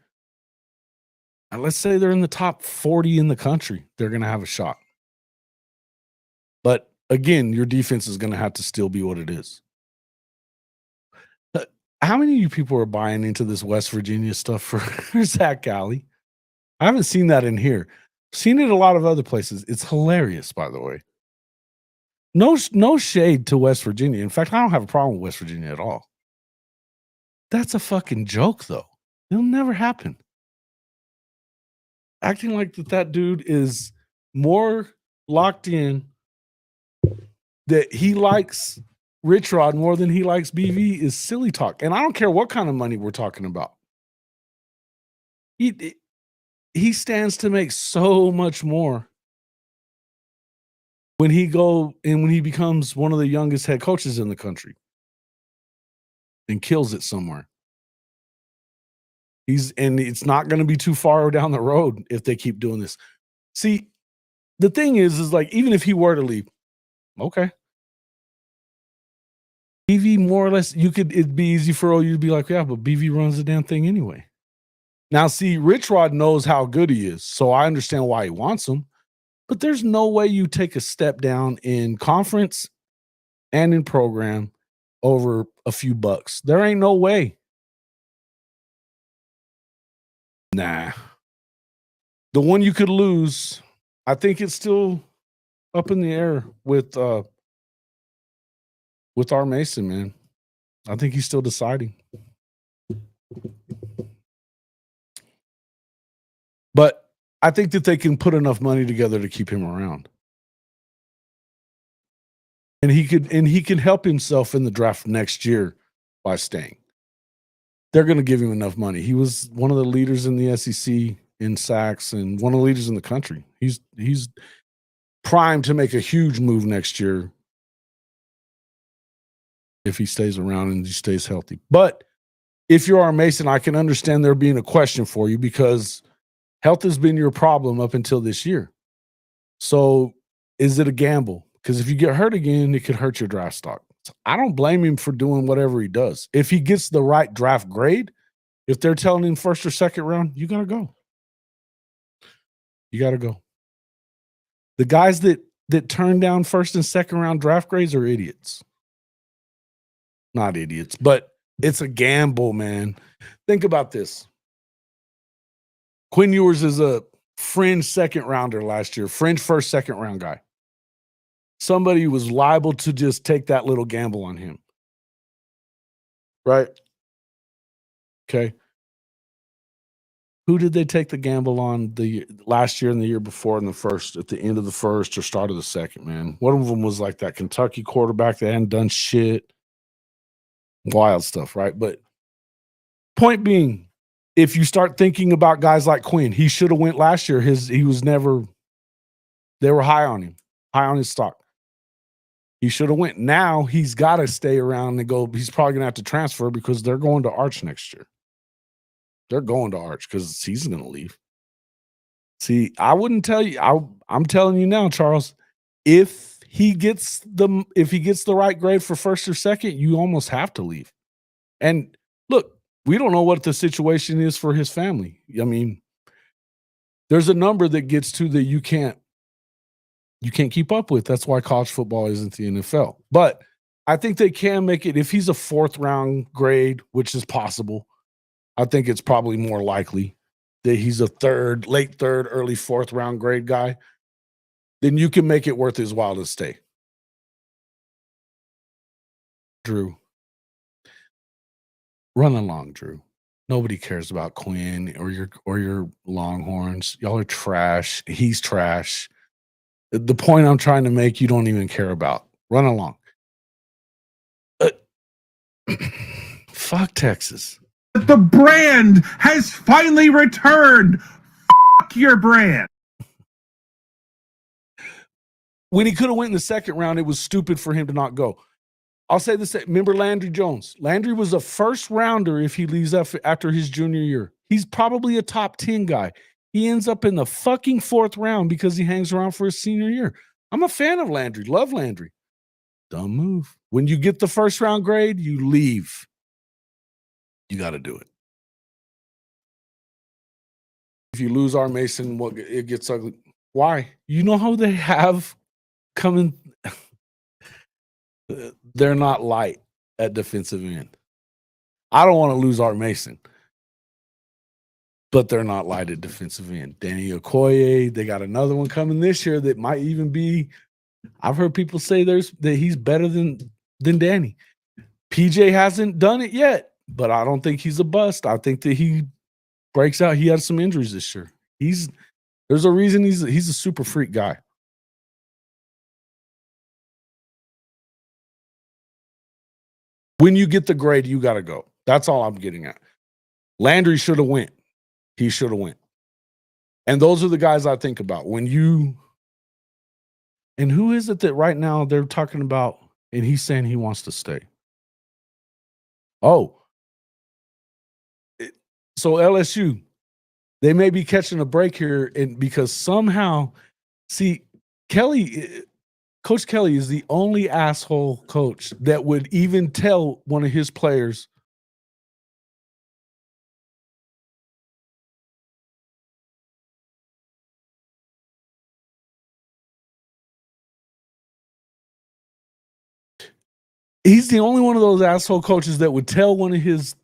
Speaker 1: and let's say they're in the top 40 in the country, they're going to have a shot. But again, your defense is going to have to still be what it is. How many of you people are buying into this West Virginia stuff for Zach Alley? I haven't seen that in here. Seen it a lot of other places. It's hilarious, by the way. No shade to West Virginia. In fact, I don't have a problem with West Virginia at all. That's a fucking joke, though. It'll never happen. Acting like that dude is more locked in, that he likes Rich Rod more than he likes BV is silly talk. And I don't care what kind of money we're talking about. He stands to make so much more when he becomes one of the youngest head coaches in the country and kills it somewhere. And it's not going to be too far down the road if they keep doing this. See, the thing is like, even if he were to leave, okay. BV more or less, it'd be easy for OU to be like, yeah, but BV runs the damn thing anyway. Now, see, Rich Rod knows how good he is, so I understand why he wants him. But there's no way you take a step down in conference and in program over a few bucks. There ain't no way. Nah. The one you could lose, I think it's still up in the air with R. Mason, man. I think he's still deciding. But I think that they can put enough money together to keep him around. And he can help himself in the draft next year by staying. They're going to give him enough money. He was one of the leaders in the SEC in sacks and one of the leaders in the country. He's primed to make a huge move next year if he stays around and he stays healthy. But if you're R. Mason, I can understand there being a question for you because health has been your problem up until this year. So is it a gamble? Because if you get hurt again, it could hurt your draft stock. So I don't blame him for doing whatever he does. If he gets the right draft grade, if they're telling him first or second round, you got to go. You got to go. The guys that turn down first and second round draft grades are idiots. Not idiots, but it's a gamble, man. Think about this. Quinn Ewers is a fringe second rounder last year, fringe first, second round guy. Somebody was liable to just take that little gamble on him. Right? Okay. Who did they take the gamble on the last year and the year before in the first, at the end of the first or start of the second, man? One of them was like that Kentucky quarterback that hadn't done shit. Wild stuff, right? But point being, if you start thinking about guys like Quinn, he should have went last year. They were high on him, high on his stock. He should have went. Now he's got to stay around and go. He's probably going to have to transfer because they're going to Arch next year. They're going to Arch because he's going to leave. See, I wouldn't tell you. I'm telling you now, Charles. If he gets the right grade for first or second, you almost have to leave. And look, we don't know what the situation is for his family. I mean, there's a number that gets to that you can't keep up with. That's why college football isn't the NFL. But I think they can make it if he's a fourth round grade, which is possible. I think it's probably more likely that he's a late third, early fourth round grade guy. Then you can make it worth his while to stay. Drew. Run along, Drew. Nobody cares about Quinn or your Longhorns. Y'all are trash. He's trash. The point I'm trying to make, you don't even care about. Run along. Fuck Texas.
Speaker 7: The brand has finally returned. Fuck your brand.
Speaker 1: When he could have went in the second round, it was stupid for him to not go. I'll say this. Remember Landry Jones? Landry was a first rounder if he leaves after his junior year. He's probably a top 10 guy. He ends up in the fucking fourth round because he hangs around for his senior year. I'm a fan of Landry. Love Landry. Dumb move. When you get the first round grade, you leave. You got to do it. If you lose our Mason, it gets ugly. Why? You know how they have coming. They're not light at defensive end. I don't want to lose Art Mason, but they're not light at defensive end. Danny Okoye, they got another one coming this year that might even be. I've heard people say that he's better than Danny. PJ hasn't done it yet, but I don't think he's a bust. I think that he breaks out. He had some injuries this year. There's a reason he's a super freak guy. When you get the grade, you got to go. That's all I'm getting at. Landry should have went. He should have went. And those are the guys I think about. And who is it that right now they're talking about and he's saying he wants to stay? Oh. So LSU, they may be catching a break here because somehow, see, Coach Kelly is the only asshole coach that would even tell one of his players, he's the only one of those asshole coaches that would tell one of his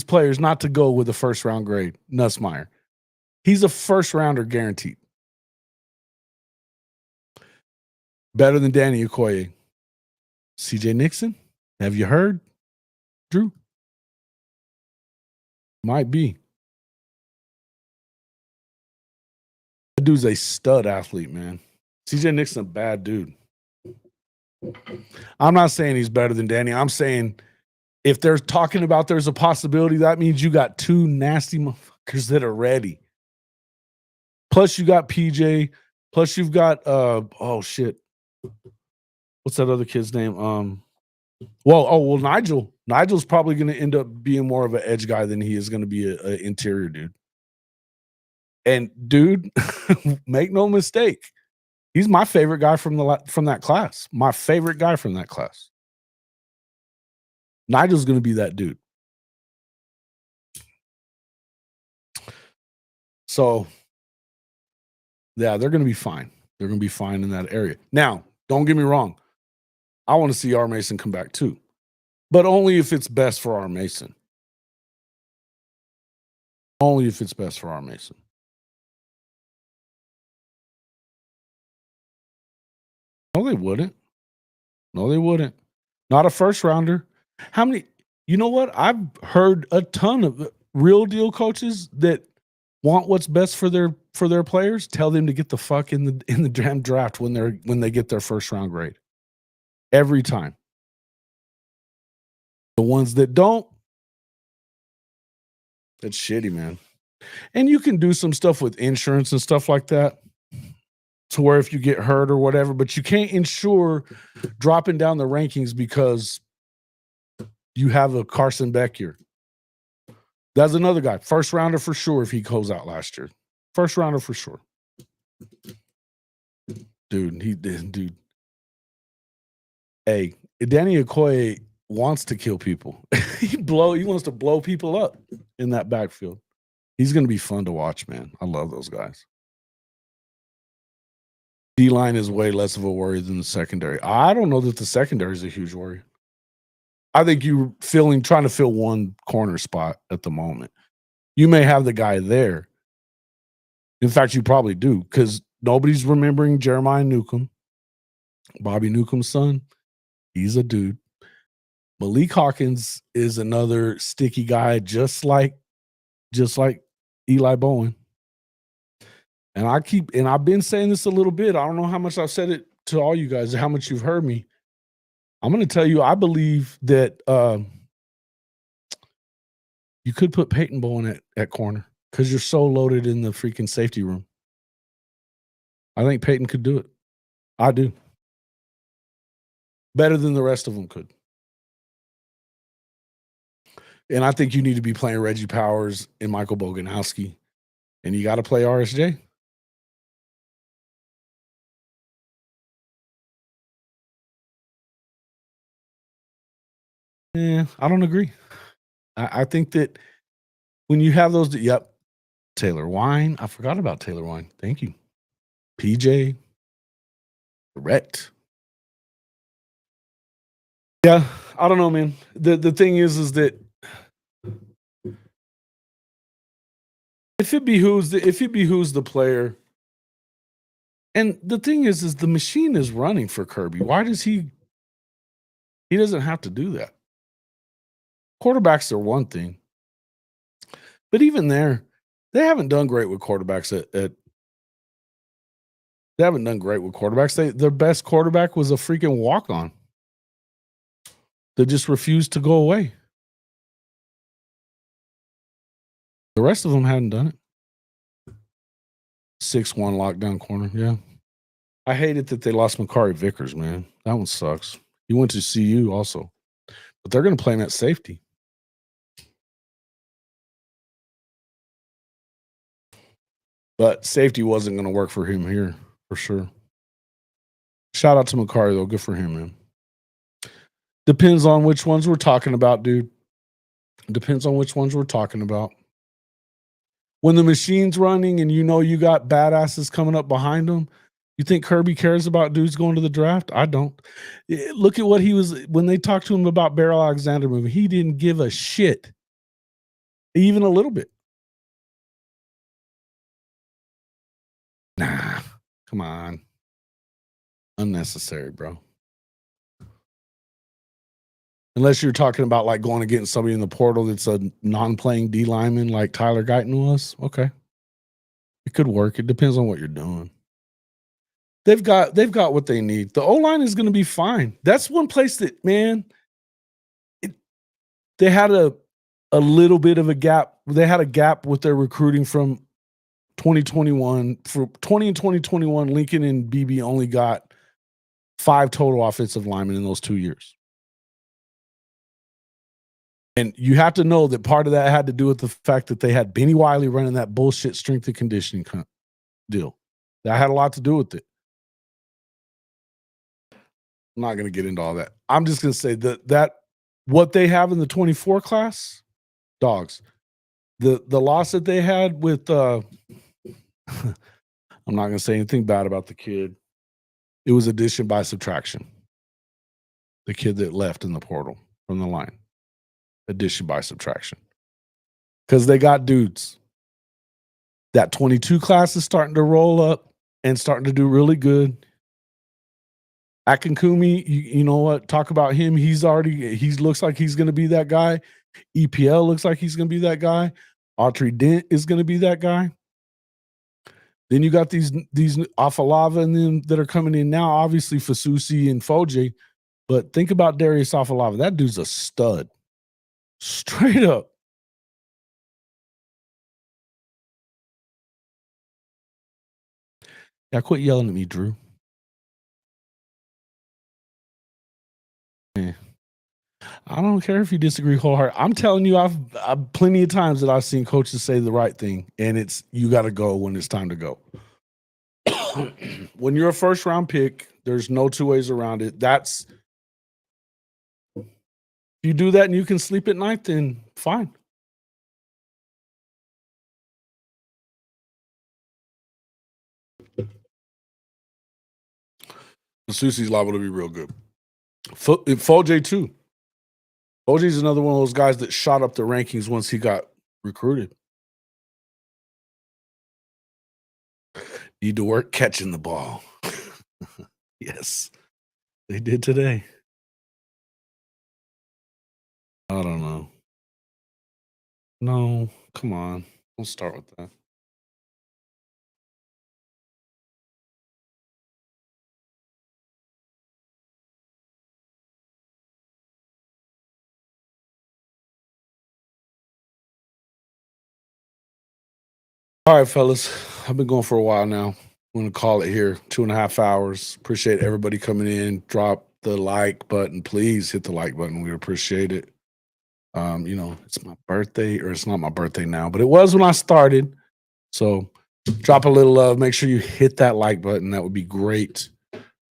Speaker 1: players not to go with a first round grade, Nussmeier. He's a first rounder guaranteed. Better than Danny Okoye. CJ Nixon, have you heard? Drew? Might be. That dude's a stud athlete, man. CJ Nixon, a bad dude. I'm not saying he's better than Danny. I'm saying if they're talking about there's a possibility, that means you got two nasty motherfuckers that are ready. Plus you got PJ. Plus you've got oh shit. What's that other kid's name? Nigel. Nigel's probably going to end up being more of an edge guy than he is going to be an interior dude. And dude, make no mistake, he's my favorite guy from that class. My favorite guy from that class. Nigel's going to be that dude. So, yeah, they're going to be fine. They're going to be fine in that area. Now, don't get me wrong. I want to see R. Mason come back too, but only if it's best for R. Mason. Only if it's best for R. Mason. No, they wouldn't. No, they wouldn't. Not a first rounder. How many? You know what? I've heard a ton of real deal coaches that want what's best for their players. Tell them to get the fuck in the damn draft when they get their first round grade. Every time. The ones that don't, that's shitty, man. And you can do some stuff with insurance and stuff like that to where if you get hurt or whatever, but you can't insure dropping down the rankings because you have a Carson Beck here. That's another guy. First rounder for sure if he goes out last year. First rounder for sure. Dude. Hey, Danny Okoye wants to kill people. He wants to blow people up in that backfield. He's going to be fun to watch, man. I love those guys. D-line is way less of a worry than the secondary. I don't know that the secondary is a huge worry. I think you're trying to fill one corner spot at the moment. You may have the guy there. In fact, you probably do because nobody's remembering Jeremiah Newcomb, Bobby Newcomb's son. He's a dude. Malik Hawkins is another sticky guy, just like Eli Bowen. And I've been saying this a little bit. I don't know how much I've said it to all you guys, how much you've heard me. I'm going to tell you, I believe that you could put Peyton Bowen at corner because you're so loaded in the freaking safety room. I think Peyton could do it. I do. Better than the rest of them could. And I think you need to be playing Reggie Powers and Michael Boganowski. And you got to play RSJ. Yeah, I don't agree. I think that when you have those, yep, Taylor Wine. I forgot about Taylor Wine. Thank you. PJ. Correct. Yeah, I don't know, man. The thing is that if it behooves the player, and the thing is the machine is running for Kirby. Why does he doesn't have to do that? Quarterbacks are one thing. But even there, they haven't done great with quarterbacks they haven't done great with quarterbacks. Their best quarterback was a freaking walk-on that just refused to go away. The rest of them hadn't done it. 6-1 lockdown corner, yeah. I hated that they lost Makari Vickers, man. That one sucks. He went to CU also. But they're going to play him at safety. But safety wasn't going to work for him here, for sure. Shout out to Makari, though. Good for him, man. Depends on which ones we're talking about, dude. Depends on which ones we're talking about. When the machine's running and you know you got badasses coming up behind them, you think Kirby cares about dudes going to the draft? I don't. Look at what he was, when they talked to him about Beryl Alexander moving, he didn't give a shit. Even a little bit. Nah, come on. Unnecessary, bro. Unless you're talking about like going and getting somebody in the portal that's a non-playing D lineman like Tyler Guyton was. Okay. It could work. It depends on what you're doing. They've got what they need. The O-line is going to be fine. That's one place that, man, they had a little bit of a gap. They had a gap with their recruiting from 2021. For 20 and 2021, Lincoln and BB only got 5 total offensive linemen in those 2 years. And you have to know that part of that had to do with the fact that they had Benny Wiley running that bullshit strength and conditioning deal. That had a lot to do with it. I'm not going to get into all that. I'm just going to say that what they have in the 24 class, dogs. The loss that they had with I'm not going to say anything bad about the kid. It was addition by subtraction. The kid that left in the portal from the line. Addition by subtraction. Because they got dudes. That 22 class is starting to roll up and starting to do really good. Akinkumi, you know what? Talk about him. He looks like he's going to be that guy. EPL looks like he's going to be that guy. Autry Dent is going to be that guy. Then you got these Afalava and them that are coming in now. Obviously, Fasusi and Foje. But think about Darius Afalava. That dude's a stud. Straight up. Yeah, quit yelling at me, Drew. Yeah. I don't care if you disagree wholeheartedly. I'm telling you, I've plenty of times that I've seen coaches say the right thing, and it's you got to go when it's time to go. When you're a first round pick, there's no two ways around it. If you do that and you can sleep at night, then fine. Susi's liable to be real good. Foje too. Foje's another one of those guys that shot up the rankings once he got recruited. Need to work catching the ball. Yes, they did today. I don't know. No, come on. Don't start with that. All right, fellas. I've been going for a while now. I'm going to call it here. 2.5 hours. Appreciate everybody coming in. Drop the like button. Please hit the like button. We appreciate it. It's my birthday, or it's not my birthday now, but it was when I started. So drop a little love. Make sure you hit that like button. That would be great.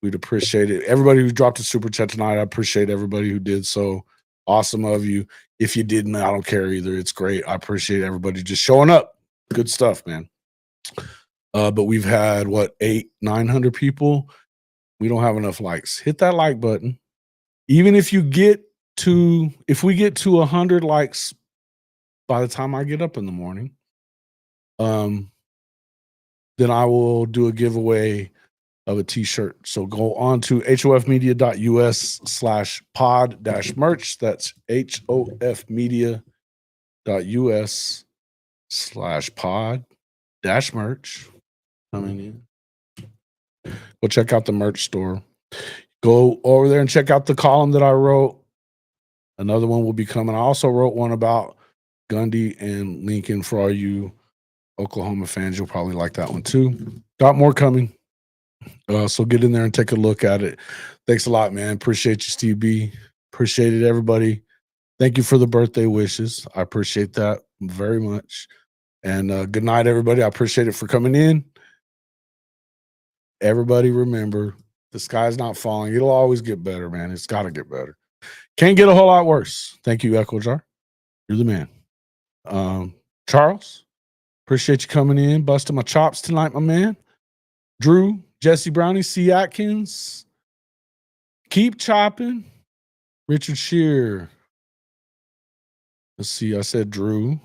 Speaker 1: We'd appreciate it. Everybody who dropped a super chat tonight, I appreciate everybody who did so. Awesome of you. If you didn't, I don't care either. It's great. I appreciate everybody just showing up. Good stuff, man. But we've had 900 people. We don't have enough likes. Hit that like button. Even if we get to 100 likes by the time I get up in the morning, then I will do a giveaway of a t-shirt. So go on to hofmedia.us/pod-merch. That's hofmedia.us/pod-merch. Coming in. Go check out the merch store. Go over there and check out the column that I wrote. Another one will be coming. I also wrote one about Gundy and Lincoln for all you Oklahoma fans. You'll probably like that one too. Got more coming. So get in there and take a look at it. Thanks a lot, man. Appreciate you, Steve B. Appreciate it, everybody. Thank you for the birthday wishes. I appreciate that very much. And good night, everybody. I appreciate it for coming in. Everybody remember, the sky's not falling. It'll always get better, man. It's got to get better. Can't get a whole lot worse. Thank you, Echo Jar. You're the man. Charles, appreciate you coming in, busting my chops tonight, my man. Drew, Jesse Brownie, C. Atkins. Keep chopping. Richard Shear. Let's see, I said Drew.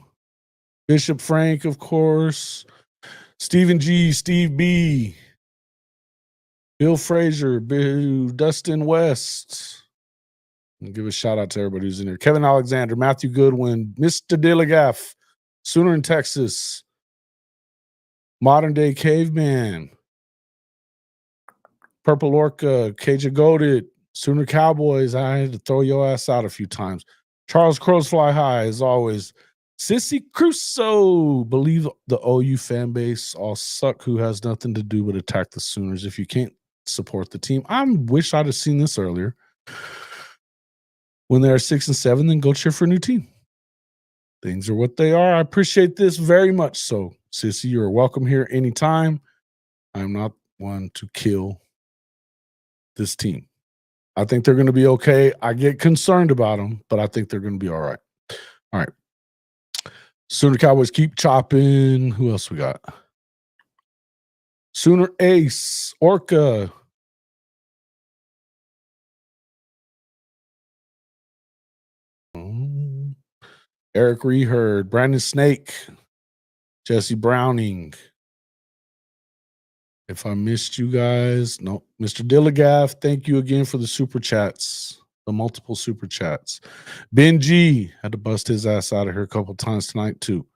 Speaker 1: Bishop Frank, of course. Stephen G, Steve B. Bill Frazier, Dustin West. I'll give a shout out to everybody who's in here. Kevin Alexander, Matthew Goodwin, Mr. Dilligaff, Sooner in Texas, Modern Day Caveman, Purple Orca, Cajun Goated, Sooner Cowboys. I had to throw your ass out a few times. Charles Crows Fly High, as always. Sissy Crusoe, believe the OU fan base all suck who has nothing to do but attack the Sooners. If you can't support the team, I wish I'd have seen this earlier. When they're 6-7, then go cheer for a new team. Things are what they are. I appreciate this very much. So, Sissy, you're welcome here anytime. I'm not one to kill this team. I think they're going to be okay. I get concerned about them, but I think they're going to be all right. All right. Sooner Cowboys keep chopping. Who else we got? Sooner Ace, Orca. Eric Reherd, Brandon Snake, Jesse Browning. If I missed you guys, no. Mr. Dilligaff, thank you again for the super chats, the multiple super chats. Ben G had to bust his ass out of here a couple times tonight, too.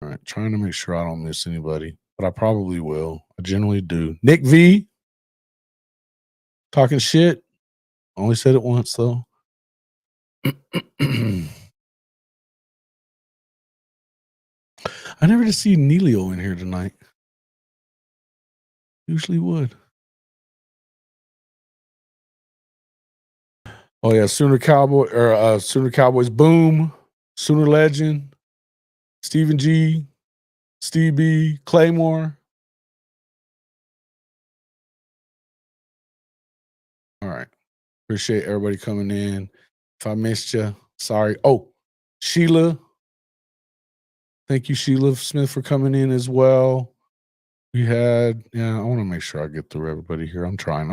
Speaker 1: All right, trying to make sure I don't miss anybody, but I probably will. I generally do. Nick V, talking shit. Only said it once, though. I never just see Neilio in here tonight. Usually would. Oh yeah, Sooner Cowboys Boom, Sooner Legend, Stephen G, Steve B, Claymore. All right. Appreciate everybody coming in. If I missed you, sorry. Oh, Sheila. Thank you, Sheila Smith, for coming in as well. I want to make sure I get through everybody here. I'm trying.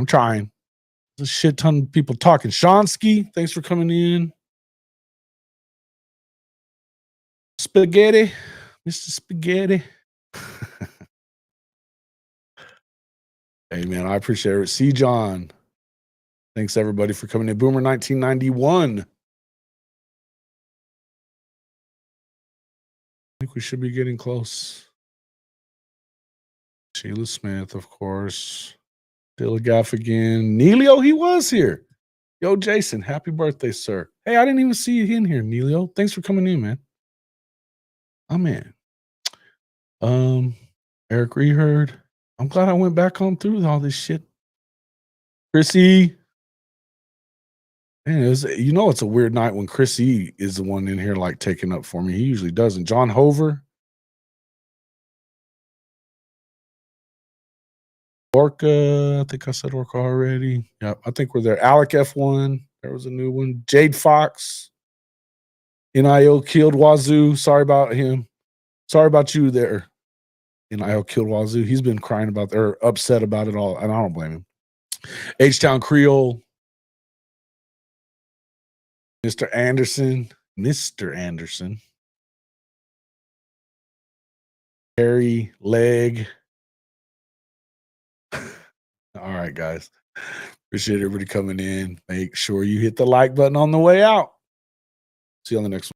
Speaker 1: There's a shit ton of people talking. Shonsky, thanks for coming in. Spaghetti, Mr. Spaghetti. Hey, man, I appreciate it. C. John. Thanks, everybody, for coming in. Boomer 1991. I think we should be getting close. Sheila Smith, of course. Dilligaff again. Neilio, he was here. Yo, Jason, happy birthday, sir. Hey, I didn't even see you in here, Neilio. Thanks for coming in, man. I'm in. Eric Reherd. I'm glad I went back home through all this shit. Chrissy. Man, it's a weird night when Chris E is the one in here like taking up for me. He usually doesn't. John Hover. Orca, I think I said Orca already. Yeah, I think we're there. Alec F1, there was a new one. Jade Fox, NIO killed Wazoo. Sorry about him. Sorry about you there. NIO killed Wazoo. He's been crying about or upset about it all, and I don't blame him. H-Town Creole, Mr. Anderson, Harry Leg. All right, guys. Appreciate everybody coming in. Make sure you hit the like button on the way out. See you on the next one.